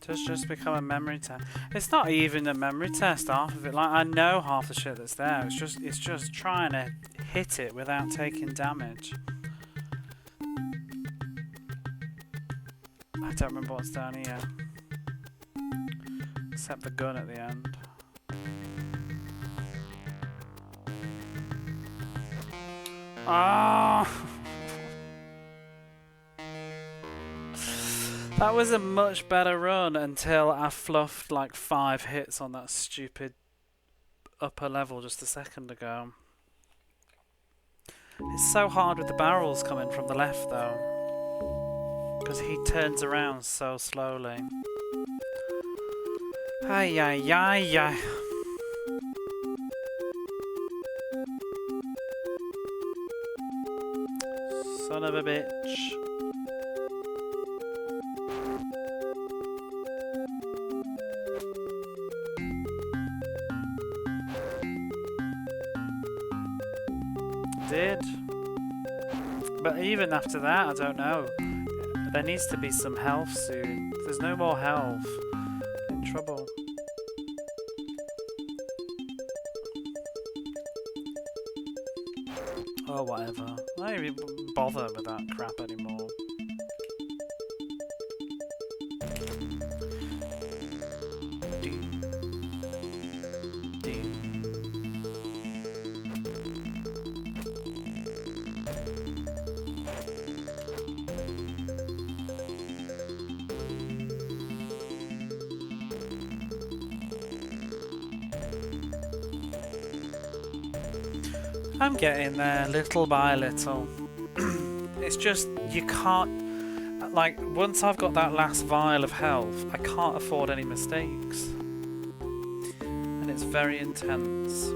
Does just become a memory test. It's not even a memory test, half of it. Like, I know half the shit that's there. It's just trying to hit it without taking damage. I don't remember what's down here. Except the gun at the end. Ah! That was a much better run until I fluffed like 5 hits on that stupid upper level just a second ago. It's so hard with the barrels coming from the left though, because he turns around so slowly. Ay ay ay ay. Son of a bitch. did. But even after that, I don't know. There needs to be some health soon. If there's no more health, I'm in trouble. Oh, whatever. I don't even bother with that crap anymore. I'm getting there little by little. It's just, you can't, like, once I've got that last vial of health, I can't afford any mistakes. And it's very intense.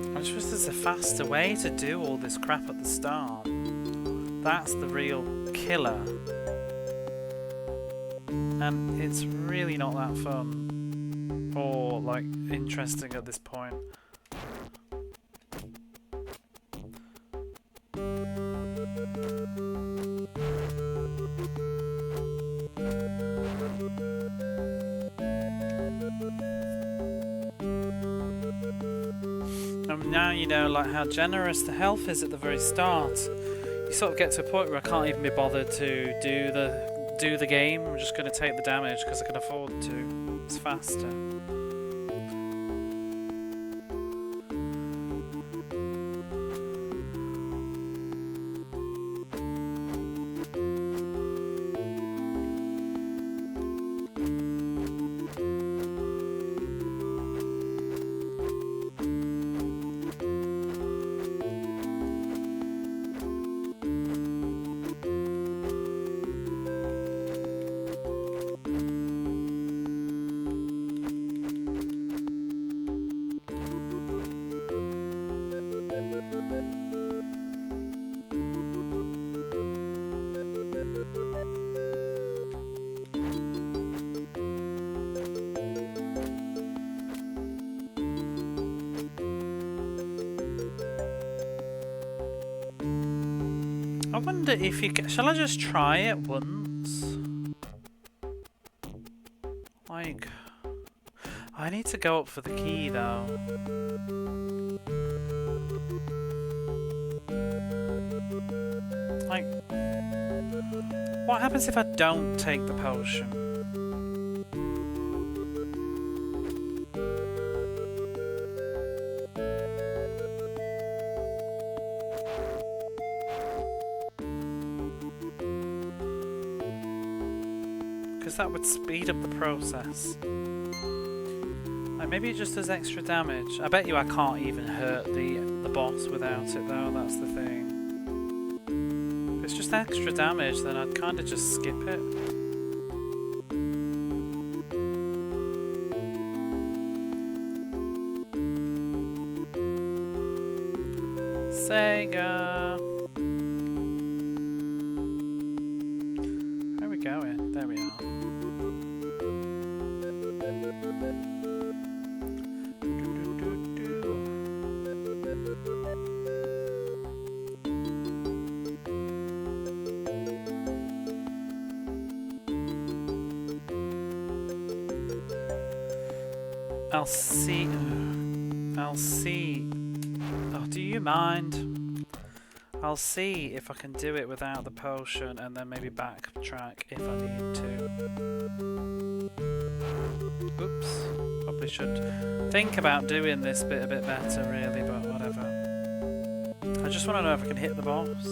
I just wish there's a faster way to do all this crap at the start. That's the real killer. And it's really not that fun. Or, like, interesting at this point. Now you know, like, how generous the health is at the very start. You sort of get to a point where I can't even be bothered to do the game. I'm just going to take the damage because I can afford to. It's faster. I wonder if you can... Shall I just try it once? Like... I need to go up for the key, though. Like... What happens if I don't take the potion? Because that would speed up the process. Like, maybe it just does extra damage. I bet you I can't even hurt the boss without it, though. That's the thing. If it's just extra damage, then I'd kind of just skip it. Sega. Where are we going? There we are. I'll see. Oh, do you mind? I'll see if I can do it without the potion and then maybe backtrack if I need to. Oops. Probably should think about doing this bit a bit better, really, but whatever. I just want to know if I can hit the boss.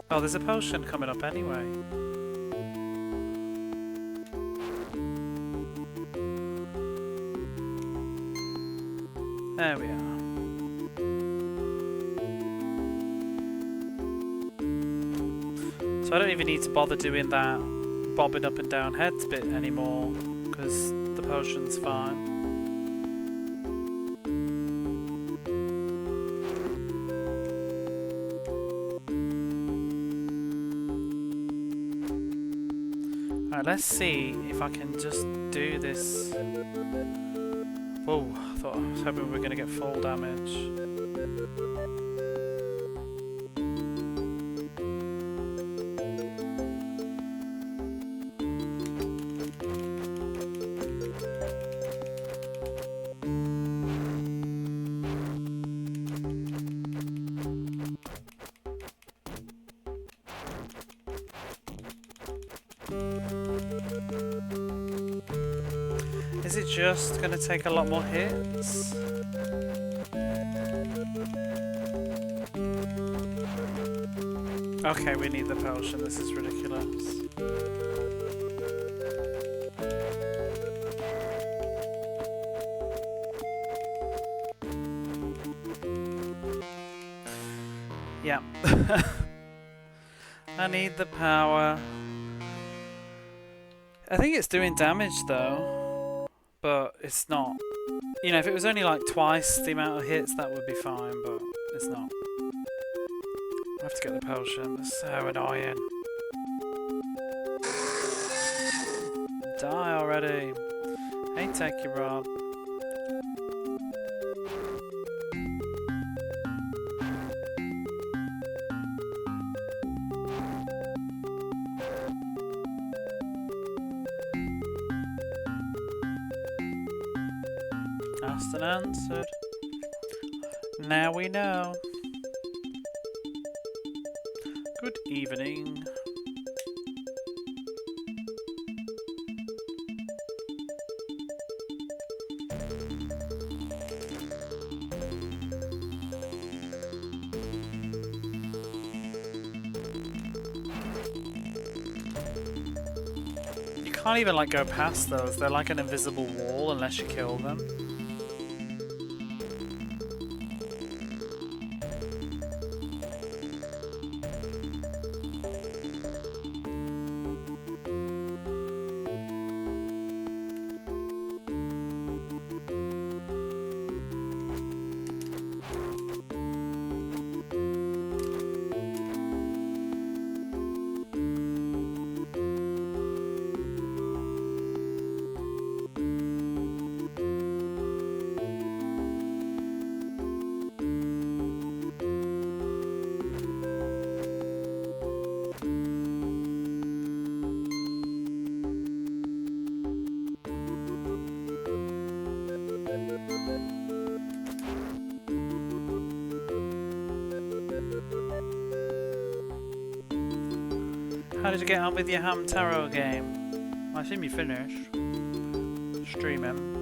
Oh, there's a potion coming up anyway. There we are. So I don't even need to bother doing that bobbing up and down heads bit anymore, because the potion's fine. Alright, let's see if I can just do this. Whoa, I was hoping we were going to get full damage. Is it just going to take a lot more hits? Okay, we need the potion. This is ridiculous. Yeah. I need the power. I think it's doing damage though, but it's not. You know, if it was only like twice the amount of hits, that would be fine, but it's not. I have to get the potion. It's so annoying. Die already. Hey, Techie Rob. Asked and answered. Now we know. Good evening. You can't even like go past those. They're like an invisible wall unless you kill them. How did you get on with your Ham Tarot game? I assume you finished streaming.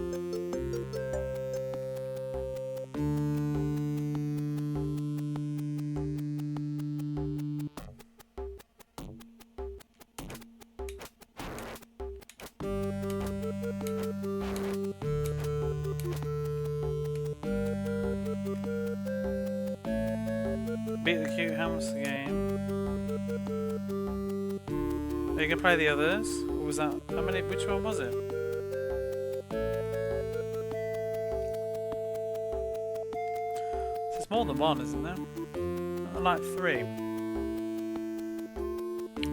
Beat the cute hamster game. Are you gonna play the others? Or was that how many? Which one was it? There's more than one, isn't there? Like 3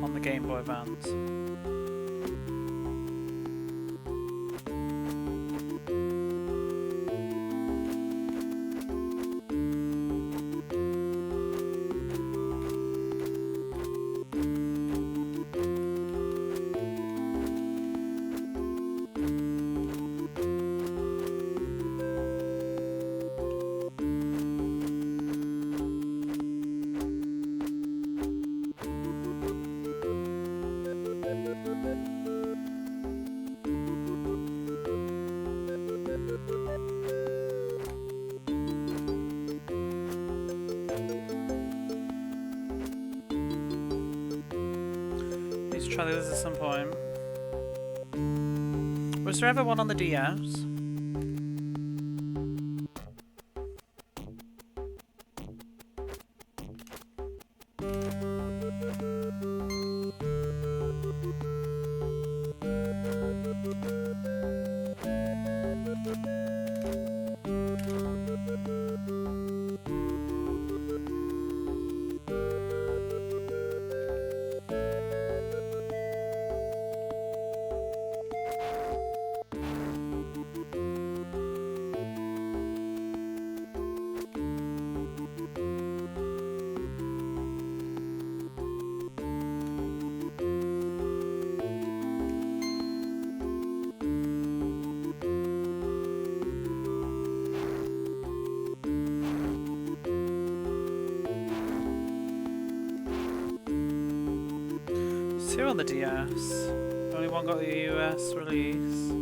on the Game Boy Advance. need to try this at some point. Was there ever one on the DS? Two on the DS. Only one got the US release.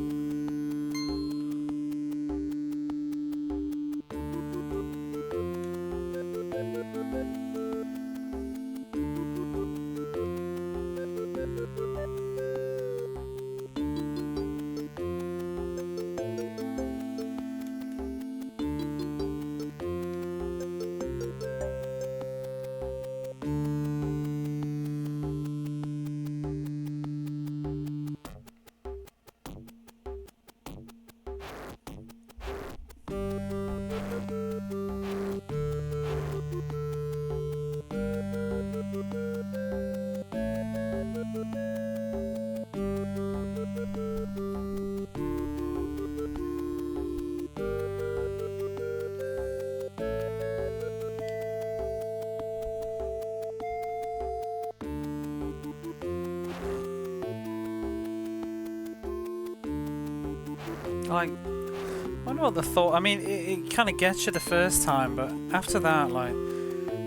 Like, I wonder what the thought. I mean, it kind of gets you the first time, but after that, like,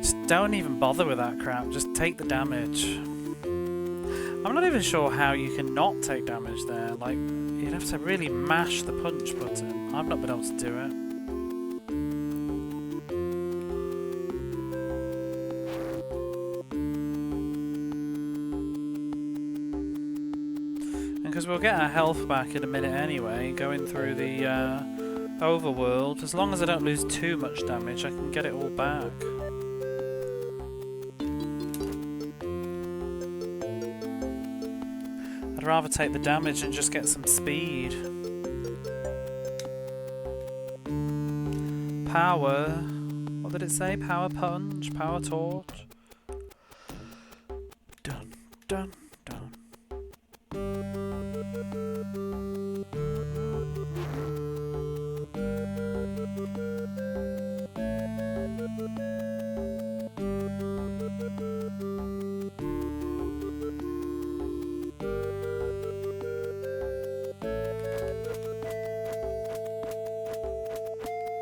just don't even bother with that crap. Just take the damage. I'm not even sure how you can not take damage there. Like, you'd have to really mash the punch button. I've not been able to do it. Because we'll get our health back in a minute anyway, going through the overworld. As long as I don't lose too much damage, I can get it all back. I'd rather take the damage and just get some speed. Power. What did it say? Power punch? Power torch? Dun, dun, dun.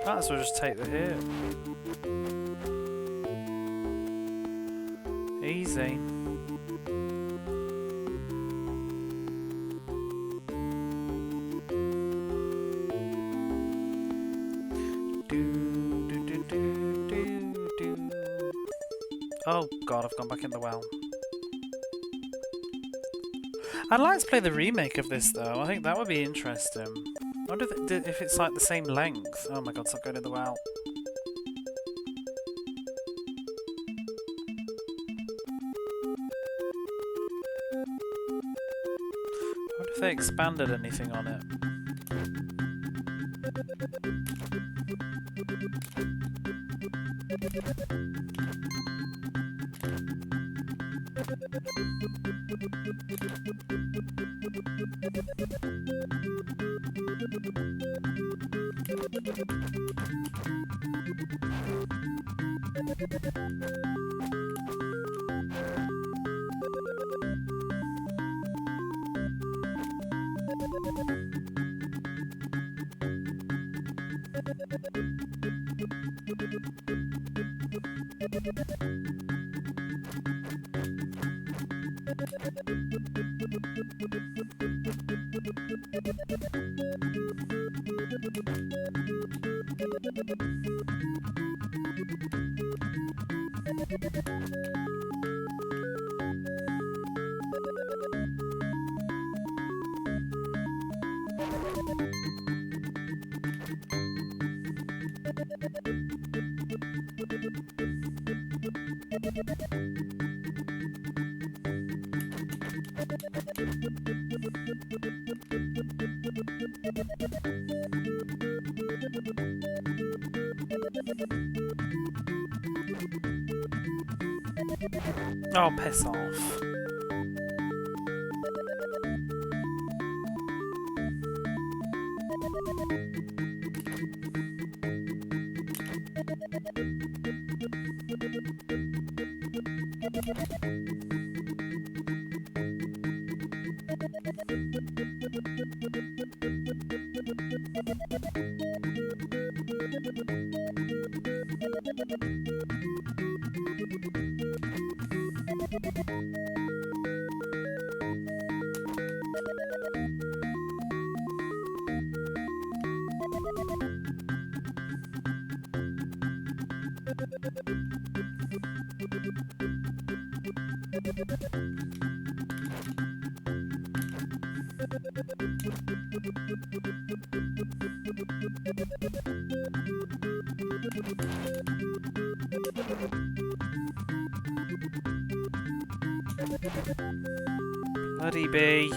Might as well just take the hit. Easy. Oh god, I've gone back in the well. I'd like to play the remake of this though. I think that would be interesting. I wonder if it's like the same length. Oh my god, stop going in the well. I wonder if they expanded anything on it. Oh, piss off. Bloody bee.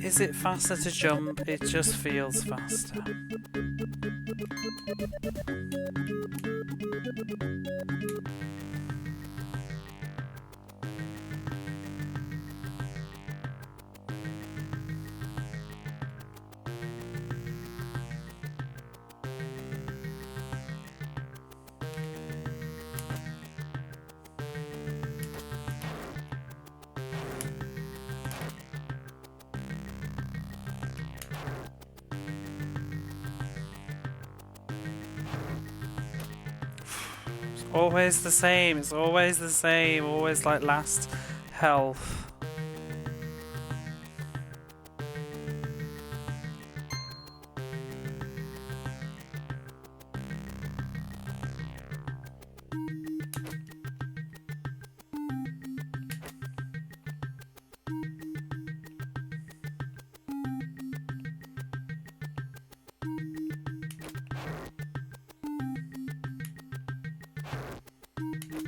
Is it faster to jump? It just feels faster. Always the same, it's always the same, always like last health.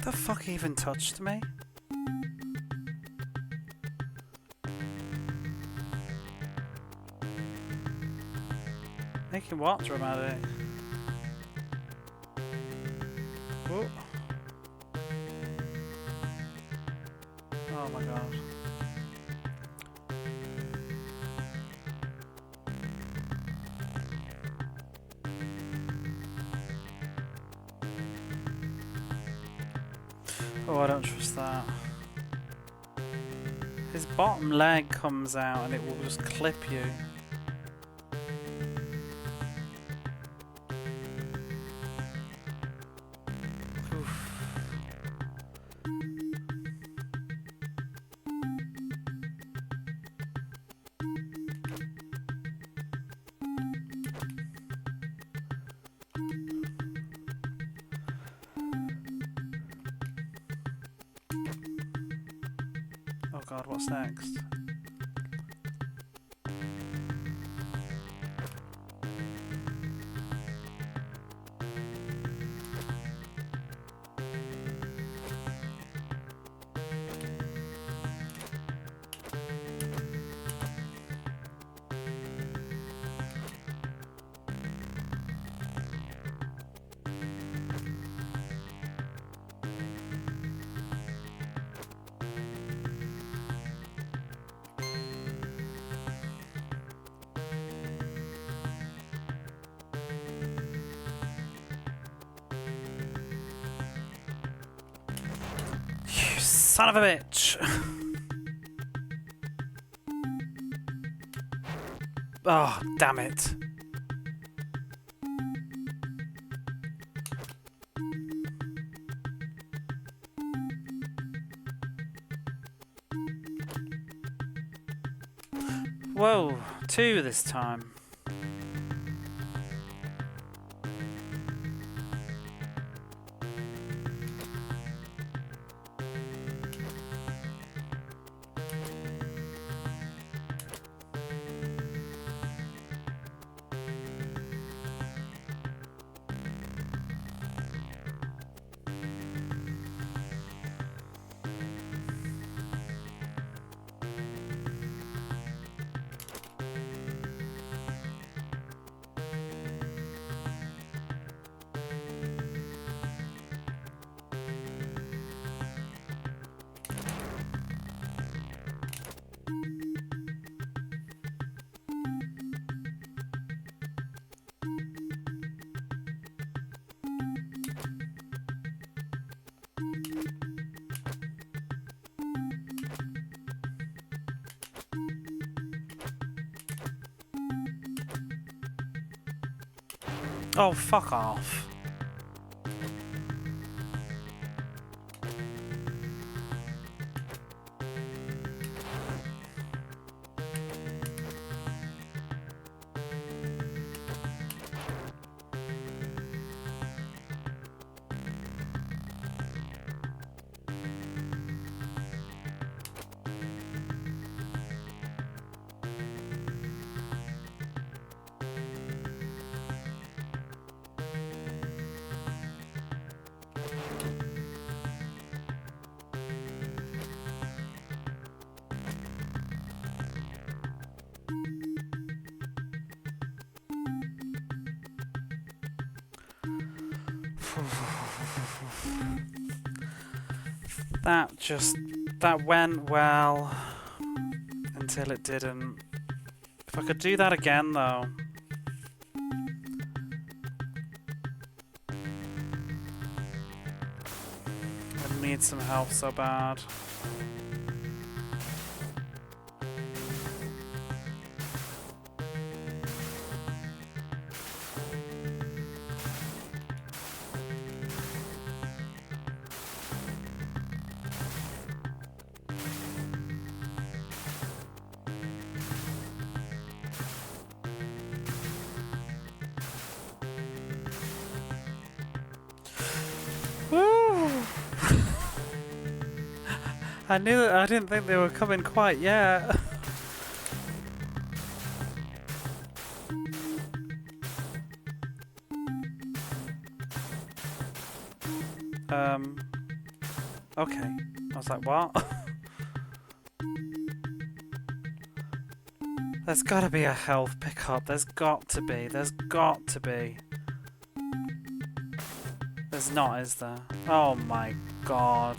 The fuck even touched me? Making what dramatic? Whoa. Oh my god. Oh, I don't trust that. His bottom leg comes out and it will just clip you. Oof. Oh god, what's next? You son of a bitch! Oh, damn it. Whoa, 2 this time. Oh, fuck off. That went well until it didn't. If I could do that again though. I need some help so bad. I didn't think they were coming quite yet. Okay. I was like, what? There's gotta be a health pickup. There's got to be. There's got to be. There's not, is there? Oh my god.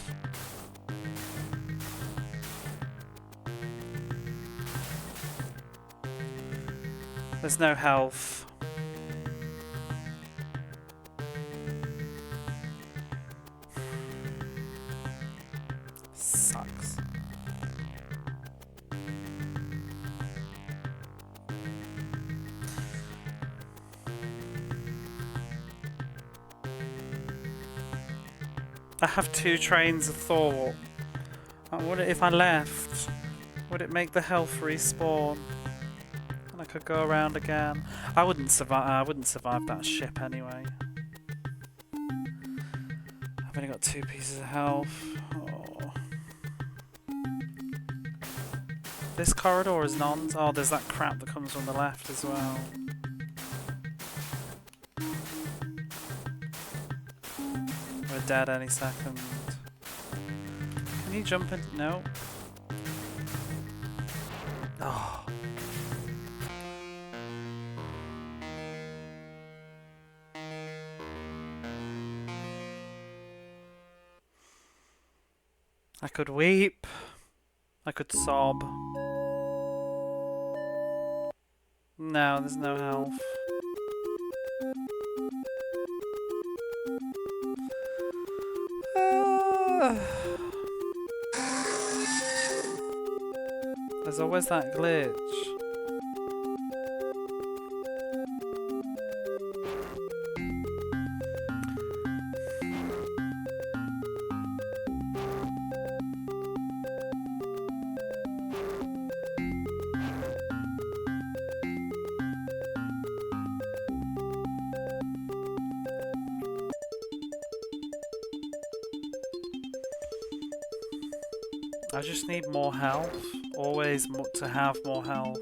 There's no health. Sucks. I have 2 trains of thought. Would it, if I left, would it make the health respawn? And I could go around again. I wouldn't survive that ship anyway. I've only got 2 pieces of health. Oh. This corridor is none. Oh, there's that crap that comes from the left as well. We're dead any second. Can you jump in? No. Oh. I could weep. I could sob. No, there's no health. There's always that glitch. I just need more health. Always to have more health.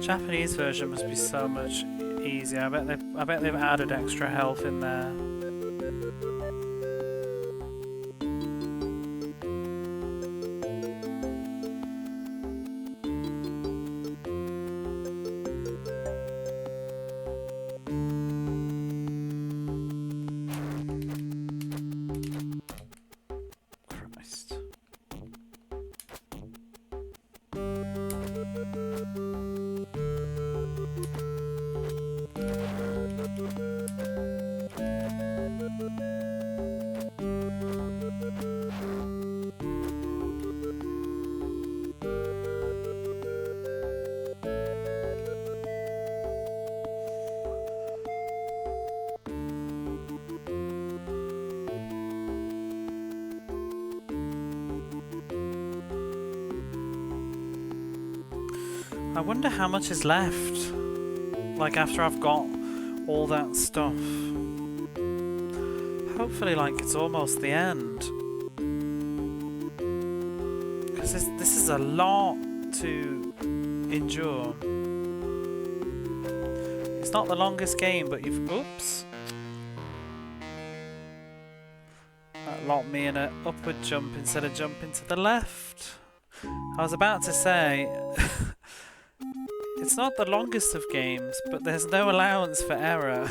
Japanese version must be so much easier. I bet they've added extra health in there. Christ. I wonder how much is left. Like after I've got all that stuff. Hopefully like it's almost the end. Because this is a lot to endure. It's not the longest game, but you've... Oops. That locked me in an upward jump instead of jumping to the left. I was about to say... It's not the longest of games, but there's no allowance for error.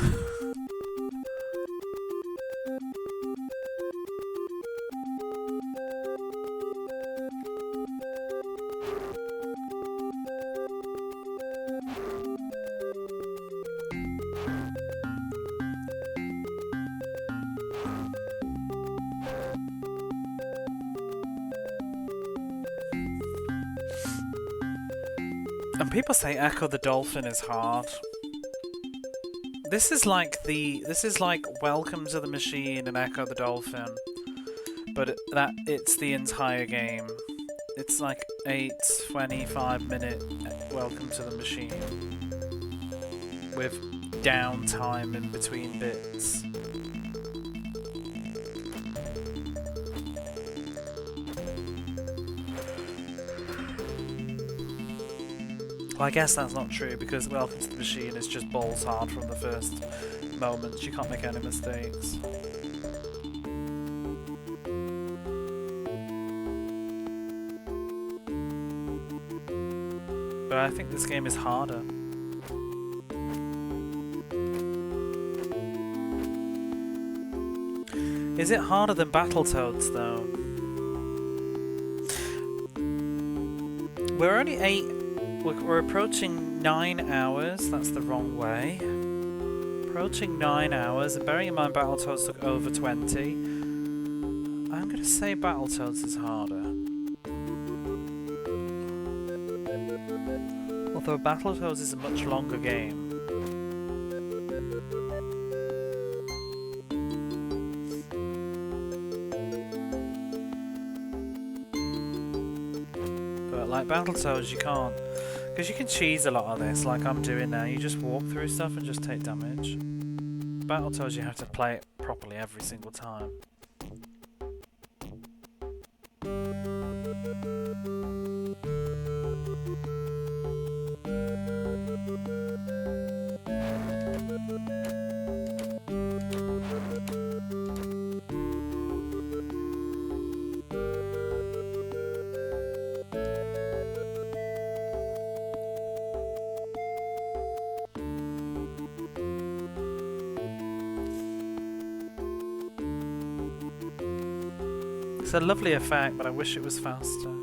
And people say Echo the Dolphin is hard. This is like Welcome to the Machine and Echo the Dolphin, but it's the entire game. It's like 25-minute Welcome to the Machine with downtime in between bits. Well, I guess that's not true because Welcome to the Machine is just balls hard from the first moment. You can't make any mistakes. But I think this game is harder. Is it harder than Battletoads though? We're only 8. We're approaching 9 hours. That's the wrong way. Approaching 9 hours, and bearing in mind Battletoads took over 20. I'm gonna say Battletoads is harder. Although Battletoads is a much longer game. But like Battletoads, you can't. Because you can cheese a lot of this, like I'm doing now. You just walk through stuff and just take damage. Battletoads, you have to play it properly every single time. It's a lovely effect, but I wish it was faster.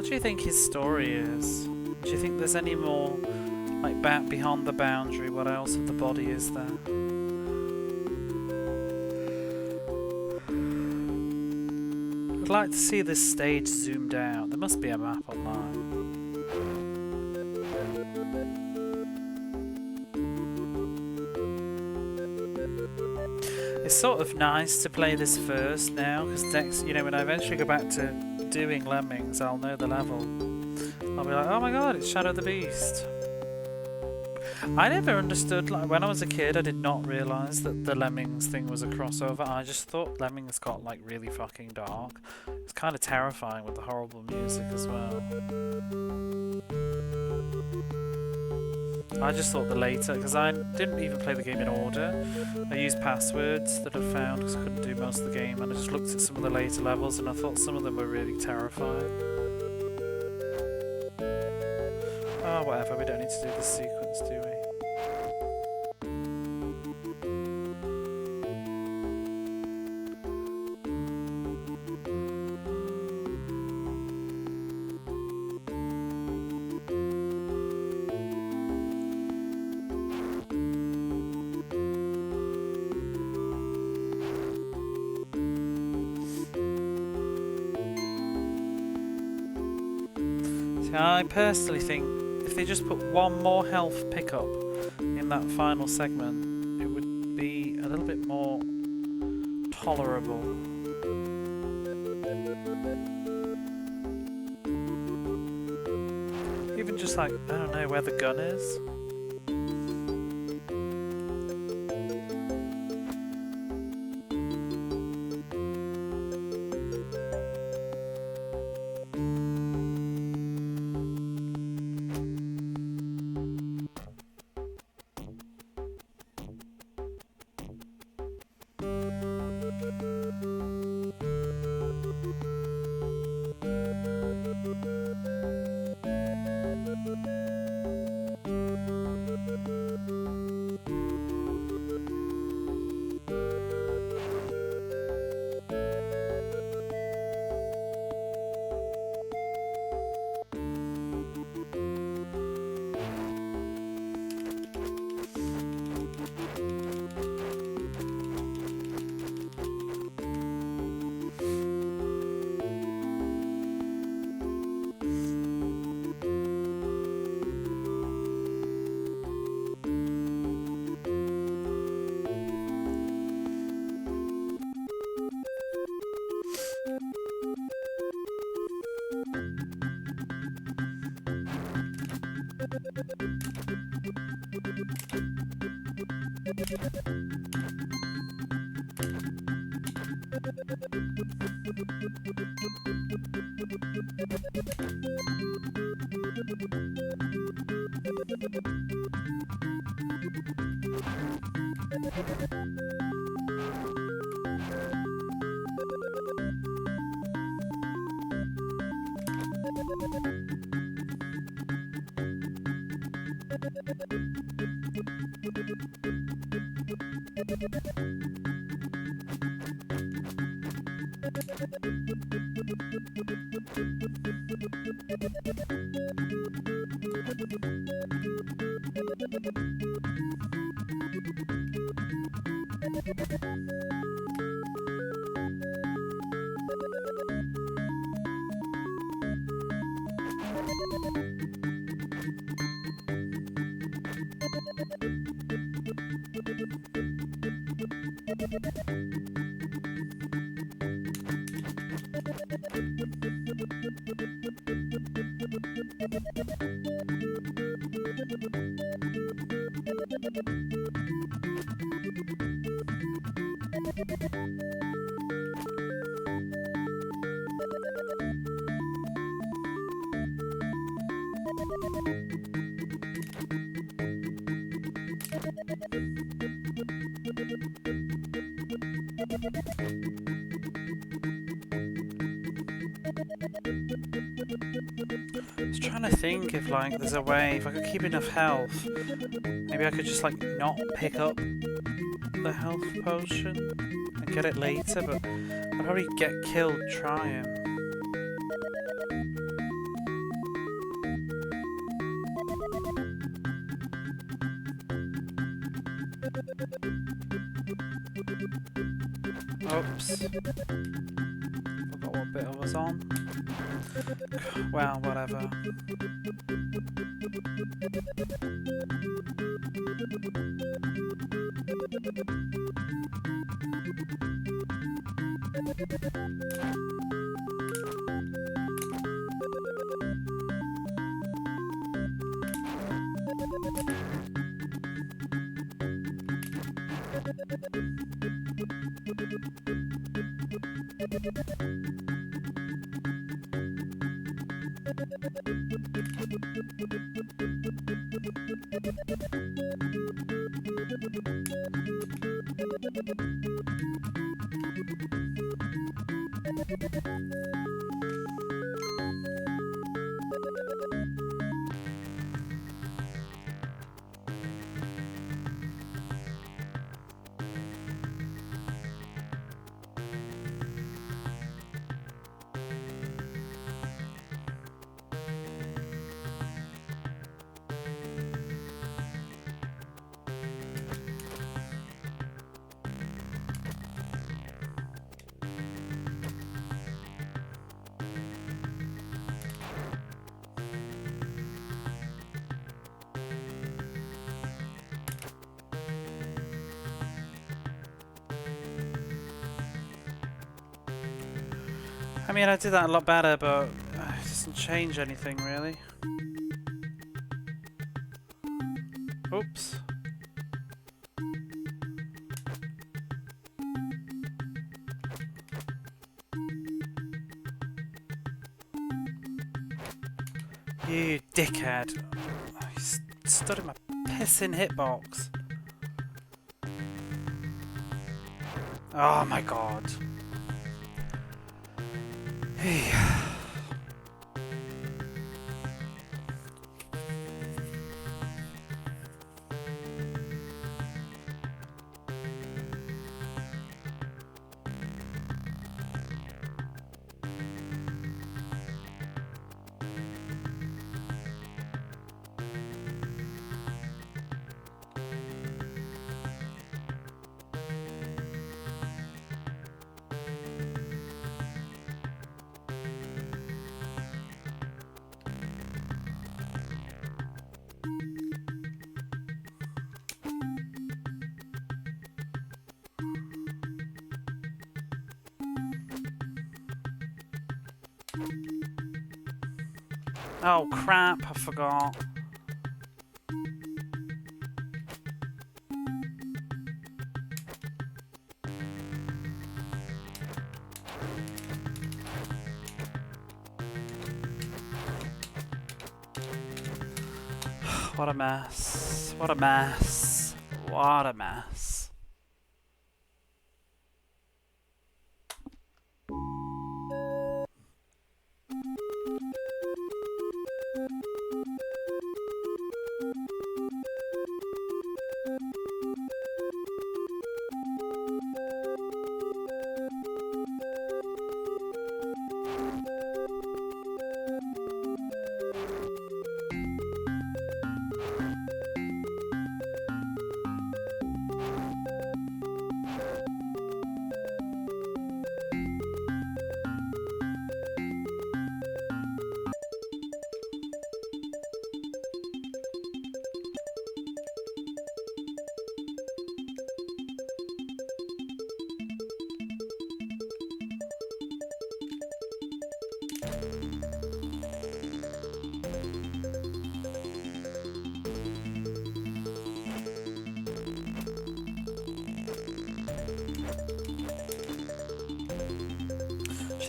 What do you think his story is? Do you think there's any more, like, back beyond the boundary? What else of the body is there? I'd like to see this stage zoomed out. There must be a map online. It's sort of nice to play this first now, because next, you know, when I eventually go back to doing Lemmings, I'll know the level. I'll be like, oh my god, it's Shadow the Beast. I never understood, like, when I was a kid, I did not realise that the Lemmings thing was a crossover. I just thought Lemmings got, like, really fucking dark. It's kind of terrifying with the horrible music as well. I just thought the later, because I didn't even play the game in order. I used passwords that I found because I couldn't do most of the game, and I just looked at some of the later levels and I thought some of them were really terrifying. Oh, whatever, we don't need to do this sequence, do we? I personally think if they just put one more health pickup in that final segment, it would be a little bit more tolerable. Even just like, I don't know where the gun is. I was trying to think if, like, there's a way, if I could keep enough health, maybe I could just, like, not pick up the health potion and get it later, but I'd probably get killed trying. Oops. Forgot what bit I was on. Well, whatever. I mean, I did that a lot better, but it doesn't change anything, really. Oops. You dickhead. He stood in my pissing hitbox. Oh my god. Oh crap, I forgot. What a mess. What a mess. What a mess.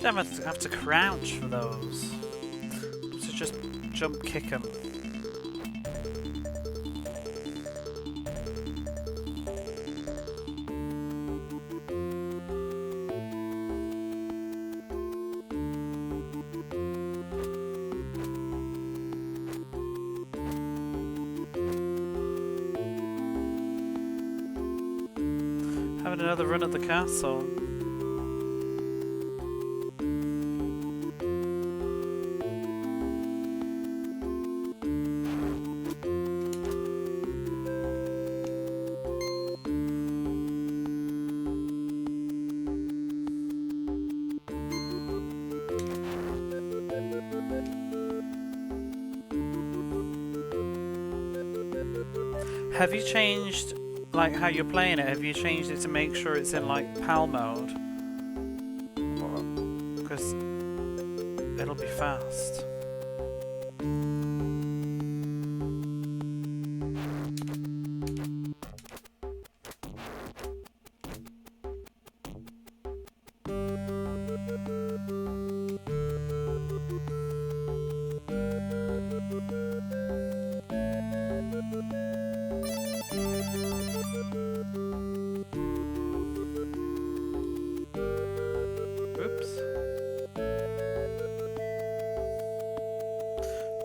Should have to crouch for those. So just jump kick them. Having another run at the castle. Have you changed, like, how you're playing it? Have you changed it to make sure it's in, like, PAL mode? Because it'll be fast.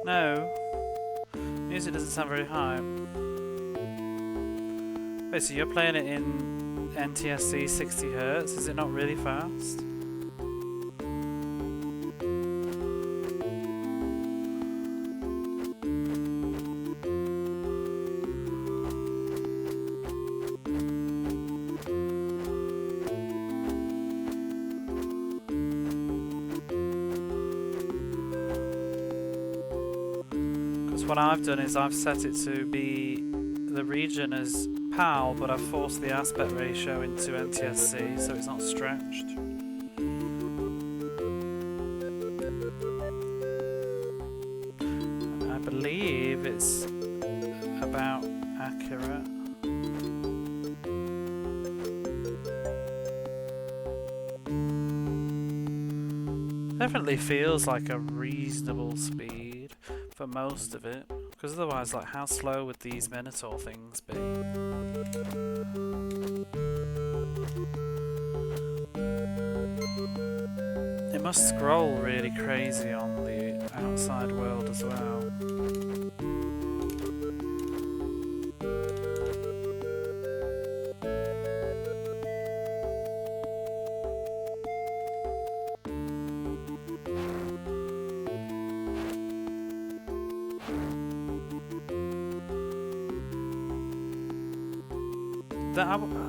No. Music doesn't sound very high. Wait, so you're playing it in NTSC 60Hz? Is it not really fast? What I've done is I've set it to be the region as PAL, but I've forced the aspect ratio into NTSC so it's not stretched. I believe it's about accurate. Definitely feels like a reasonable speed for most of it, because otherwise, like, how slow would these Minotaur things be? It must scroll really crazy on the outside world as well.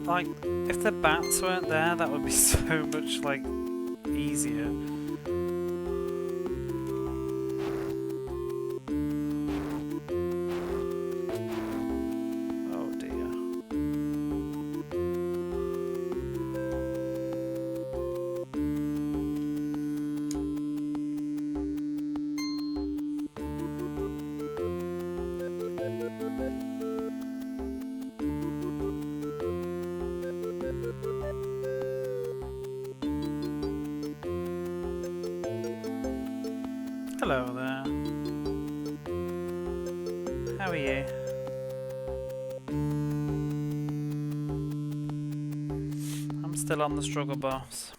Like, if the bats weren't there, that would be so much, like, easier. Oh dear. Hello there. How are you? I'm still on the struggle bus.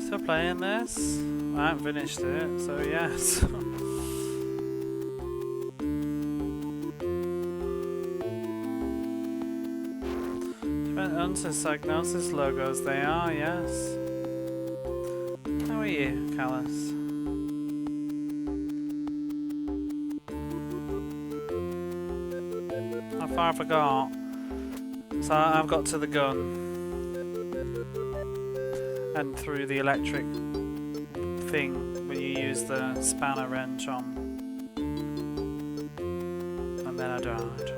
Still playing this? I haven't finished it, so yes. Diagnosis logos, they are, yes. How are you, Callus? How far have I got? So I've got to the gun. And through the electric thing where you use the spanner wrench on. And then I died.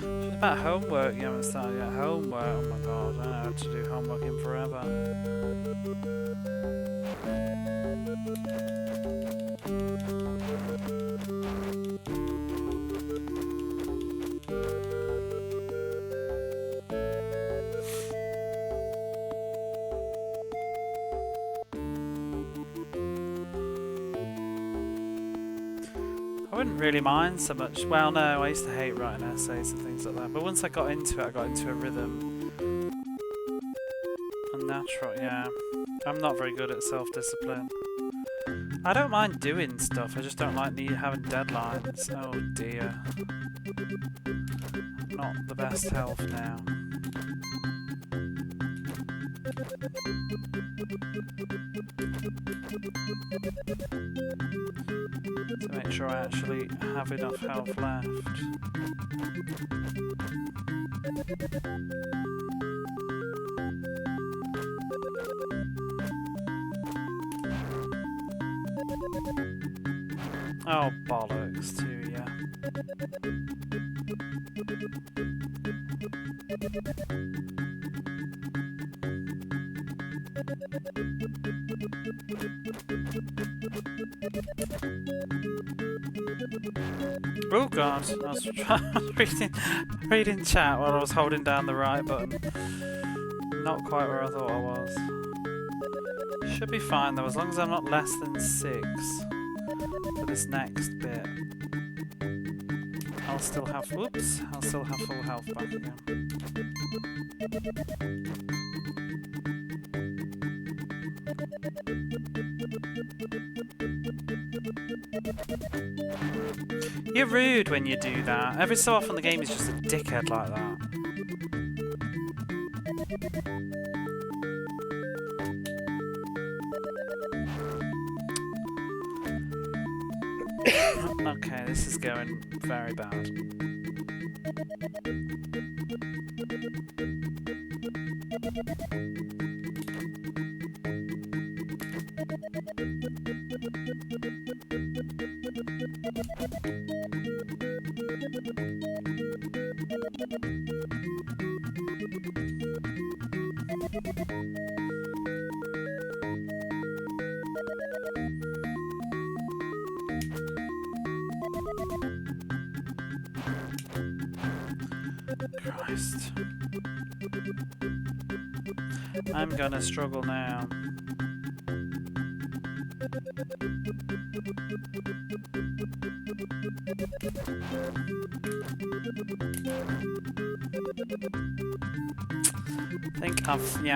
It's about homework, you haven't started yet. Homework, oh my god, I don't know how to do homework in forever. wouldn't really mind so much. Well, no, I used to hate writing essays and things like that. But once I got into it, I got into a rhythm. And natural, yeah. I'm not very good at self-discipline. I don't mind doing stuff, I just don't like having deadlines. Oh dear. Not the best health now. To make sure I actually have enough health left. Oh, bollocks too, yeah. Oh god, I was reading chat while I was holding down the right button. Not quite where I thought I was. Should be fine though, as long as I'm not less than 6 for this next bit. I'll still have full health back again. You're rude when you do that. Every so often the game is just a dickhead like that. Okay, this is going very bad. Christ. I'm gonna struggle now.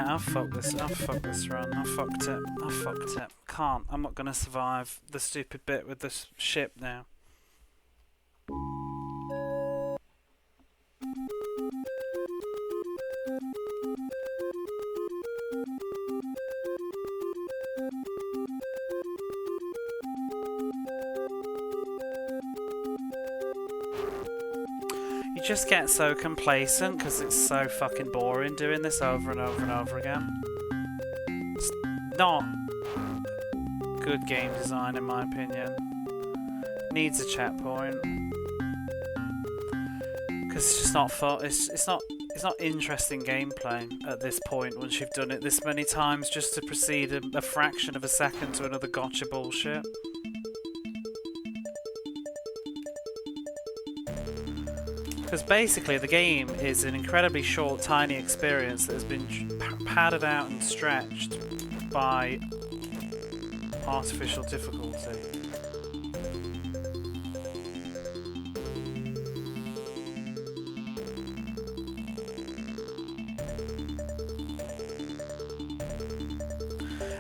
I've fucked this run. I fucked it. I'm not gonna survive the stupid bit with this ship now. You just get so complacent because it's so fucking boring doing this over and over and over again. It's not good game design in my opinion. Needs a checkpoint because it's just not fun. It's not interesting gameplay at this point once you've done it this many times just to proceed a fraction of a second to another gotcha bullshit. Because basically the game is an incredibly short, tiny experience that has been padded out and stretched by artificial difficulty.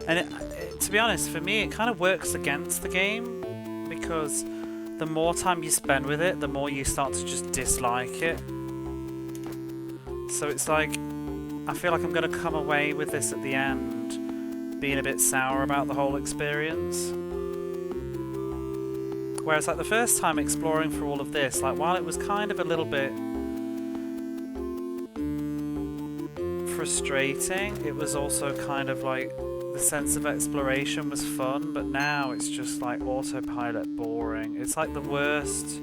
And to be honest, for me, it kind of works against the game because the more time you spend with it, the more you start to just dislike it. So it's like, I feel like I'm going to come away with this at the end being a bit sour about the whole experience. Whereas like the first time exploring through all of this, like while it was kind of a little bit frustrating, it was also kind of like the sense of exploration was fun, but now it's just like autopilot boring. It's like the worst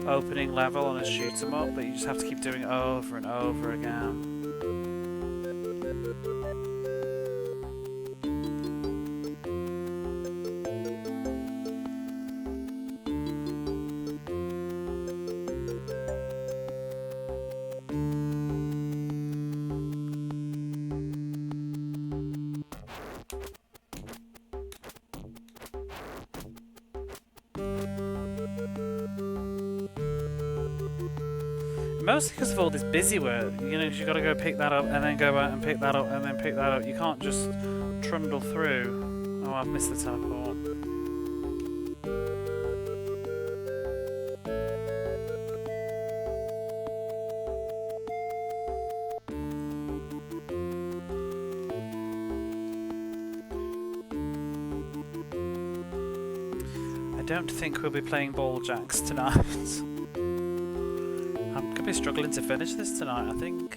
opening level on a shoot 'em up that you just have to keep doing over and over again. Mostly because of all this busy work. You know, you got to go pick that up and then go out and pick that up and then pick that up. You can't just trundle through. Oh, I've missed the teleport. I don't think we'll be playing ball jacks tonight. I'm going to be struggling to finish this tonight, I think.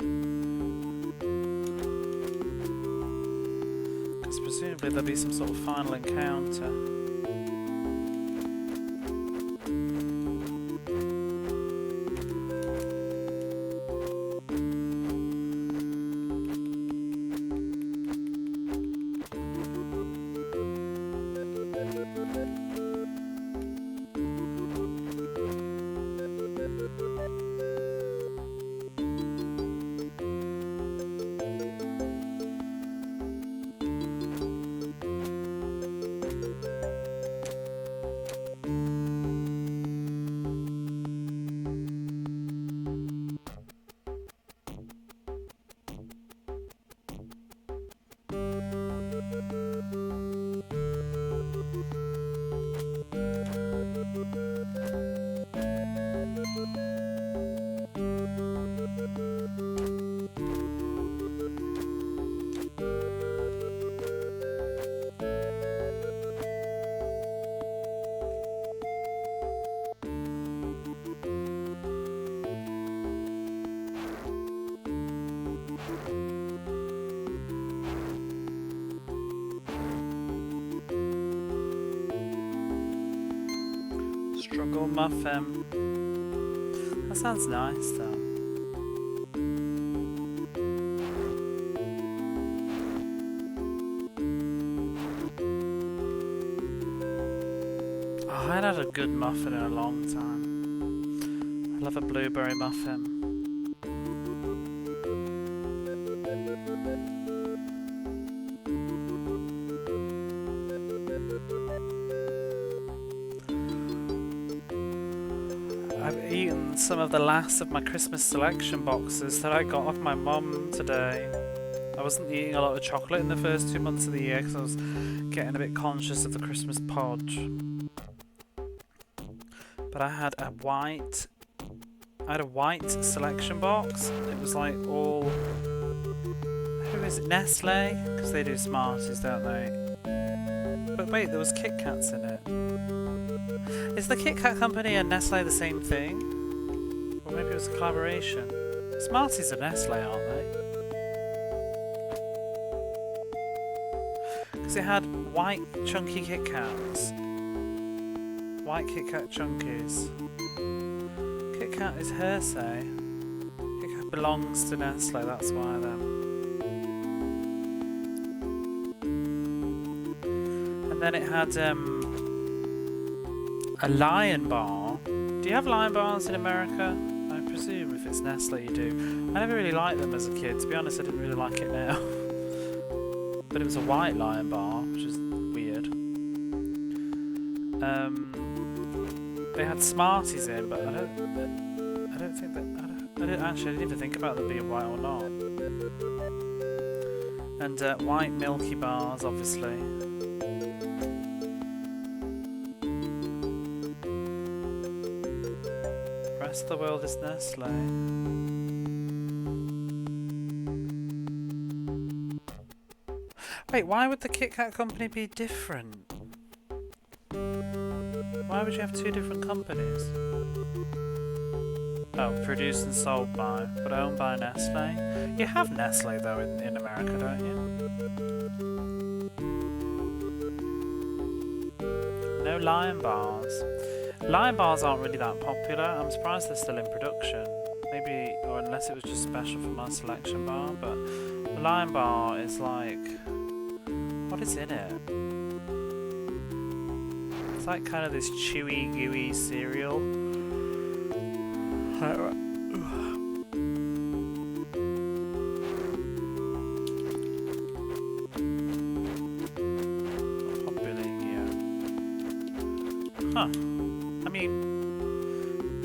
Because presumably there'll be some sort of final encounter. Struggle muffin. That sounds nice though. Oh, I haven't had a good muffin in a long time. I love a blueberry muffin. I've eaten some of the last of my Christmas selection boxes that I got off my mum today. I wasn't eating a lot of chocolate in the first 2 months of the year because I was getting a bit conscious of the Christmas podge. But I had a white selection box. It was like all... Who is it? Nestle? Because they do Smarties, don't they? But wait, there was Kit Kats in it. Is the Kit Kat company and Nestle the same thing? Or maybe it was a collaboration. Smarties are Nestle, aren't they? Because it had white chunky Kit Kats. White Kit Kat chunkies. Kit Kat is Hershey. Kit Kat belongs to Nestle, that's why then. And then it had a Lion Bar. Do you have Lion Bars in America? I presume if it's Nestle you do. I never really liked them as a kid. To be honest, I didn't really like it now. But it was a white Lion Bar, which is weird. They had Smarties in, but I don't think that... I didn't even think about them being white or not. And white Milky Bars, obviously. The rest of the world is Nestle. Wait, why would the Kit Kat company be different? Why would you have two different companies? Oh, produced and sold by, but owned by Nestle. You have Nestle though in America, don't you? No Lion Bars. Lion Bars aren't really that popular. I'm surprised they're still in production. Maybe, or unless it was just special for my selection bar, but the Lion Bar is like... What is in it? It's like kind of this chewy, gooey cereal. Huh. I mean,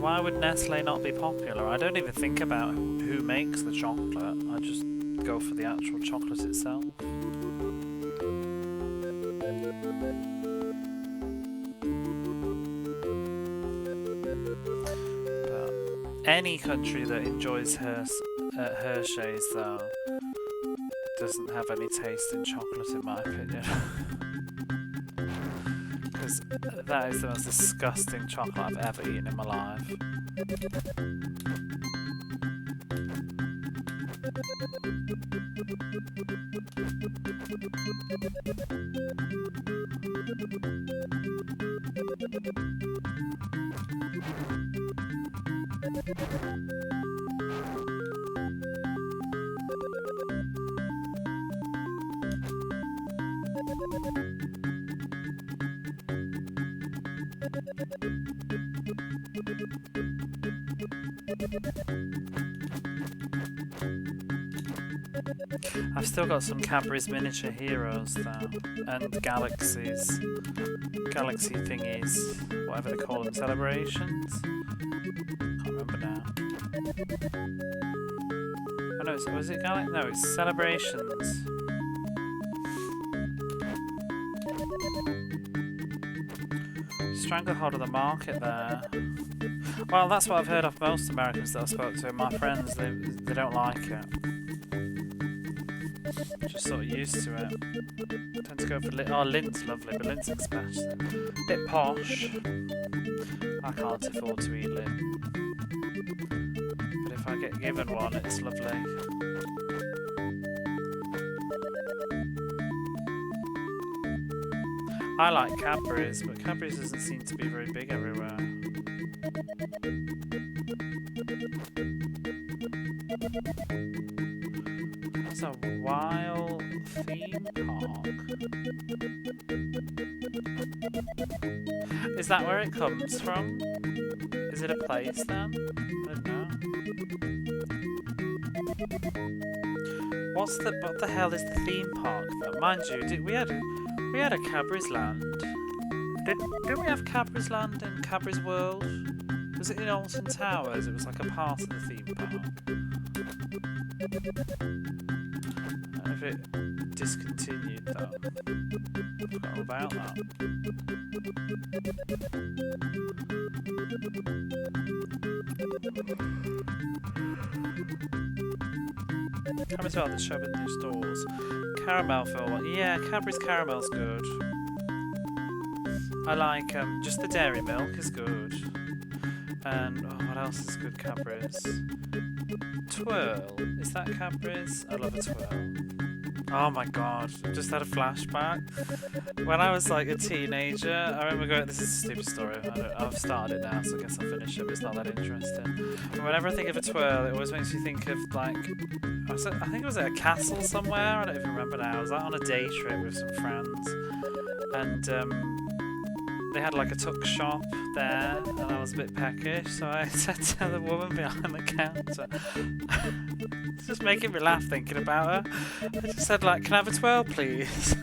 Why would Nestle not be popular? I don't even think about who makes the chocolate. I just go for the actual chocolate itself. But any country that enjoys Hershey's, though, doesn't have any taste in chocolate, in my opinion. Because that is the most disgusting chocolate I've ever eaten in my life. I've still got some Cadbury's miniature heroes though, and galaxy thingies, whatever they call them, celebrations? Can't remember now. Oh no, was it Galaxy? No, it's celebrations. Stranglehold of the market there. Well, that's what I've heard of most Americans that I spoke to, and my friends, they don't like it. Just sort of used to it. Tend to go for Lint's lovely, but Lint's expensive. Bit posh. I can't afford to eat Lint. But if I get given one, it's lovely. I like Cadbury's, but Cadbury's doesn't seem to be very big everywhere. There's a wild theme park. Is that where it comes from? Is it a place then? I don't know. What the hell is the theme park though? Mind you, we had a Cadbury's Land. Didn't we have Cadbury's Land in Cadbury's World? Was it in Alton Towers? It was like a part of the theme park. I don't know if it discontinued though. I forgot all about that. Cadbury's about the shop in new stores. Caramel filled. Yeah, Cadbury's caramel's good. I like just the dairy milk is good. And what else is good? Cadbury's. Twirl. Is that Cadbury's? I love a twirl. Oh my god, I just had a flashback. When I was like a teenager, I remember going, this is a stupid story, I've started it now, so I guess I'll finish it, but it's not that interesting. But whenever I think of a twirl, it always makes me think of like, I think it was at a castle somewhere, I don't even remember now. I was like on a day trip with some friends, and they had like a tuck shop there, and I was a bit peckish, so I said to the woman behind the counter, it's just making me laugh thinking about her. I just said like, can I have a twirl please?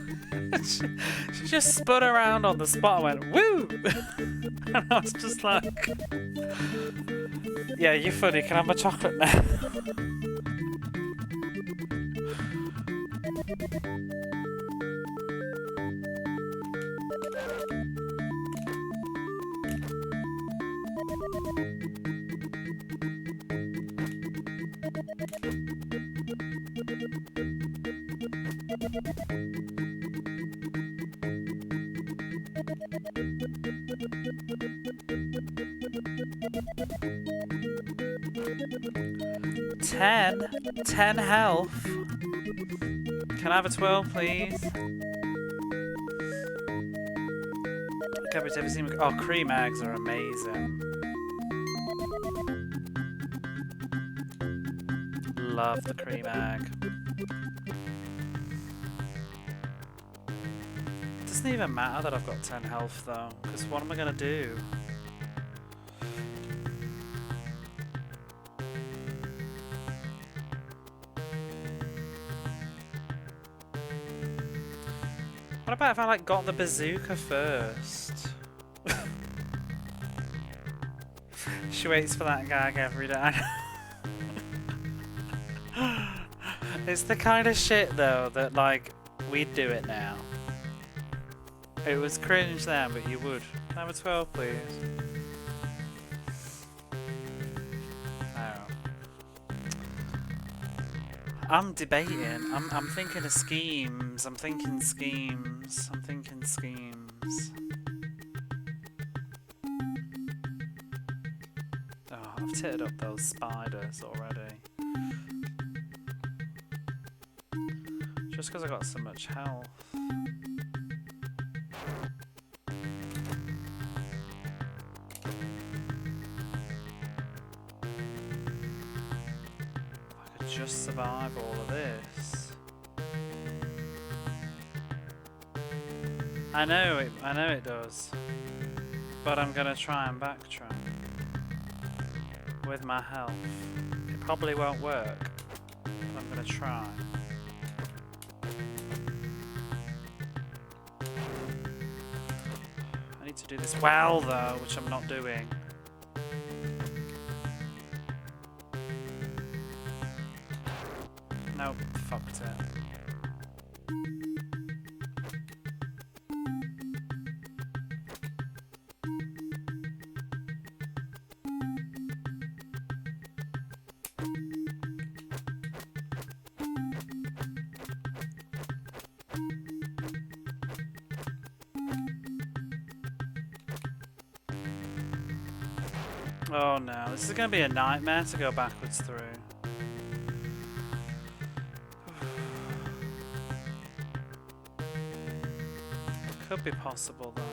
she just spun around on the spot and went, woo! And I was just like, yeah, you're funny, can I have my chocolate now? Ten health. Can I have a twirl, please? Cadbury's ever seen? Oh, cream eggs are amazing. Love the cream egg. It doesn't even matter that I've got 10 health though, because what am I gonna do? What about if I like got the bazooka first? She waits for that gag every day. It's the kind of shit though that like we'd do it now. It was cringe then, but you would. Number 12, please. Oh. I'm debating. I'm thinking of schemes. I'm thinking schemes. I'm thinking schemes. Oh, I've titted up those spiders already. Just because I got so much health. I could just survive all of this. I know it does. But I'm gonna try and backtrack. With my health. It probably won't work. But I'm gonna try. I need to do this well though, which I'm not doing. Nope, fucked it. Oh no, this is going to be a nightmare to go backwards through. Could be possible though.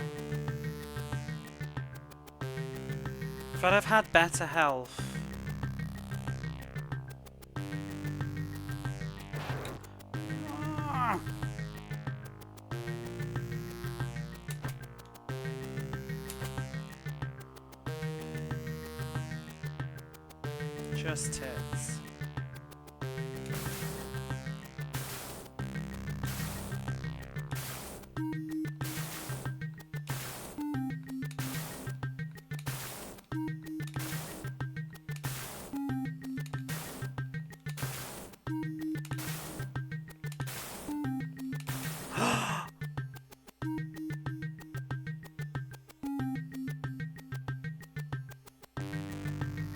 If I'd have had better health. Just tits.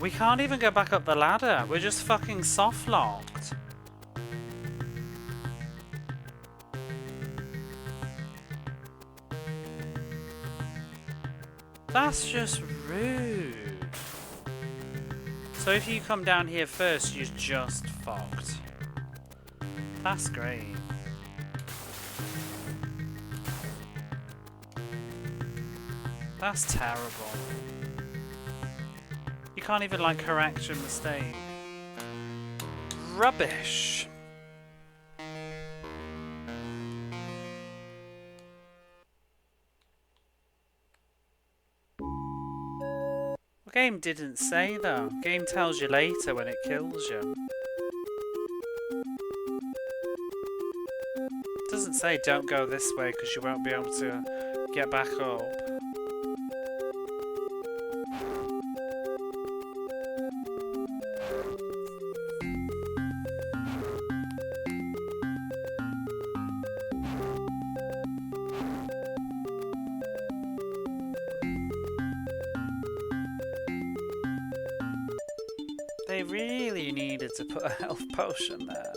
We can't even go back up the ladder. We're just fucking soft locked. That's just rude. So if you come down here first, you're just fucked. That's great. That's terrible. You can't even like correct your mistake. Rubbish. The game didn't say though. Game tells you later when it kills you. It doesn't say don't go this way because you won't be able to get back up. They really needed to put a health potion there.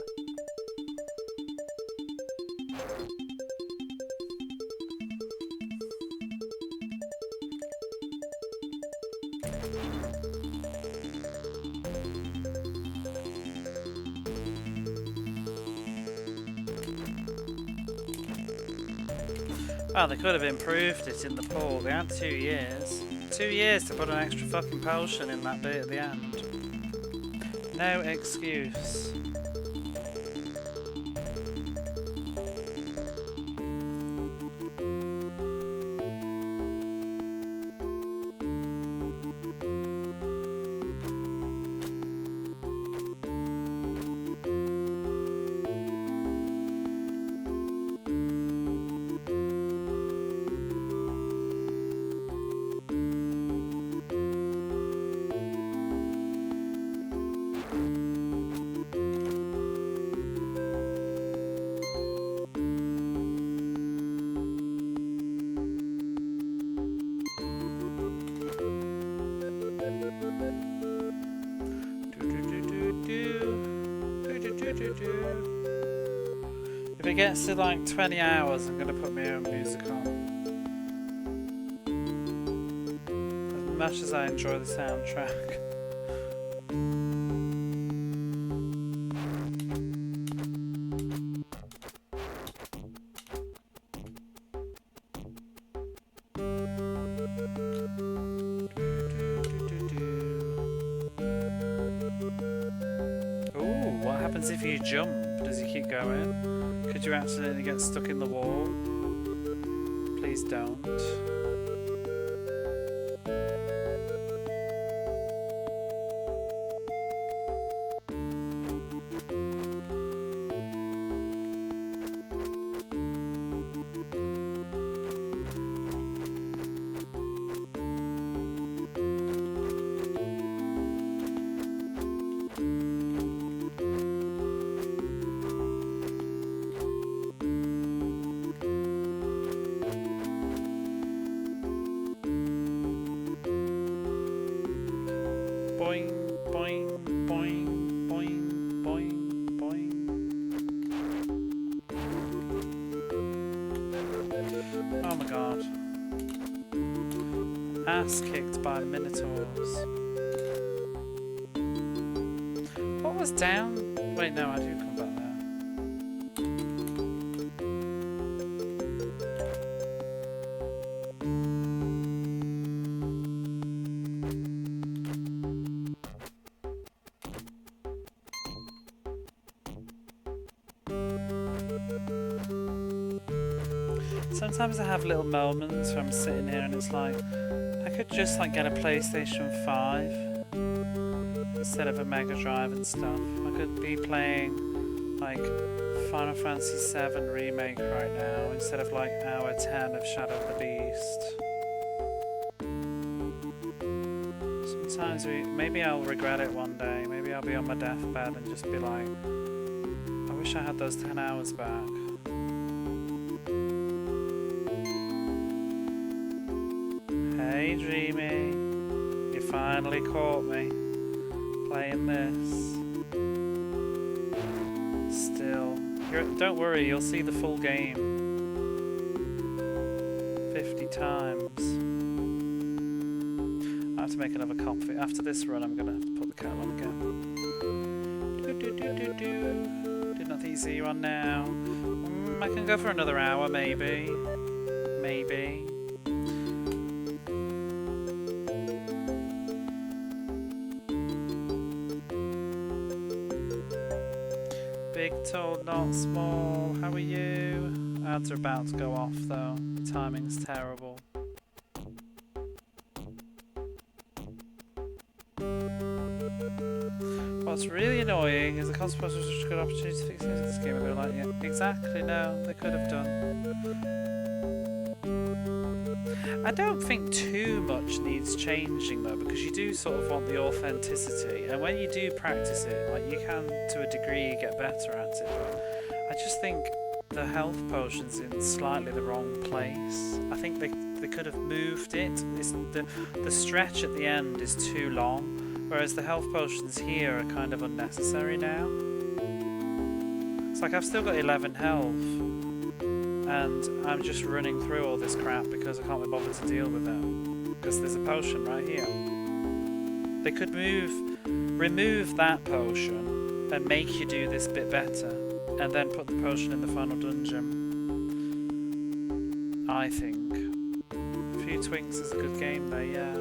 Well, they could have improved it in the port. They had 2 years. 2 years to put an extra fucking potion in that bit at the end. No excuse. If it gets to like 20 hours, I'm gonna put my own music on. As much as I enjoy the soundtrack. If you jump, does he keep going? Could you accidentally get stuck in the wall? Please don't. Oh my god. Ass kicked by minotaurs. What was down? Wait, no, I do come back there. Sometimes I have little moments where I'm sitting here and it's like, I could just like get a PlayStation 5 instead of a Mega Drive and stuff. I could be playing like Final Fantasy VII Remake right now instead of like hour 10 of Shadow of the Beast. Sometimes maybe I'll regret it one day. Maybe I'll be on my deathbed and just be like, I wish I had those 10 hours back. Hey Dreamy, you finally caught me playing this. Still, don't worry, you'll see the full game 50 times. I have to make another copy. After this run, I'm gonna have to put the kettle on again. Did not think you see you on now. I can go for another hour, maybe. Maybe. Big, tall, not small. How are you? Ads are about to go off though. Your timing's terrible. What's really annoying is the consequence was such a good opportunity to fix things in this game. And they were like, yeah, exactly, no, they could have done. I don't think too much needs changing though, because you do sort of want the authenticity, and when you do practice it, like you can to a degree get better at it, but I just think the health potion's in slightly the wrong place. I think they could have moved it. The stretch at the end is too long, whereas the health potions here are kind of unnecessary now. It's like I've still got 11 health, and I'm just running through all this crap because I can't be bothered to deal with it. Because there's a potion right here. They could remove that potion and make you do this bit better, and then put the potion in the final dungeon. I think. A few twinks is a good game though, yeah.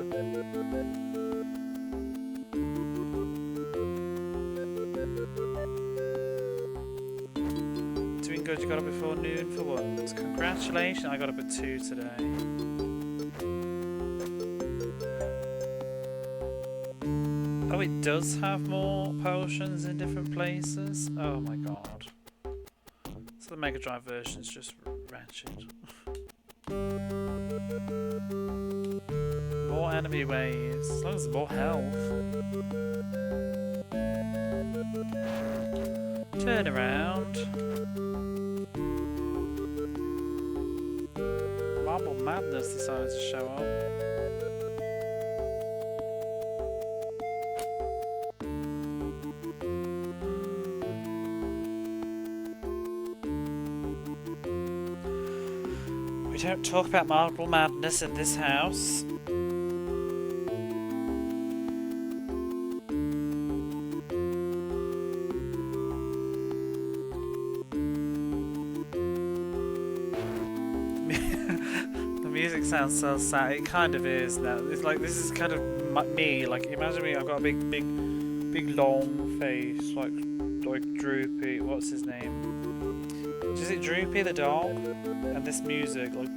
Doing good, you got up before noon for once. Congratulations, I got up at 2 today. Oh, it does have more potions in different places? Oh my god. So the Mega Drive version is just wretched. More enemy waves, as long as there's more health. Turn around. Marble Madness decided to show up. don't talk about Marble Madness in this house. The music sounds so sad. It kind of is now. It's like, this is kind of me. Like, imagine me. I've got a big long face, like Droopy. What's his name? Is it Droopy the dog? And this music, like.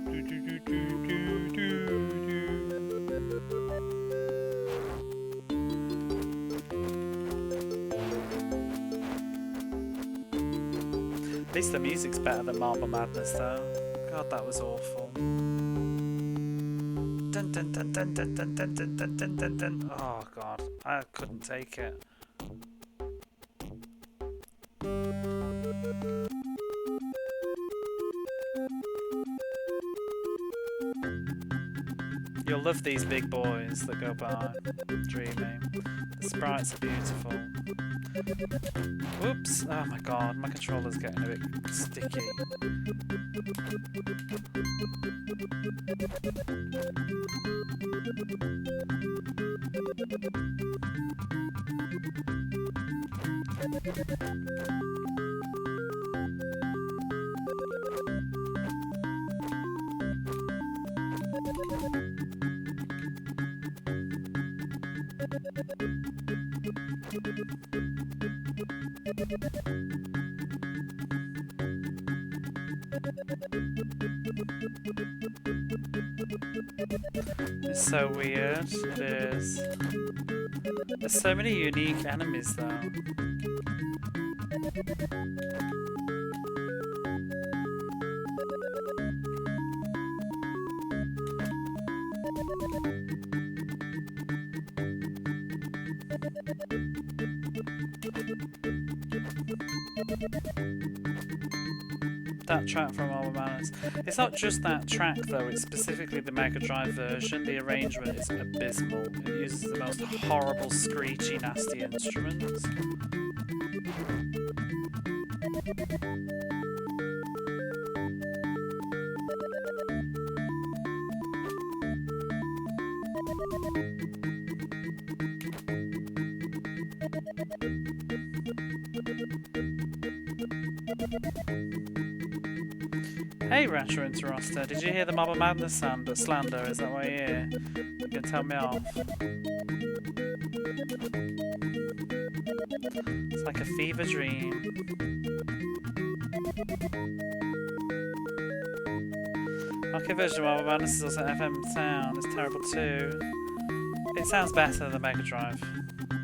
At least the music's better than Marble Madness, though. God, that was awful. Dun dun dun dun dun dun dun dun dun dun dun dun. Oh God, I couldn't take it. You'll love these big boys that go by. Dreaming. The sprites are beautiful. Whoops! Oh my God, my controller's getting a bit sticky. It's so weird, it is. There's so many unique enemies though. That track from Marble Madness. It's not just that track though, it's specifically the Mega Drive version. The arrangement is abysmal. It uses the most horrible, screechy, nasty instruments. Hey Rancher Interroster, did you hear the Marble Madness slander? Is that why you're here? You can tell me off. It's like a fever dream. Arcade version of Marble Madness is also FM sound. It's terrible too. It sounds better than the Mega Drive.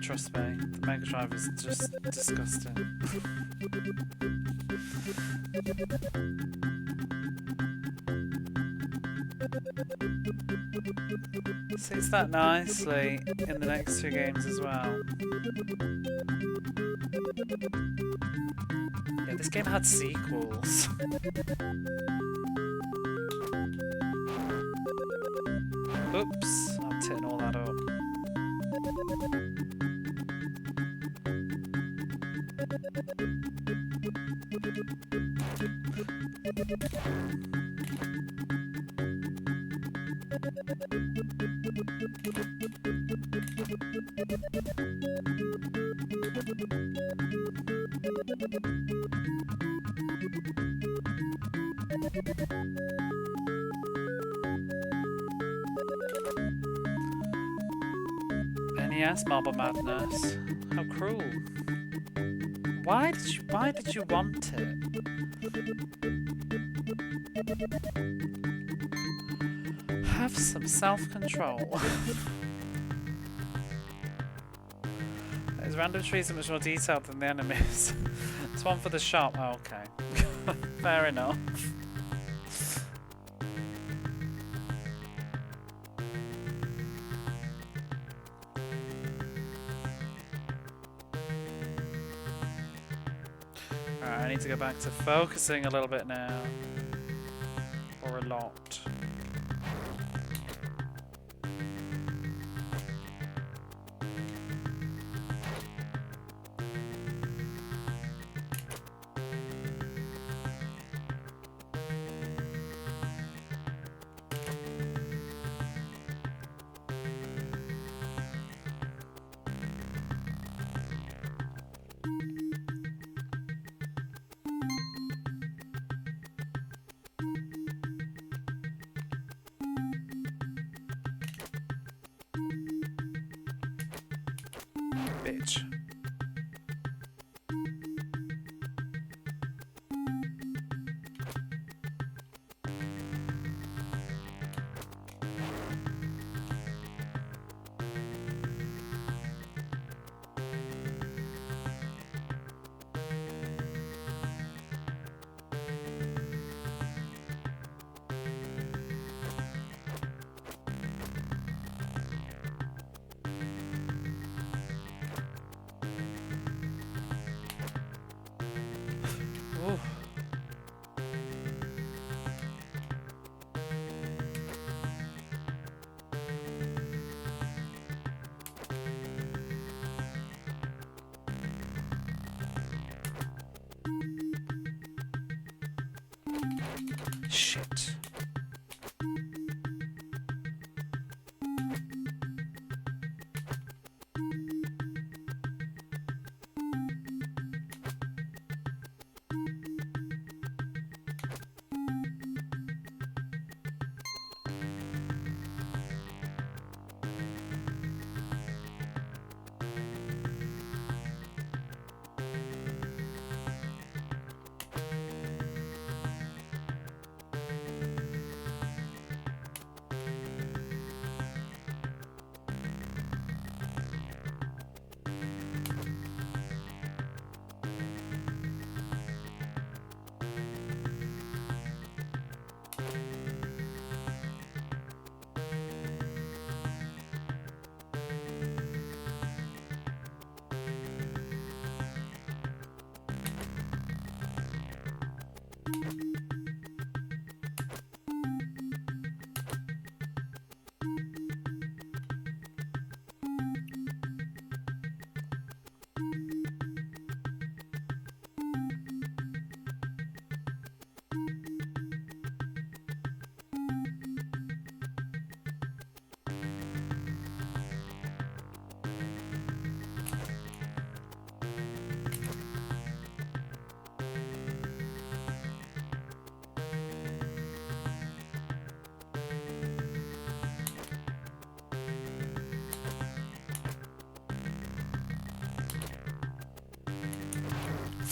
Trust me, the Mega Drive is just disgusting. Suits that nicely in the next two games as well. Yeah, this game had sequels. Oops, I'm titting all that up. NES Marble Madness. How cruel. Why did you want it? Have some self-control. These random trees are much more detailed than the enemies. It's one for the shop. Oh, okay. Fair enough. Alright, I need to go back to focusing a little bit now. Or a lot. Bitch. Ooh. Shit.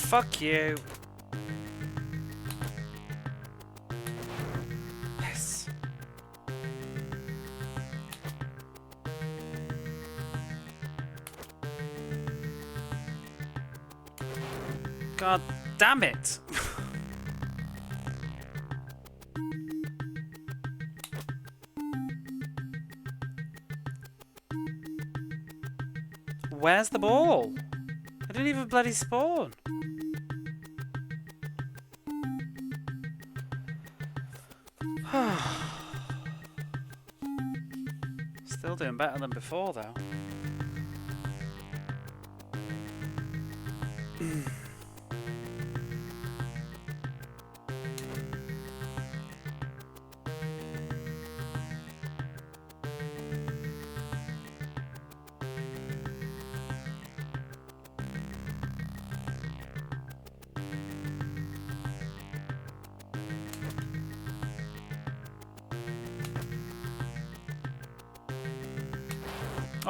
Fuck you. Yes. God damn it. Where's the ball? I didn't even bloody spawn. Still doing better than before, though.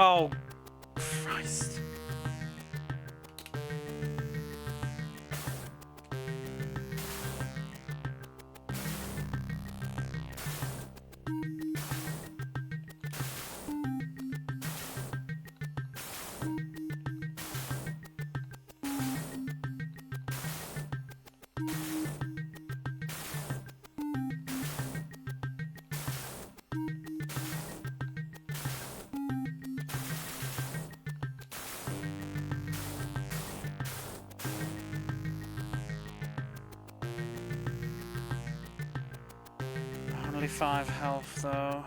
Oh, Christ. Only 5 health, though.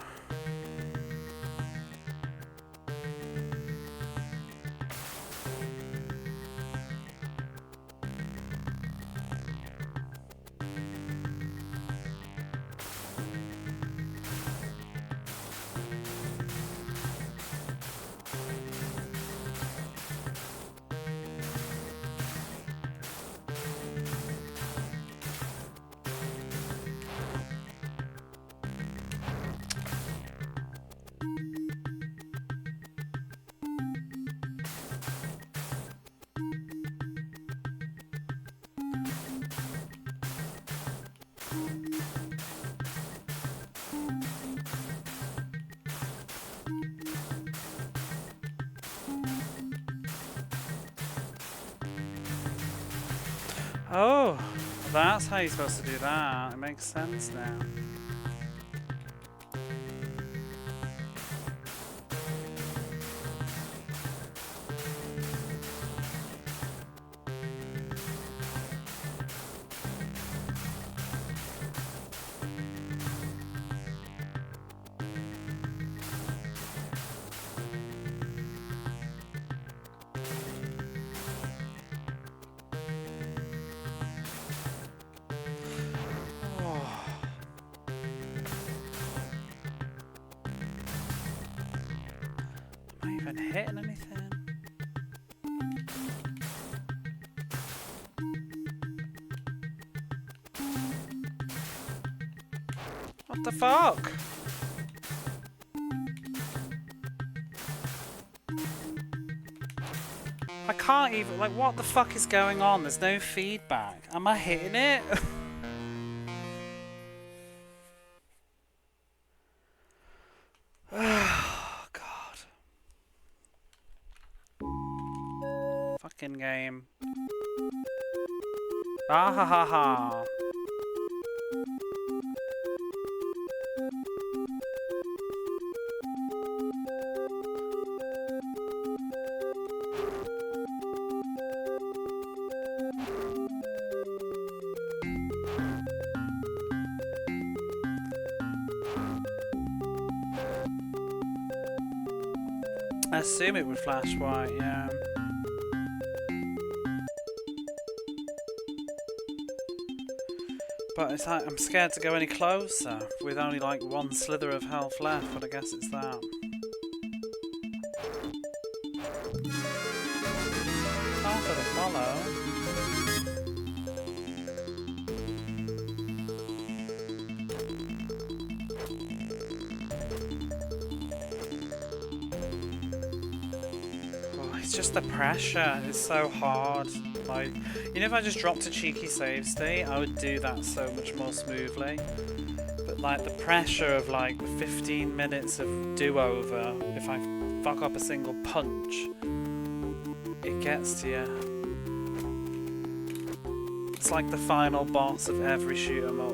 Oh, that's how you're supposed to do that. It makes sense now. Am I even hitting anything? What the fuck? I can't even, like, what the fuck is going on? There's no feedback. Am I hitting it? Oh, God. Fucking game. Ah ha ha ha. I assume it would flash white, yeah. But it's like, I'm scared to go any closer with only like one slither of health left, but I guess it's that. Oh, for the follow. It's just the pressure, it's so hard. Like, you know, if I just dropped a cheeky save state, I would do that so much more smoothly. But like the pressure of like 15 minutes of do-over, if I fuck up a single punch, it gets to you. It's like the final boss of every shoot 'em up.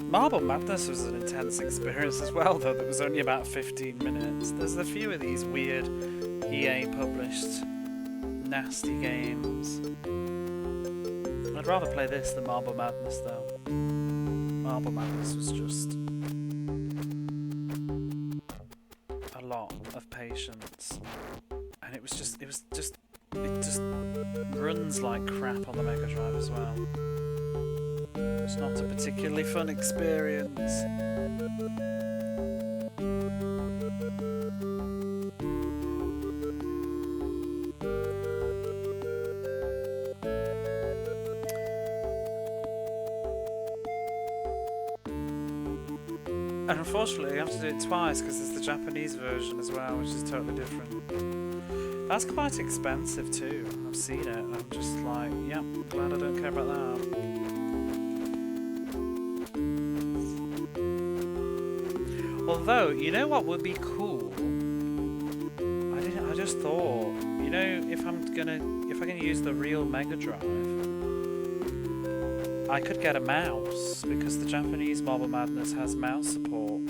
Marble Madness was an intense experience as well, though. That was only about 15 minutes. There's a few of these weird EA published nasty games. I'd rather play this than Marble Madness, though. Marble Madness was just a lot of patience, and it just runs like crap on the Mega Drive as well. It's not a particularly fun experience. And unfortunately, you have to do it twice because there's the Japanese version as well, which is totally different. That's quite expensive too. I've seen it, and I'm just like, yep, glad I don't care about that. Although, you know what would be cool? I just thought, you know, if I can use the real Mega Drive, I could get a mouse, because the Japanese Marble Madness has mouse support.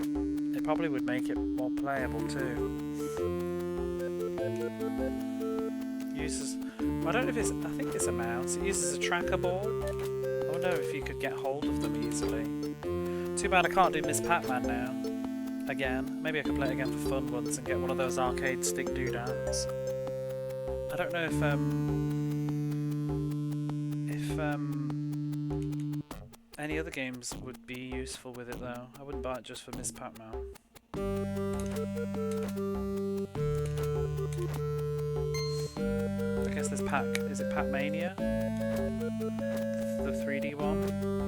It probably would make it more playable too. I don't know if I think it's a mouse. It uses a tracker ball. I wonder if you could get hold of them easily. Too bad I can't do Miss Pac-Man now. Again. Maybe I could play it again for fun once and get one of those arcade stick doodads. I don't know if any other games would be useful with it though. I wouldn't buy it just for Miss Pac-Man. I guess there's is it Pac-Mania? The 3D one?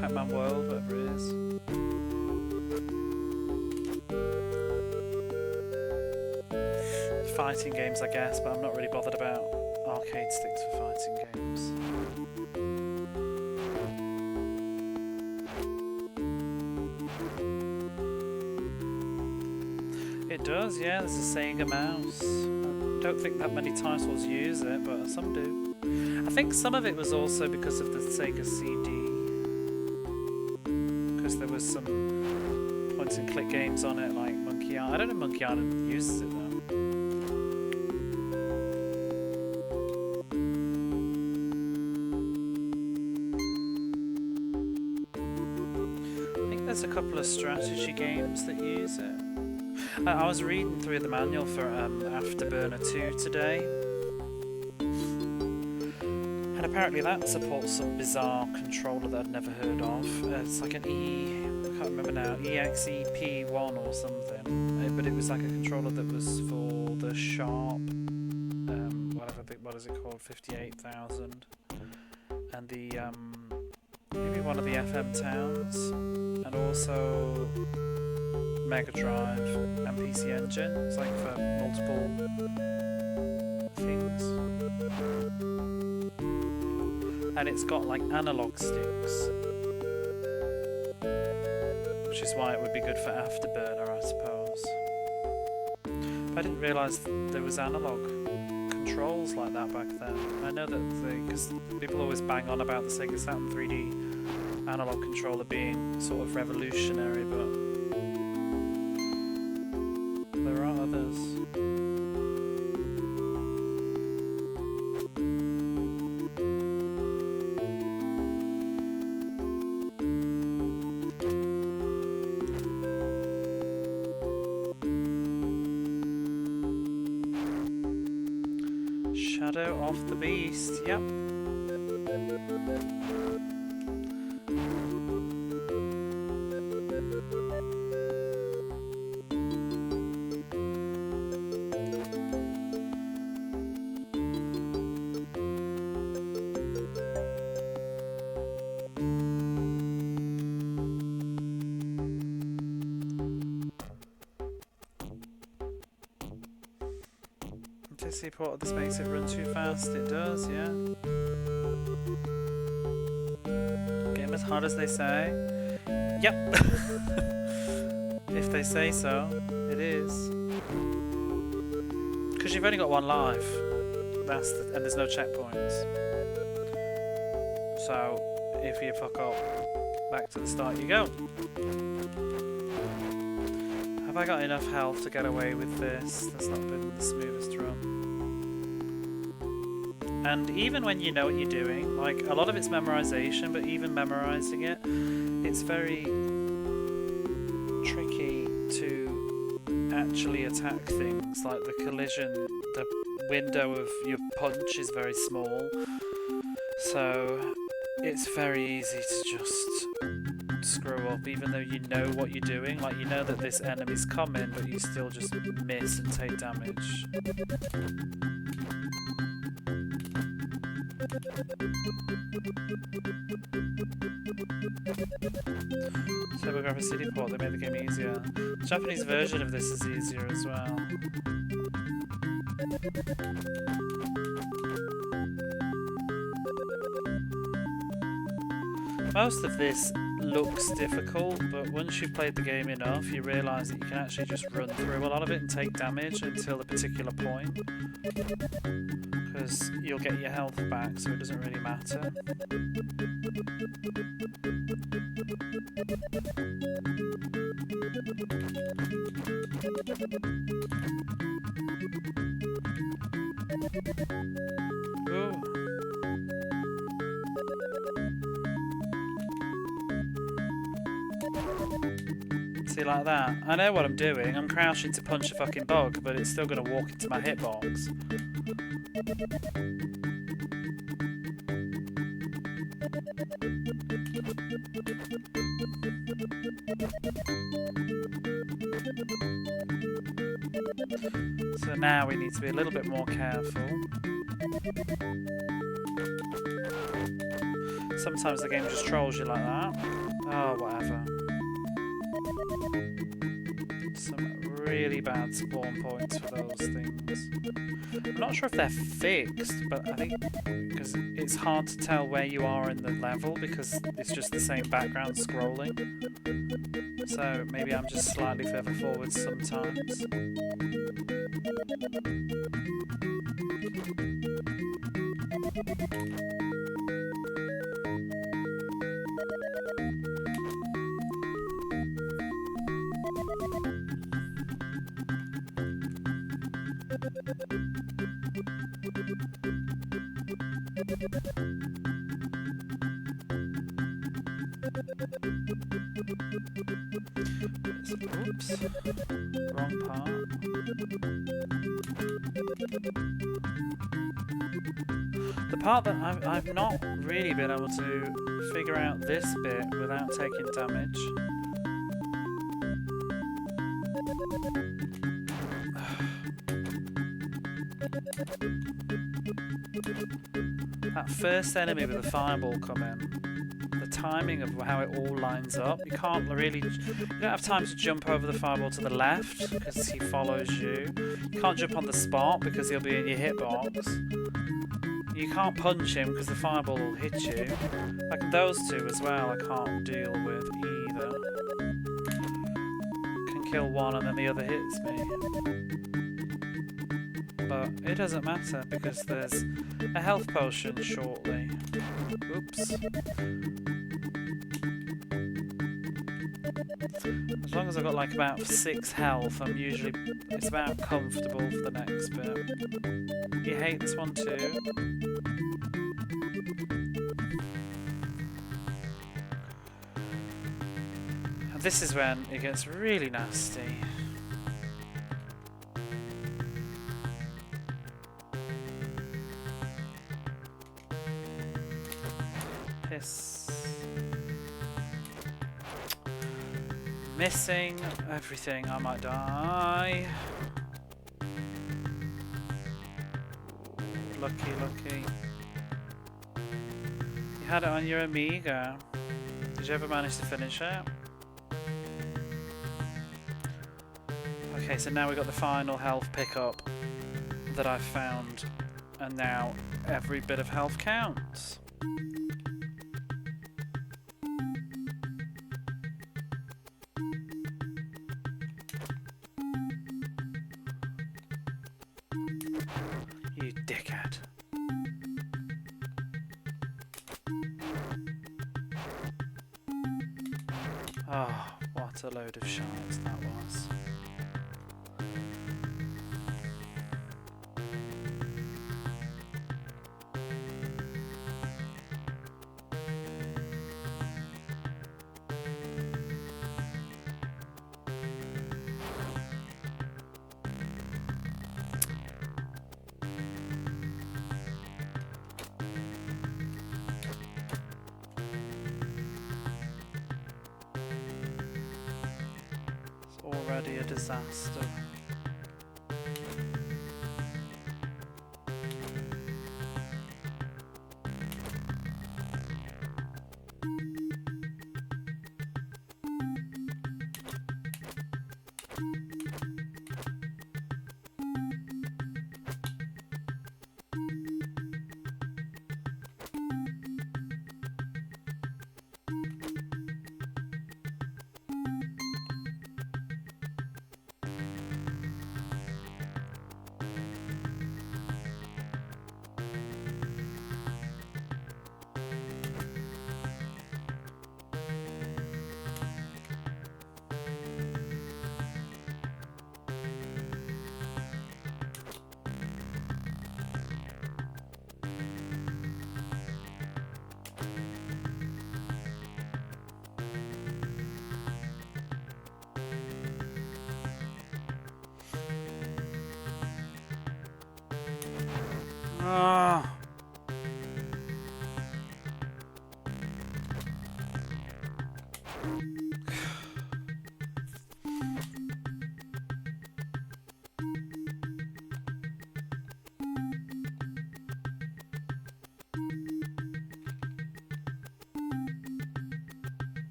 Pac-Man World, whatever it is. fighting games, I guess, but I'm not really bothered about arcade sticks for fighting games. It does, yeah, there's a Sega mouse. I don't think that many titles use it, but some do. I think some of it was also because of the Sega CD. Because there was some point and click games on it, like Monkey Island. I don't know if Monkey Island uses it though. I think there's a couple of strategy games that use it. I was reading through the manual for Afterburner 2 today, and apparently that supports some bizarre controller that I'd never heard of. It's like an I can't remember now, EXEP1 or something, but it was like a controller that was for the Sharp, what is it called, 58,000, and the maybe one of the FM Towns, and also Mega Drive and PC Engine. It's like for multiple things. And it's got like analog sticks, which is why it would be good for Afterburner, I suppose. But I didn't realise there was analog controls like that back then. I know that because people always bang on about the Sega Saturn 3D analog controller being sort of revolutionary, but there are others. Shadow of the Beast, yep. Odyssey port, this makes it run too fast. It does, yeah. Game as hard as they say. Yep. If they say so, it is. Because you've only got one life. And there's no checkpoints. So, if you fuck up, back to the start you go. Have I got enough health to get away with this? That's not been the smoothest run. And even when you know what you're doing, like a lot of it's memorization, but even memorizing it, it's very tricky to actually attack things. Like the collision, the window of your punch is very small, so it's very easy to just screw up, even though you know what you're doing. Like you know that this enemy's coming, but you still just miss and take damage. TurboGrafx CD port, they made the game easier. The Japanese version of this is easier as well. Most of this looks difficult, but once you've played the game enough, you realise that you can actually just run through a lot of it and take damage until a particular point. Because you'll get your health back, so it doesn't really matter. Ooh. See, like that. I know what I'm doing. I'm crouching to punch a fucking bug, but it's still going to walk into my hitbox. So now we need to be a little bit more careful. Sometimes the game just trolls you like that. Oh, whatever. Some really bad spawn points for those things. I'm not sure if they're fixed, but I think because it's hard to tell where you are in the level because it's just the same background scrolling. So maybe I'm just slightly further forward sometimes. Oops, wrong part. The part that I've not really been able to figure out this bit without taking damage. That first enemy with the fireball coming. The timing of how it all lines up. You can't really... You don't have time to jump over the fireball to the left because he follows you. You can't jump on the spot because he'll be in your hitbox. You can't punch him because the fireball will hit you. Like those two as well I can't deal with either. Can kill one and then the other hits me. But it doesn't matter because there's a health potion shortly. Oops. As long as I've got like about 6 health, it's about comfortable for the next bit. You hate this one too? And this is when it gets really nasty. Missing everything, I might die. Ooh, lucky, lucky. You had it on your Amiga. Did you ever manage to finish it? Okay, so now we've got the final health pickup that I've found. And now every bit of health counts. You dickhead. Oh, what a load of shards that was. Already a disaster. Ah.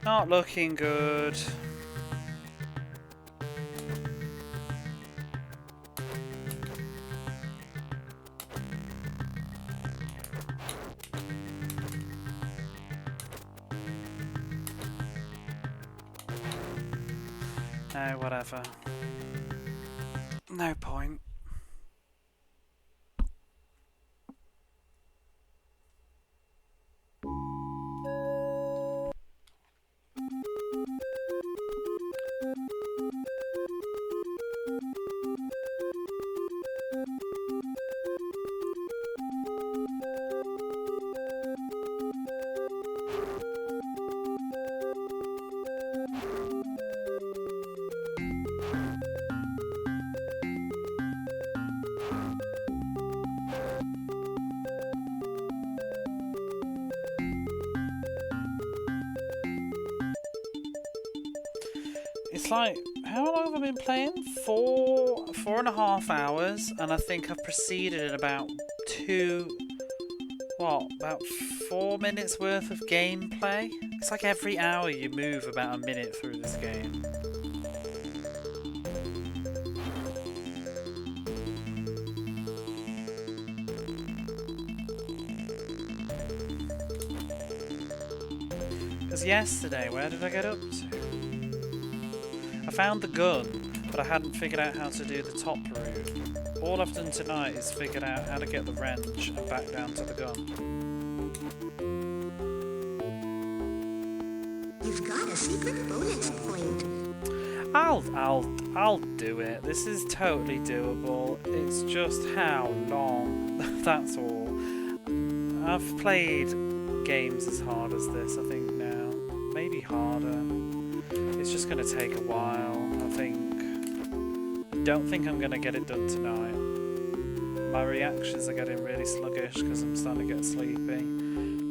Not looking good. No, whatever. No point. It's like, how long have I been playing? 4.5 hours, and I think I've proceeded in about about 4 minutes worth of gameplay? It's like every hour you move about a minute through this game. Because yesterday, where did I get up to? I found the gun, but I hadn't figured out how to do the top route. All I've done tonight is figured out how to get the wrench and back down to the gun. You've got a secret bonus point. I'll do it. This is totally doable. It's just how long. That's all. I've played games as hard as this, I think now. Maybe harder. It's just going to take a while, I don't think I'm going to get it done tonight. My reactions are getting really sluggish because I'm starting to get sleepy.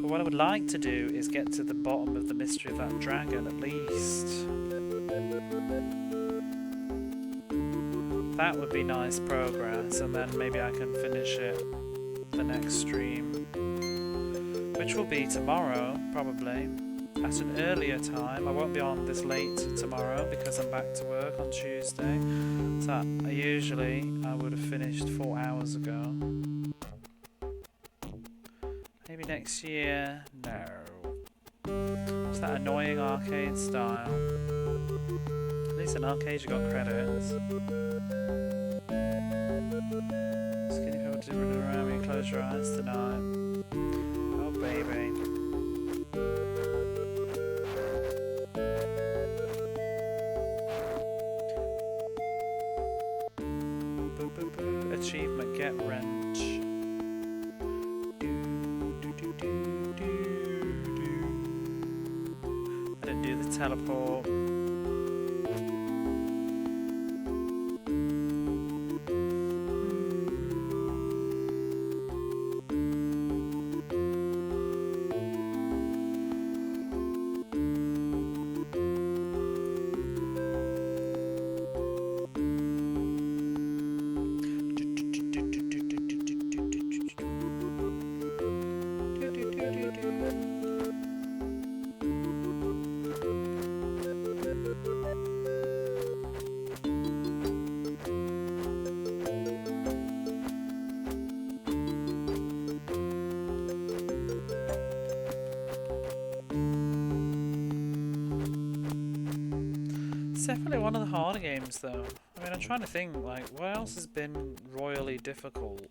But what I would like to do is get to the bottom of the mystery of that dragon at least. That would be nice progress, and then maybe I can finish it the next stream. Which will be tomorrow, probably. At an earlier time. I won't be on this late tomorrow because I'm back to work on Tuesday. So I would have finished 4 hours ago. Maybe next year? No. It's that annoying arcade style. At least in arcade you got credits. Skinny people do running around when you close your eyes tonight. Oh baby. Achievement, get wrench. I didn't do the teleport. It's definitely one of the harder games though. I mean, I'm trying to think, like, what else has been royally difficult?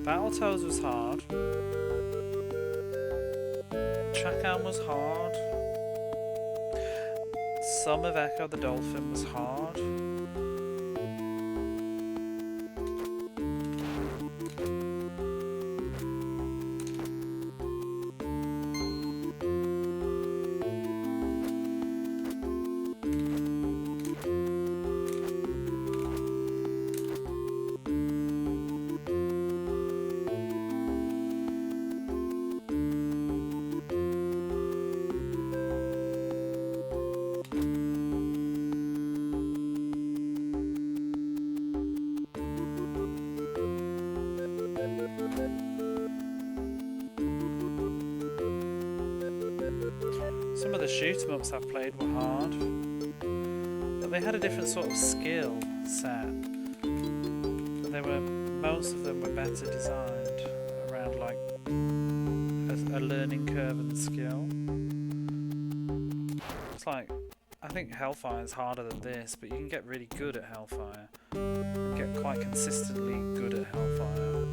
Battletoads was hard. Trackdown was hard. Some of Echo the Dolphin was hard. shoot 'em ups I've played were hard. But they had a different sort of skill set. And most of them were better designed around like a learning curve and skill. It's like, I think Hellfire is harder than this, but you can get really good at Hellfire. And get quite consistently good at Hellfire.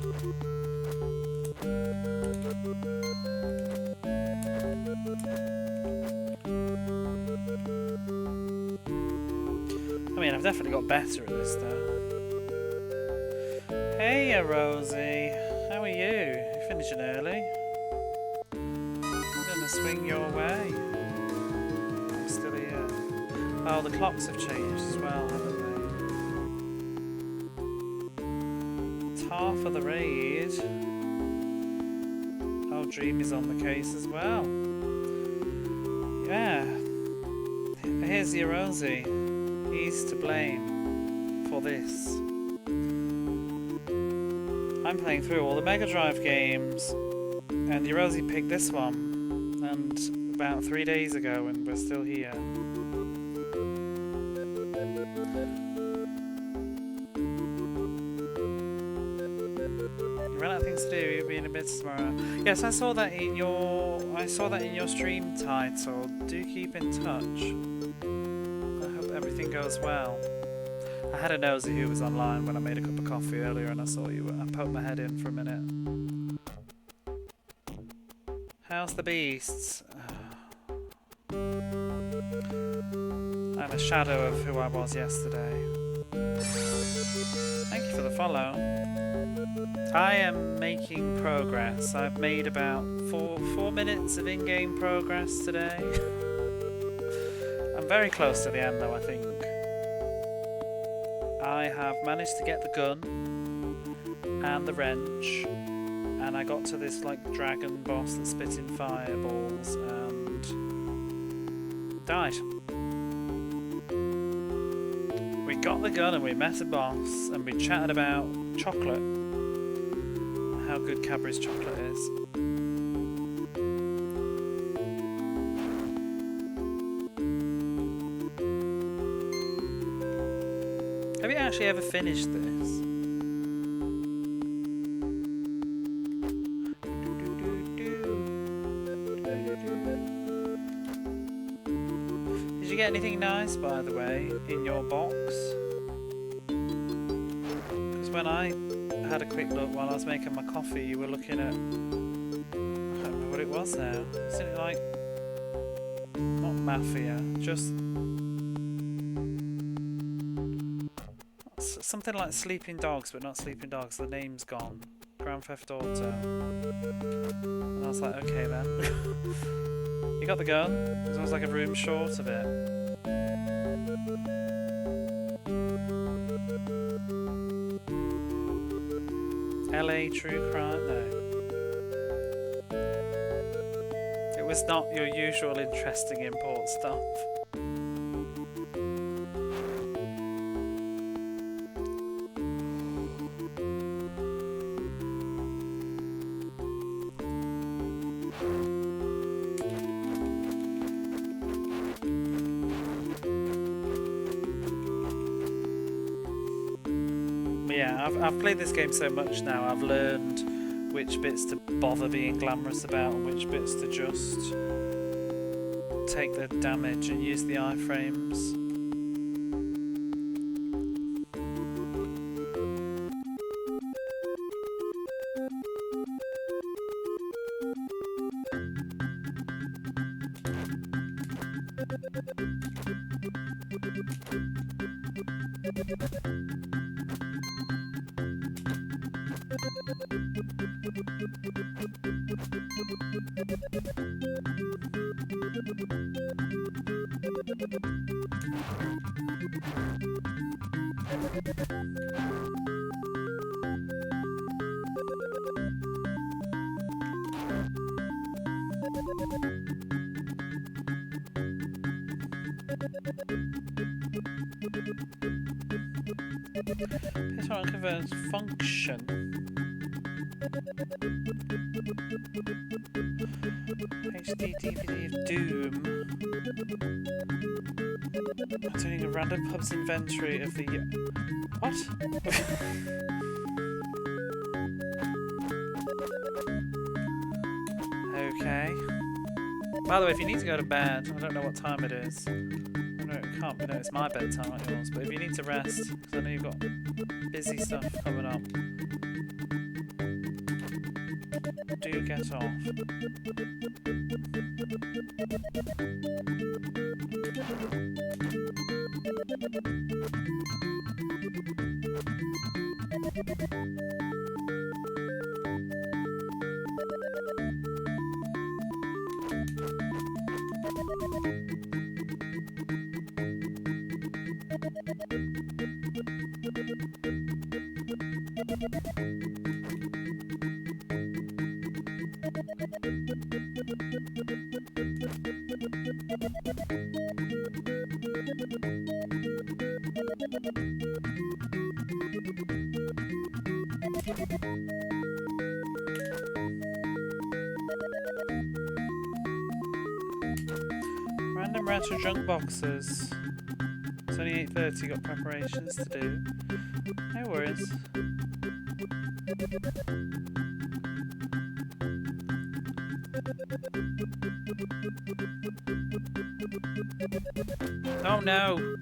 I mean, I've definitely got better at this though. Hey, Rosie. How are you? You finishing early? I'm gonna swing your way. I'm still here. Oh, the clocks have changed as well, haven't they? It's half of the raid. Oh, Dream is on the case as well. Yeah. Here's your Rosie. He's to blame for this. I'm playing through all the Mega Drive games, and Rosie picked this one, and about 3 days ago, and we're still here. You run out of things to do. You'll be in a bit tomorrow. Yes, I saw that in your stream title. Do keep in touch. Everything goes well. I had a nosy who was online when I made a cup of coffee earlier and I saw you. I poked my head in for a minute. How's the beasts? I'm a shadow of who I was yesterday. Thank you for the follow. I am making progress. I've made about 4 minutes of in-game progress today. I'm very close to the end though, I think. I have managed to get the gun and the wrench, and I got to this like dragon boss that spit in fireballs and died. We got the gun and we met a boss and we chatted about chocolate, how good Cadbury's chocolate is. Have you actually ever finished this? Did you get anything nice, by the way, in your box? Because when I had a quick look while I was making my coffee, you were looking at... I don't remember what it was now. Isn't it like... not Mafia, just... something like Sleeping Dogs, but not Sleeping Dogs. The name's gone. Grand Theft Auto. And I was like, okay then. You got the gun? There's always like a room short of it. LA True Crime? No. It was not your usual interesting import stuff. I've played this game so much now, I've learned which bits to bother being glamorous about and which bits to just take the damage and use the iframes. PS1 converts function. HD DVD of Doom. Containing a random pub's inventory of the... What? Okay. By the way, if you need to go to bed, I don't know what time it is. I know it can't be, no, it's my bedtime, not yours. But if you need to rest, because I know you've got busy stuff coming up, do get off. Random retro junk boxes. It's only 8:30, got preparations to do. No worries. Oh no!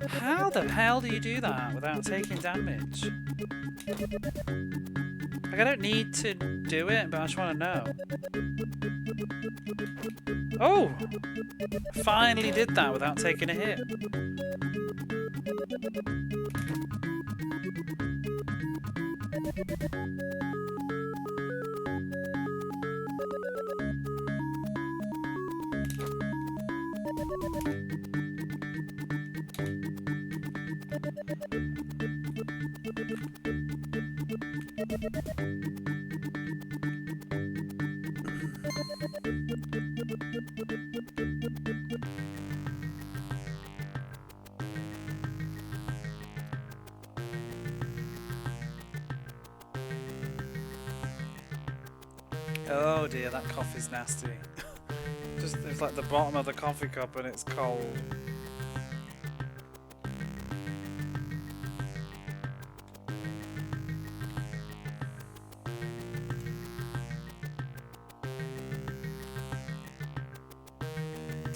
How the hell do you do that without taking damage? Like, I don't need to do it, but I just want to know. Oh! Finally did that without taking a hit. Oh dear, that coffee's nasty. Just it's like the bottom of the coffee cup and it's cold.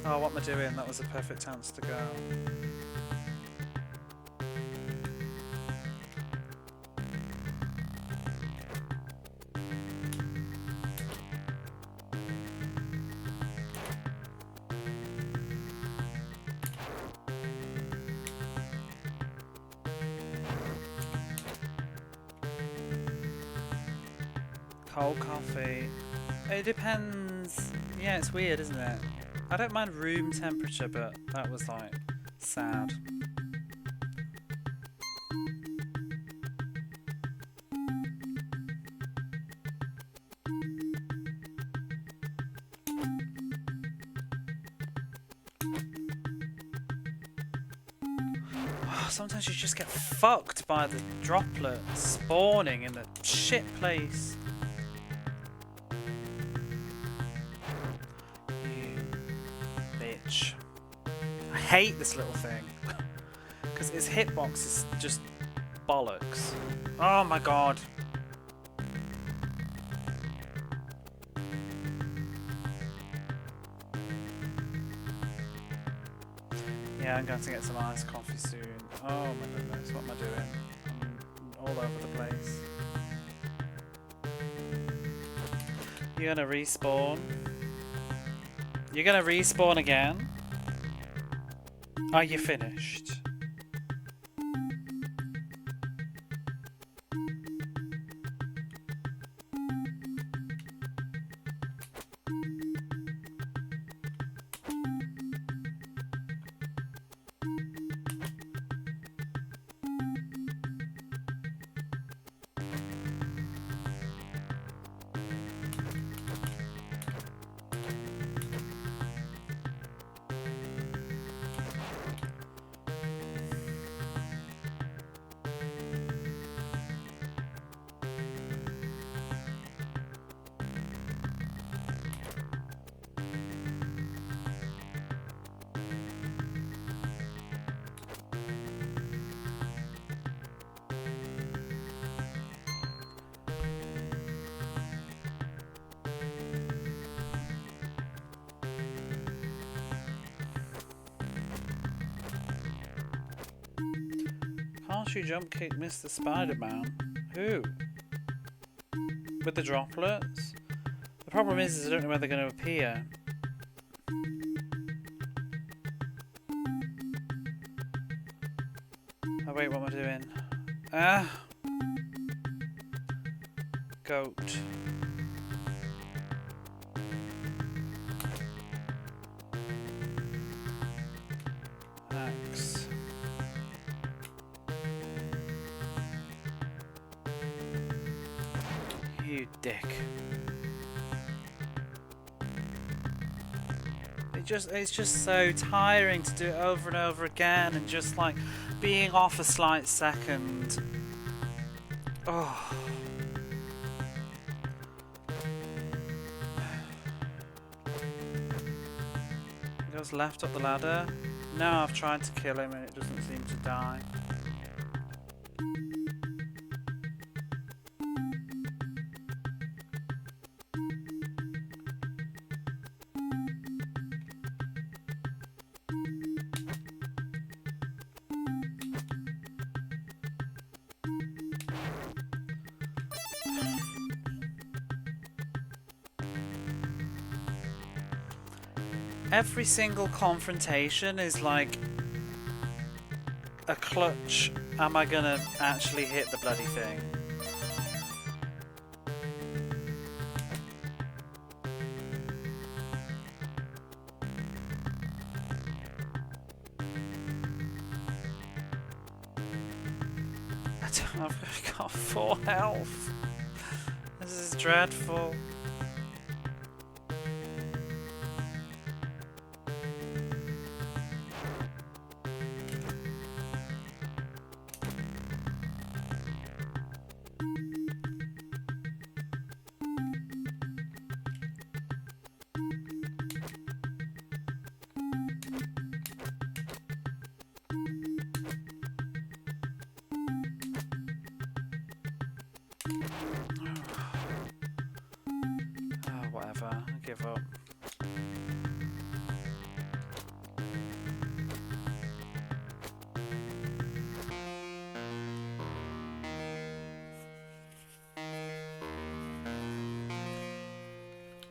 Oh, what am I doing? That was a perfect chance to go. Cold coffee. It depends. Yeah, it's weird, isn't it? I don't mind room temperature, but that was like sad. Sometimes you just get fucked by the droplets spawning in the shit place. You bitch. I hate this little thing. Because its hitbox is just bollocks. Oh my god. Yeah, I'm going to get some iced coffee soon. Oh my goodness, what am I doing? I'm all over the place. You're gonna respawn? You're gonna respawn again? Are you finished? she jump kick Mr. Spider-Man? Who? With the droplets? The problem is I don't know where they're going to appear. Oh wait, what am I doing? Ah! Goat. Axe. You dick. It's just so tiring to do it over and over again and just like being off a slight second. Oh. He goes left up the ladder. No, I've tried to kill him and it doesn't seem to die. Every single confrontation is like a clutch. Am I gonna actually hit the bloody thing? I've got 4 health. This is dreadful. Whatever, I give up.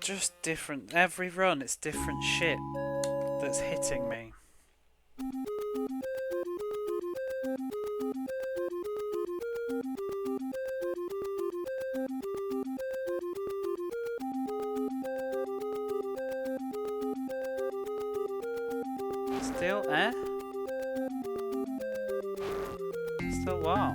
Just different, every run it's different shit that's hitting me. Still, Still what?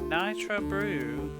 Nitro Brew.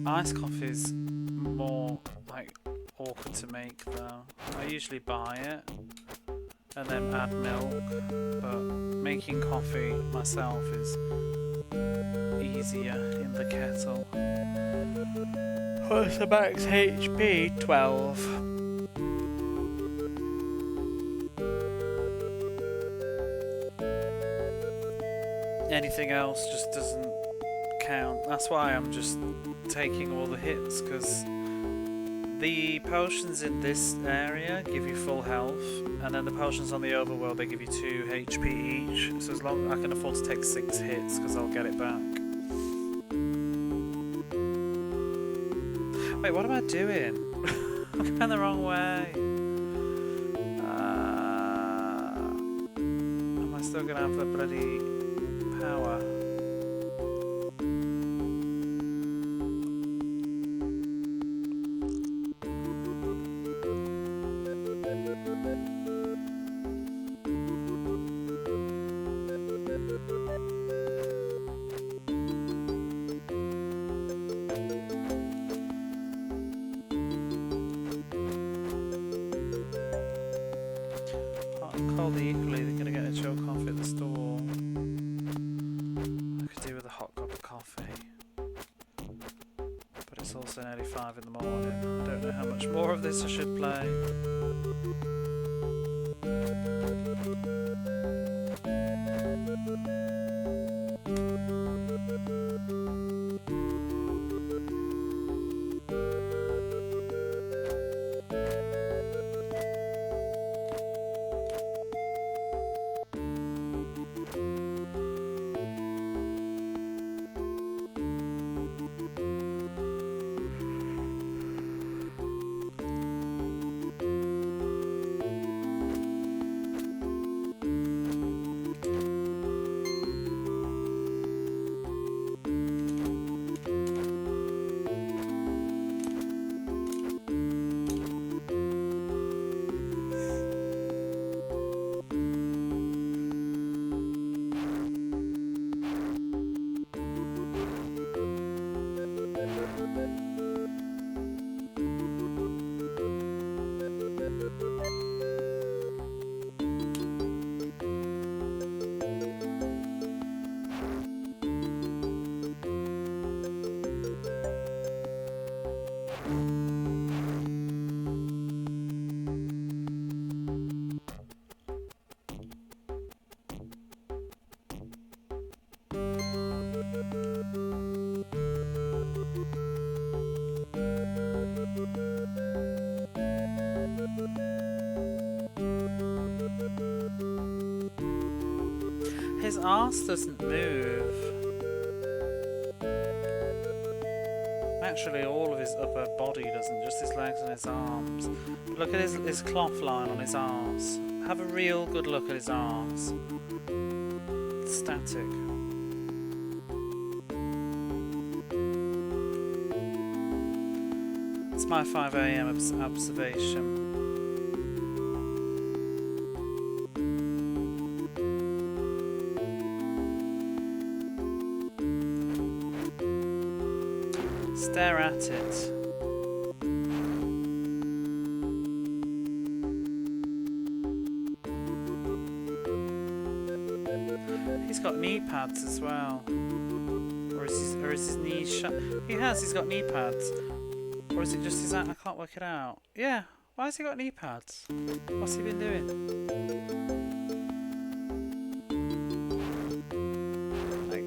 Iced coffee is more like awkward to make though. I usually buy it and then add milk, but making coffee myself is easier in the kettle. What's the max HP? 12. Anything else just doesn't count. That's why I'm just taking all the hits, because the potions in this area give you full health, and then the potions on the overworld, they give you 2 HP each. So as long I can afford to take 6 hits, because I'll get it back. Wait, what am I doing? I'm going the wrong way. Am I still going to have the bloody power? Cold equally, they're going to get a chill coffee at the store. I could do with a hot cup of coffee. But it's also nearly 5 in the morning. I don't know how much more of this I should play. His arse doesn't move. Actually, all of his upper body doesn't, just his legs and his arms. Look at his cloth line on his arse. Have a real good look at his arse. It's static. It's my 5 AM observation. Stare at it. He's got knee pads as well. Or is his knees shut? He's got knee pads. Or is it just his I can't work it out. Yeah, why has he got knee pads? What's he been doing? Like,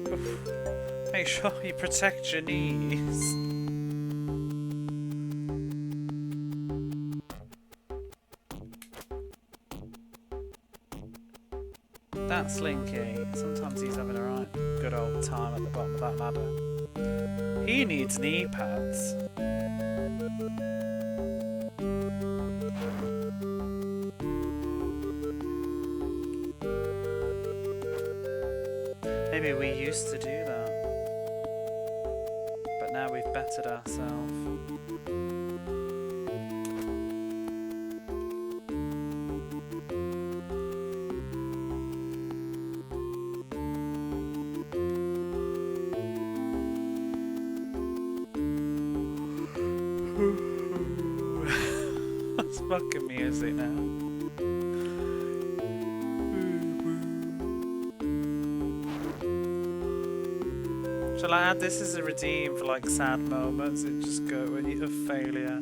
make sure you protect your knees. That's Slinky. Sometimes he's having a right good old time at the bottom of that ladder. He needs knee pads. Maybe we used to do that, but now we've bettered ourselves. That's fucking music now. Shall I add this as a redeem for like sad moments? It just go when you have failure.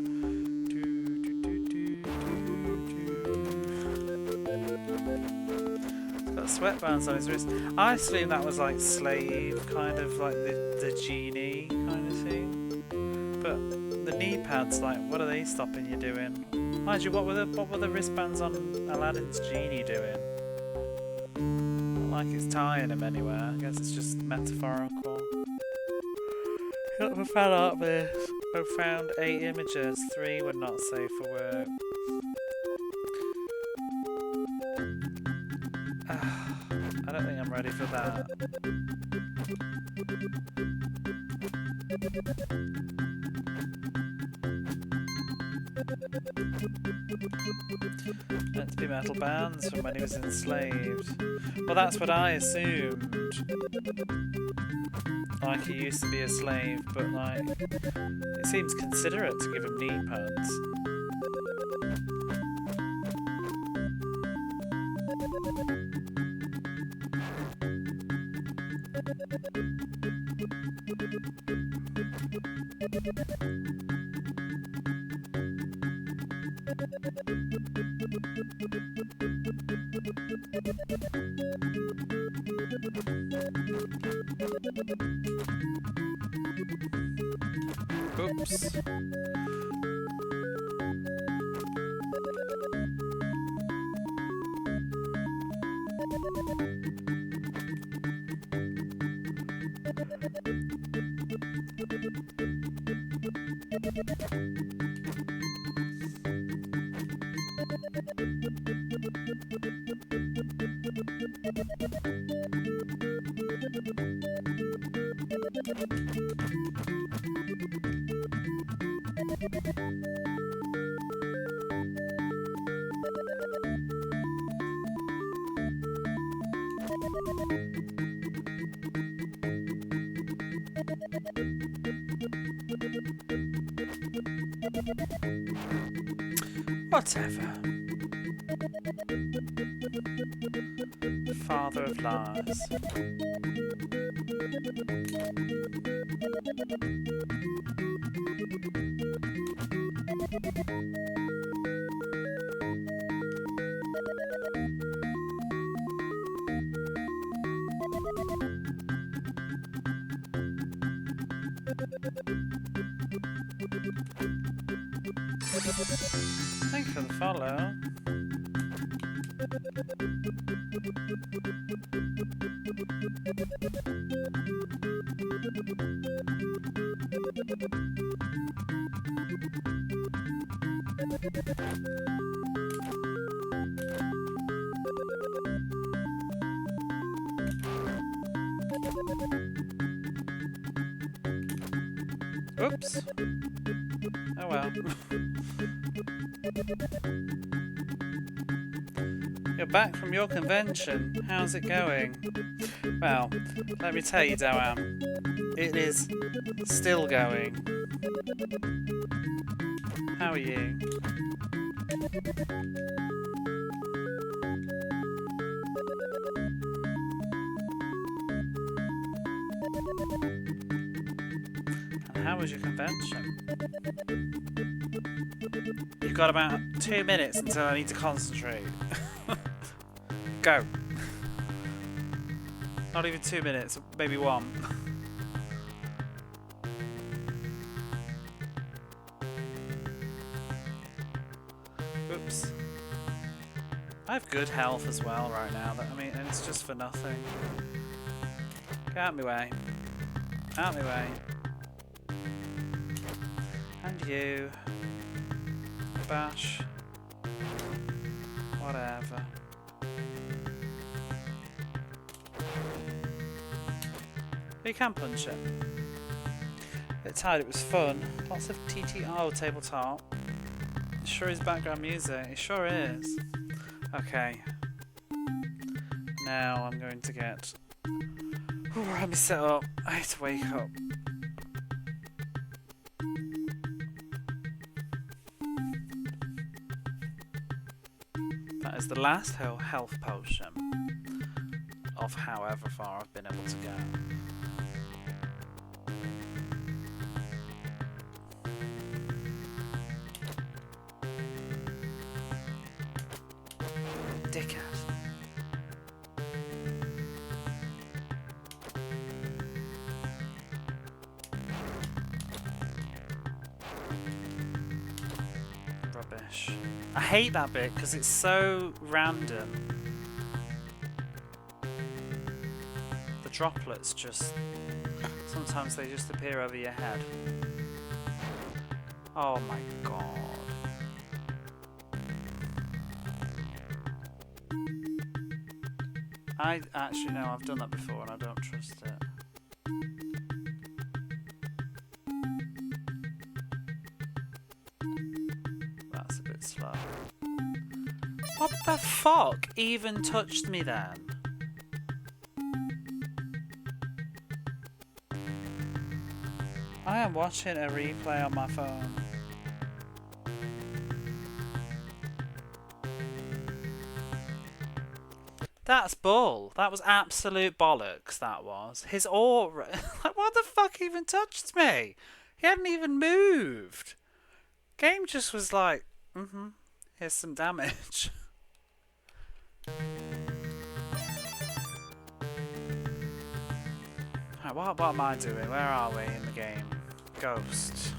He's got sweatbands on his wrist. I assume that was like slave, kind of like the genie kind of thing. But the knee pads, like, what are they stopping you doing? Mind you, what were the wristbands on Aladdin's genie doing? Not like it's tying him anywhere. I guess it's just metaphorical. Got the fan art this. I found 8 images. 3 were not safe for work. I don't think I'm ready for that. Meant to be metal bands from when he was enslaved. Well, that's what I assumed. Like he used to be a slave, but like it seems considerate to give him knee pads. Oops. Whatever. Father of lies. Thank you for the follow. Oops. Oh well. You're back from your convention. How's it going? Well, let me tell you, Doam, it is still going. How are you? And how was your convention? You've got about 2 minutes until I need to concentrate. Go. Not even 2 minutes, maybe 1. Oops. I have good health as well right now. I mean, and it's just for nothing. Get out of my way. Out of my way. And you. Bash. Whatever. You can punch it. Bit tired, it was fun. Lots of TTO tabletop. It sure is background music. It sure is. Okay. Now I'm going to get... Ooh, let me set up. I have to wake up. That is the last health potion of however far I've been able to go. dickhead. Rubbish. I hate that bit because it's so random. The droplets just... sometimes they just appear over your head. Oh my god. I actually know I've done that before and I don't trust it. That's a bit slow. What the fuck even touched me then? I am watching a replay on my phone. That's bull. That was absolute bollocks, that was. His aura... like, what the fuck even touched me? He hadn't even moved. Game just was like, here's some damage. Right, what am I doing? Where are we in the game? Ghost.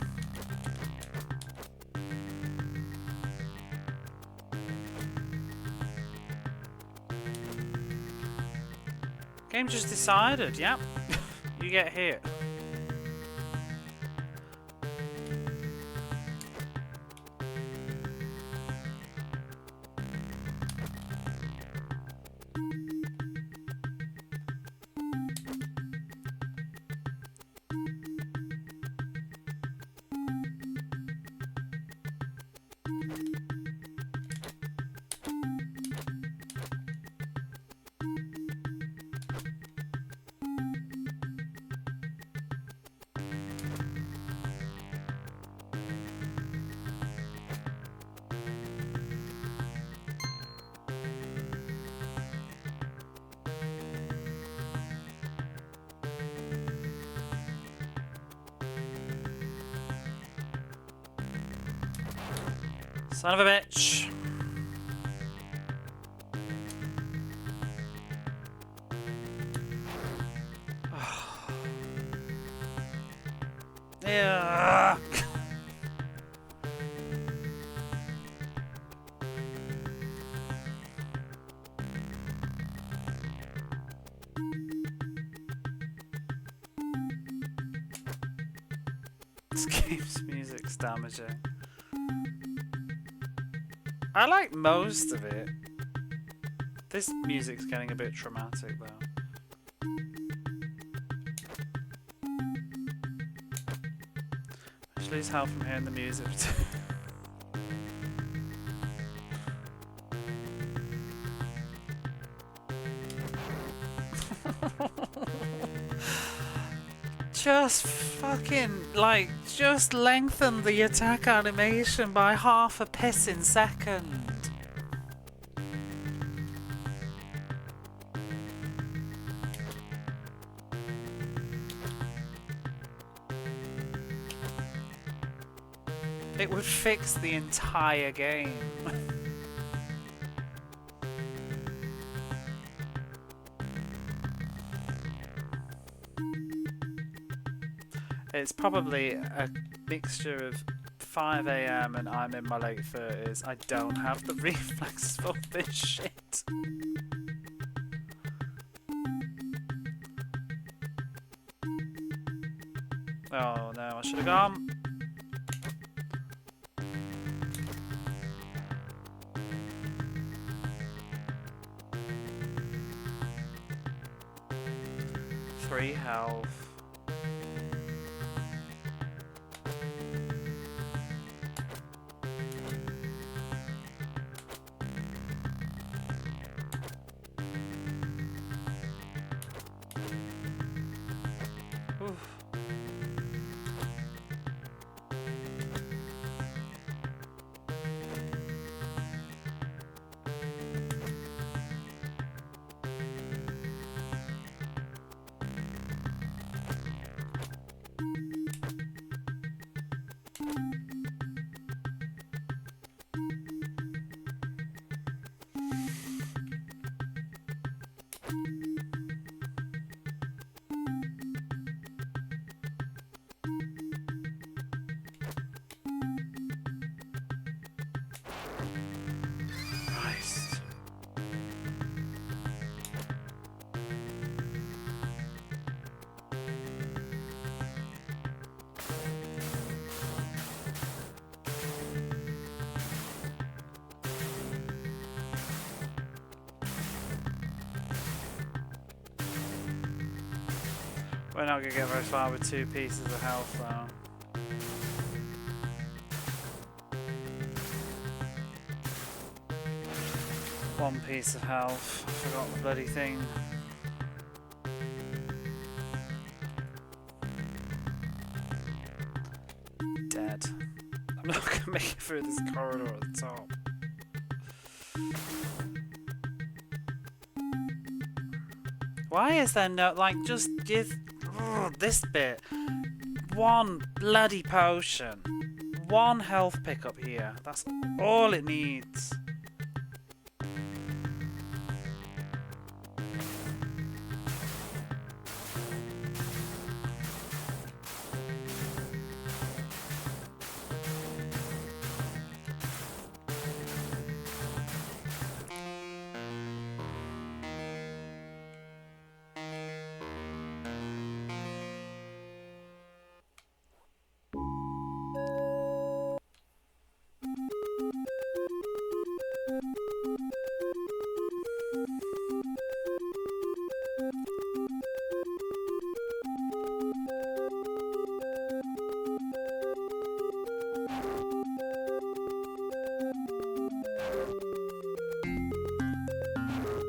Game just decided, yep. You get hit. Son of a bitch. Yeah. This game's music's damaging. I like most of it. This music's getting a bit traumatic though. I just lose health from hearing the music. Just fucking, like, just lengthen the attack animation by half a pissing second. It would fix the entire game. It's probably a mixture of 5 AM and I'm in my late 30s. I don't have the reflexes for this shit. Oh no, I should have gone. Three health. We're not going to get very far with 2 pieces of health though. One piece of health. I forgot the bloody thing. Dead. I'm not going to make it through this corridor at the top. Why is there no, like, just give this bit one bloody potion, one health pickup here. That's all it needs.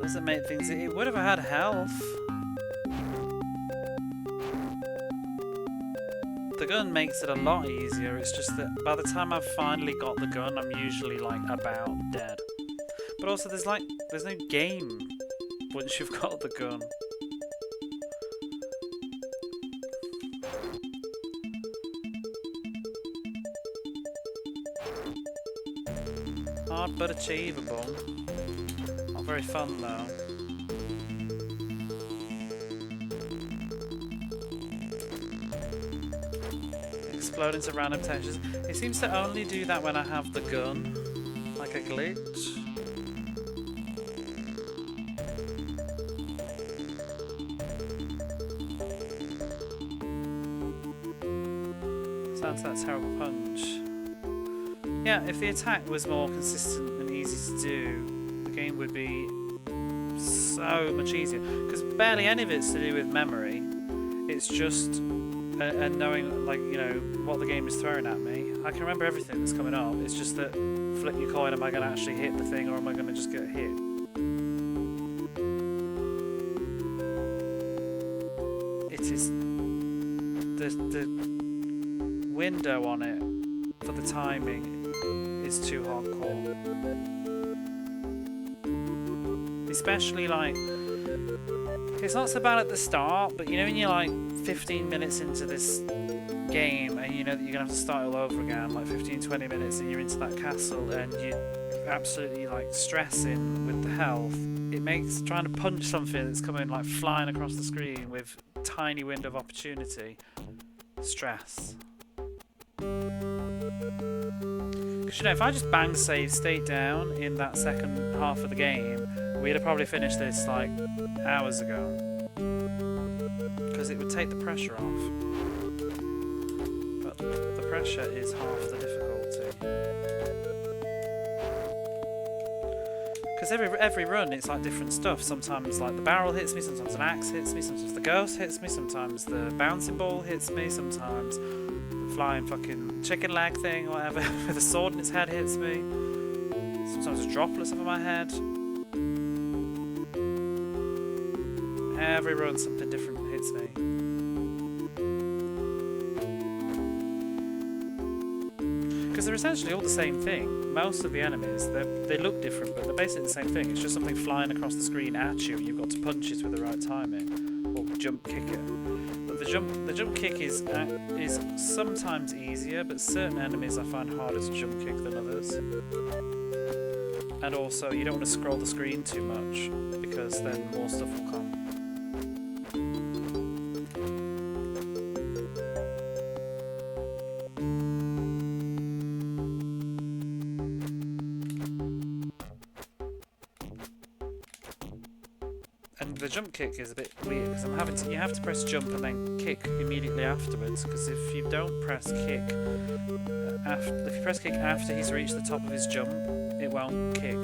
Doesn't make things. It would have had health. The gun makes it a lot easier. It's just that by the time I've finally got the gun, I'm usually like about dead. But also, there's no game once you've got the gun. Hard but achievable. Not very fun though. Explode into random textures. It seems to only do that when I have the gun, like a glitch. Sounds like that terrible punch. Yeah, if the attack was more consistent and easy to do, the game would be so much easier. Because barely any of it's to do with memory. It's just and knowing, like, you know, what the game is throwing at me. I can remember everything that's coming up. It's just that flip your coin, am I going to actually hit the thing or am I going to just get hit? It is the window on it for the timing is too hardcore. Especially, like, it's not so bad at the start, but you know when you're like 15 minutes into this game and you know that you're going to have to start all over again, like 15-20 minutes, and you're into that castle and you're absolutely like stressing with the health, it makes trying to punch something that's coming like flying across the screen with tiny window of opportunity stress. Because, you know, if I just bang save state down in that second half of the game, we'd have probably finished this like hours ago. Because it would take the pressure off. But the pressure is half the difficulty. Because every run it's like different stuff. Sometimes like the barrel hits me, sometimes an axe hits me, sometimes the ghost hits me, sometimes the bouncing ball hits me, sometimes the flying fucking chicken leg thing or whatever with a sword in its head hits me. Sometimes there's droplets over my head. Every run something different hits me. Because they're essentially all the same thing. Most of the enemies, they look different, but they're basically the same thing. It's just something flying across the screen at you, and you've got to punch it with the right timing, or jump kick it. But the jump kick is sometimes easier, but certain enemies I find harder to jump kick than others. And also, you don't want to scroll the screen too much, because then more stuff will come. And the jump kick is a bit weird because you have to press jump and then kick immediately afterwards. Because if you don't press kick, if you press kick after he's reached the top of his jump, it won't kick.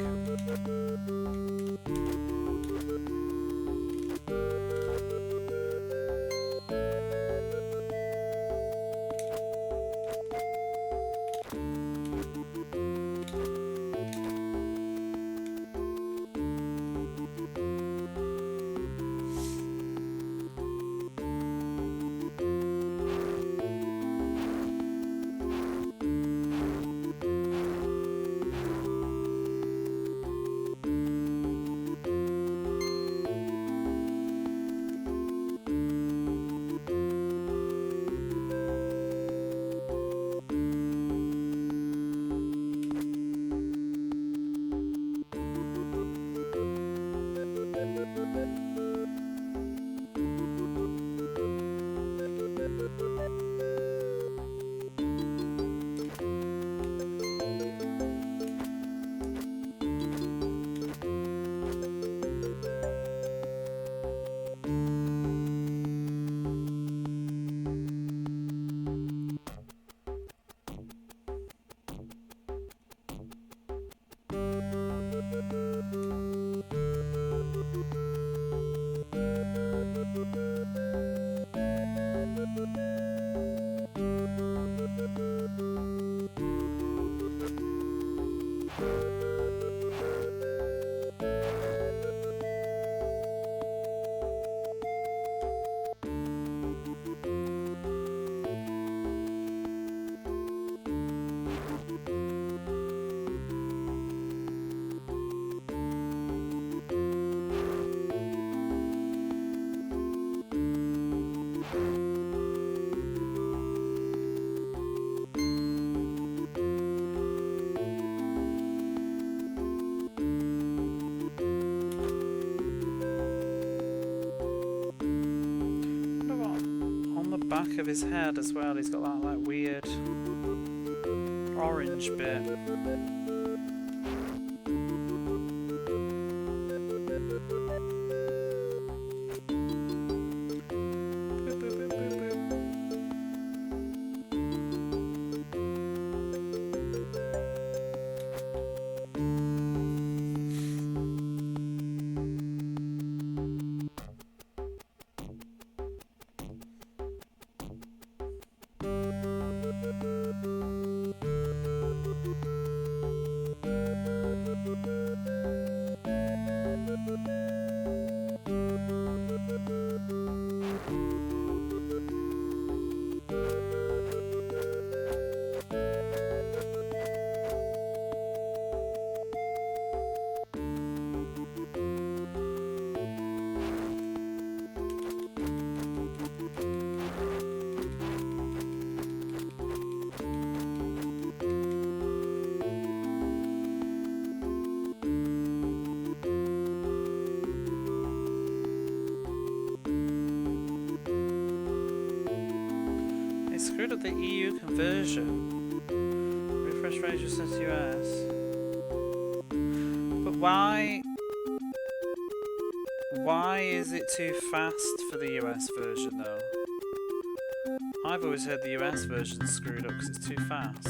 back of his head as well. He's got that like weird orange bit. Screwed up the EU conversion. Refresh range set US. But why is it too fast for the US version though? I've always heard the US version screwed up because it's too fast.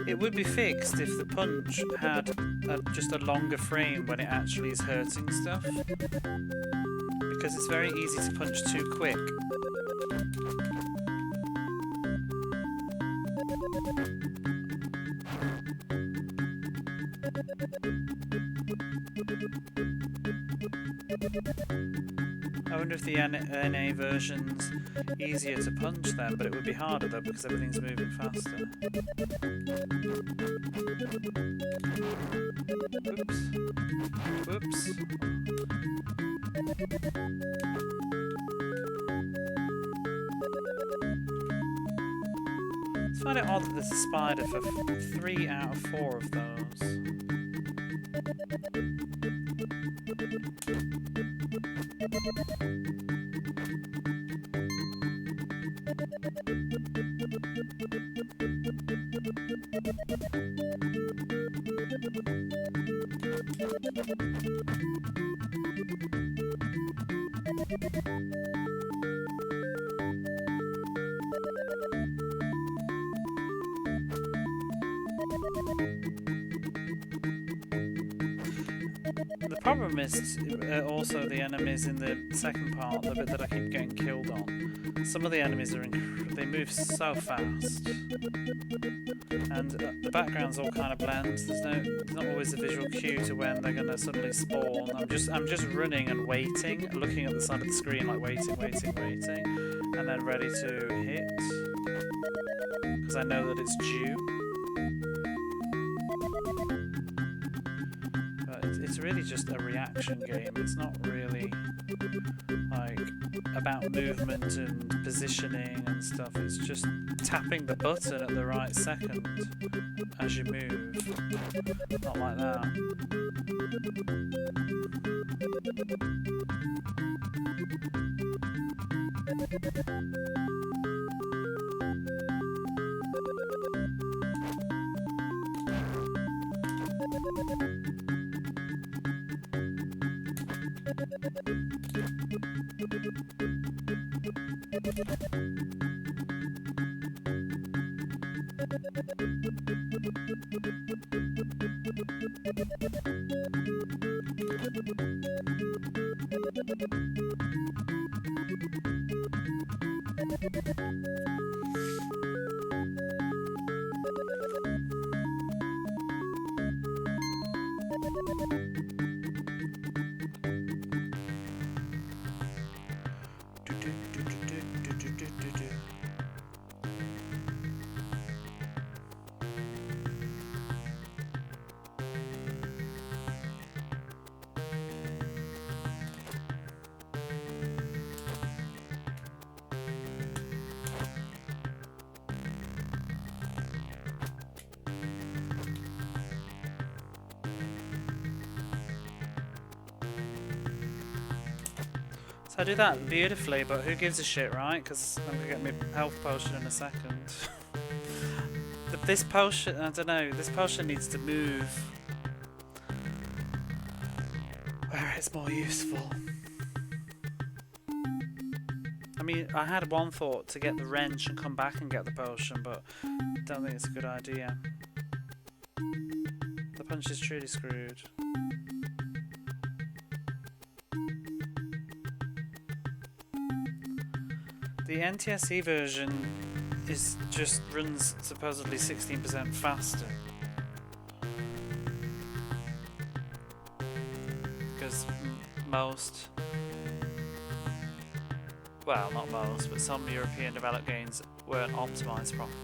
It would be fixed if the punch had just a longer frame when it actually is hurting stuff, because it's very easy to punch too quick. I wonder if the NA version's easier to punch then, but it would be harder though because everything's moving faster. Oops. Whoops. I find it odd that there's a spider for 3 out of 4 of those. The problem is also the enemies in the second part, the bit that I keep getting killed on. Some of the enemies are they move so fast, and the backgrounds all kind of blend. There's not always a visual cue to when they're gonna suddenly spawn. I'm just running and waiting, looking at the side of the screen like waiting, and then ready to hit because I know that it's due. It's really just a reaction game. It's not really like about movement and positioning and stuff. It's just tapping the button at the right second as you move. Not like that. So I do that beautifully, but who gives a shit, right? Because I'm gonna get my health potion in a second. This potion, I don't know, this potion needs to move where it's more useful. I mean, I had one thought to get the wrench and come back and get the potion, but I don't think it's a good idea. The punch is truly screwed. The NTSC version is just runs supposedly 16% faster. Because most, well, not most, but some European developed games weren't optimized properly.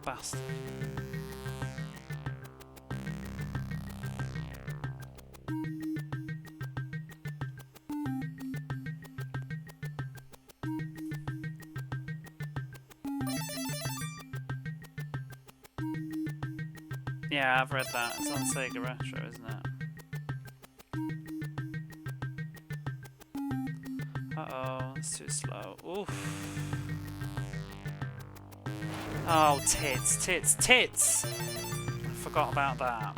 Bastard. Yeah, I've read that. It's on Sega Retro, isn't it? Uh-oh, it's too slow. Oof. Oh, tits, tits, tits! I forgot about that.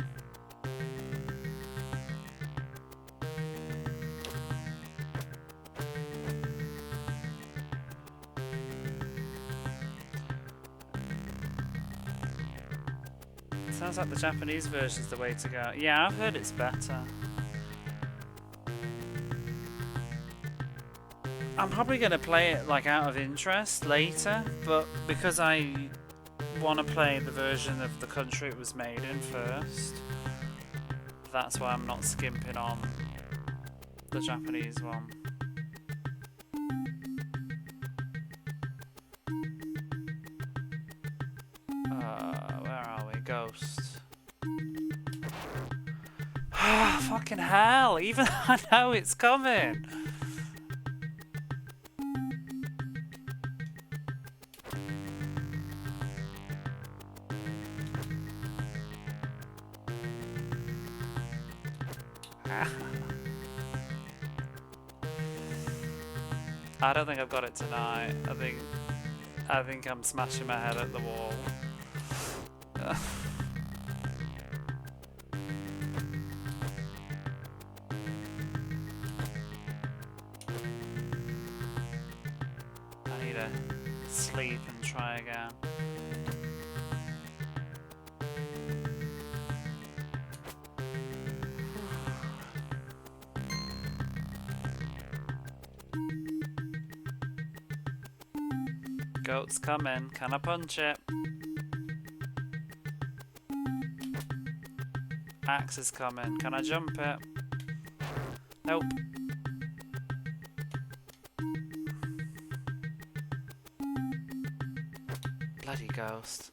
Sounds like the Japanese version's the way to go. Yeah, I've heard it's better. I'm probably going to play it like out of interest later, but because I want to play the version of the country it was made in first, that's why I'm not skimping on the Japanese one. Where are we? Ghost. Fucking hell, even I know it's coming. I don't think I've got it tonight. I think I'm smashing my head at the wall. I need to sleep and try again. Goat's coming. Can I punch it? Axe is coming. Can I jump it? Nope. Bloody ghost.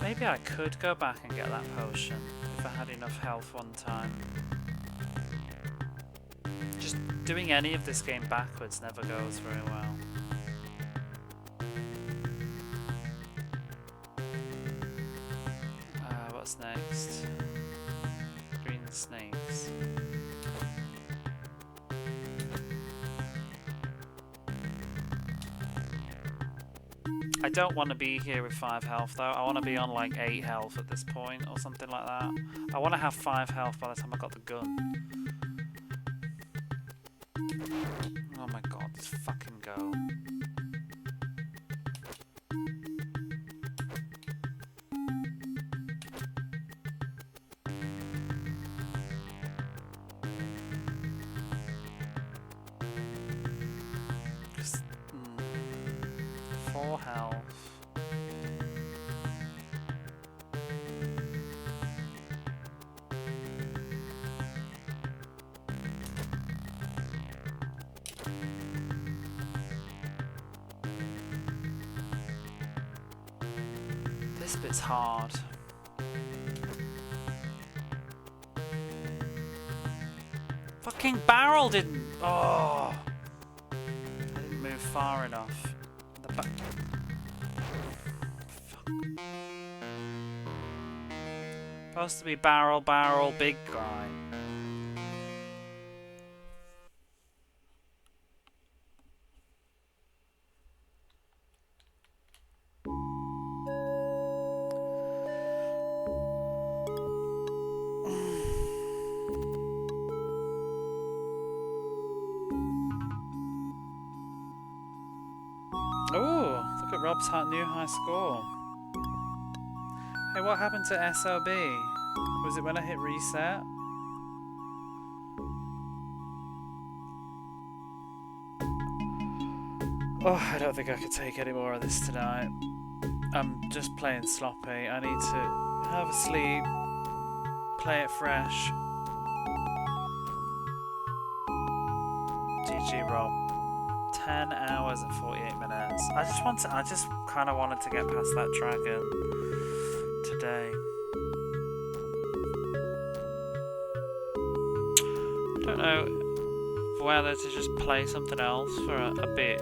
Maybe I could go back and get that potion if I had enough health one time. Just doing any of this game backwards never goes very well. What's next? Green snakes. I don't want to be here with 5 health though. I want to be on like 8 health at this point or something like that. I want to have 5 health by the time I got the gun. Oh my god, this fucking go. Just, 4 health. This bit's hard. Fucking barrel didn't. Oh, I didn't move far enough. The back. Fuck. Supposed to be barrel, barrel, big guy. Oh, look at Rob's new high score. Hey, what happened to SOB? Was it when I hit reset? Oh, I don't think I could take any more of this tonight. I'm just playing sloppy. I need to have a sleep, play it fresh. GG Rob. 10 hours and 48 minutes. I just kind of wanted to get past that dragon today. I don't know whether to just play something else for a bit.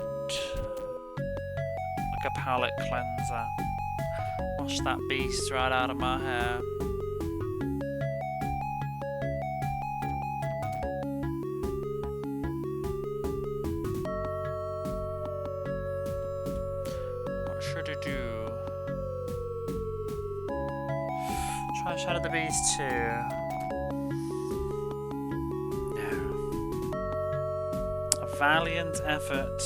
Like a palate cleanser. Wash that beast right out of my hair. Shadow of the Beast 2. No. A valiant effort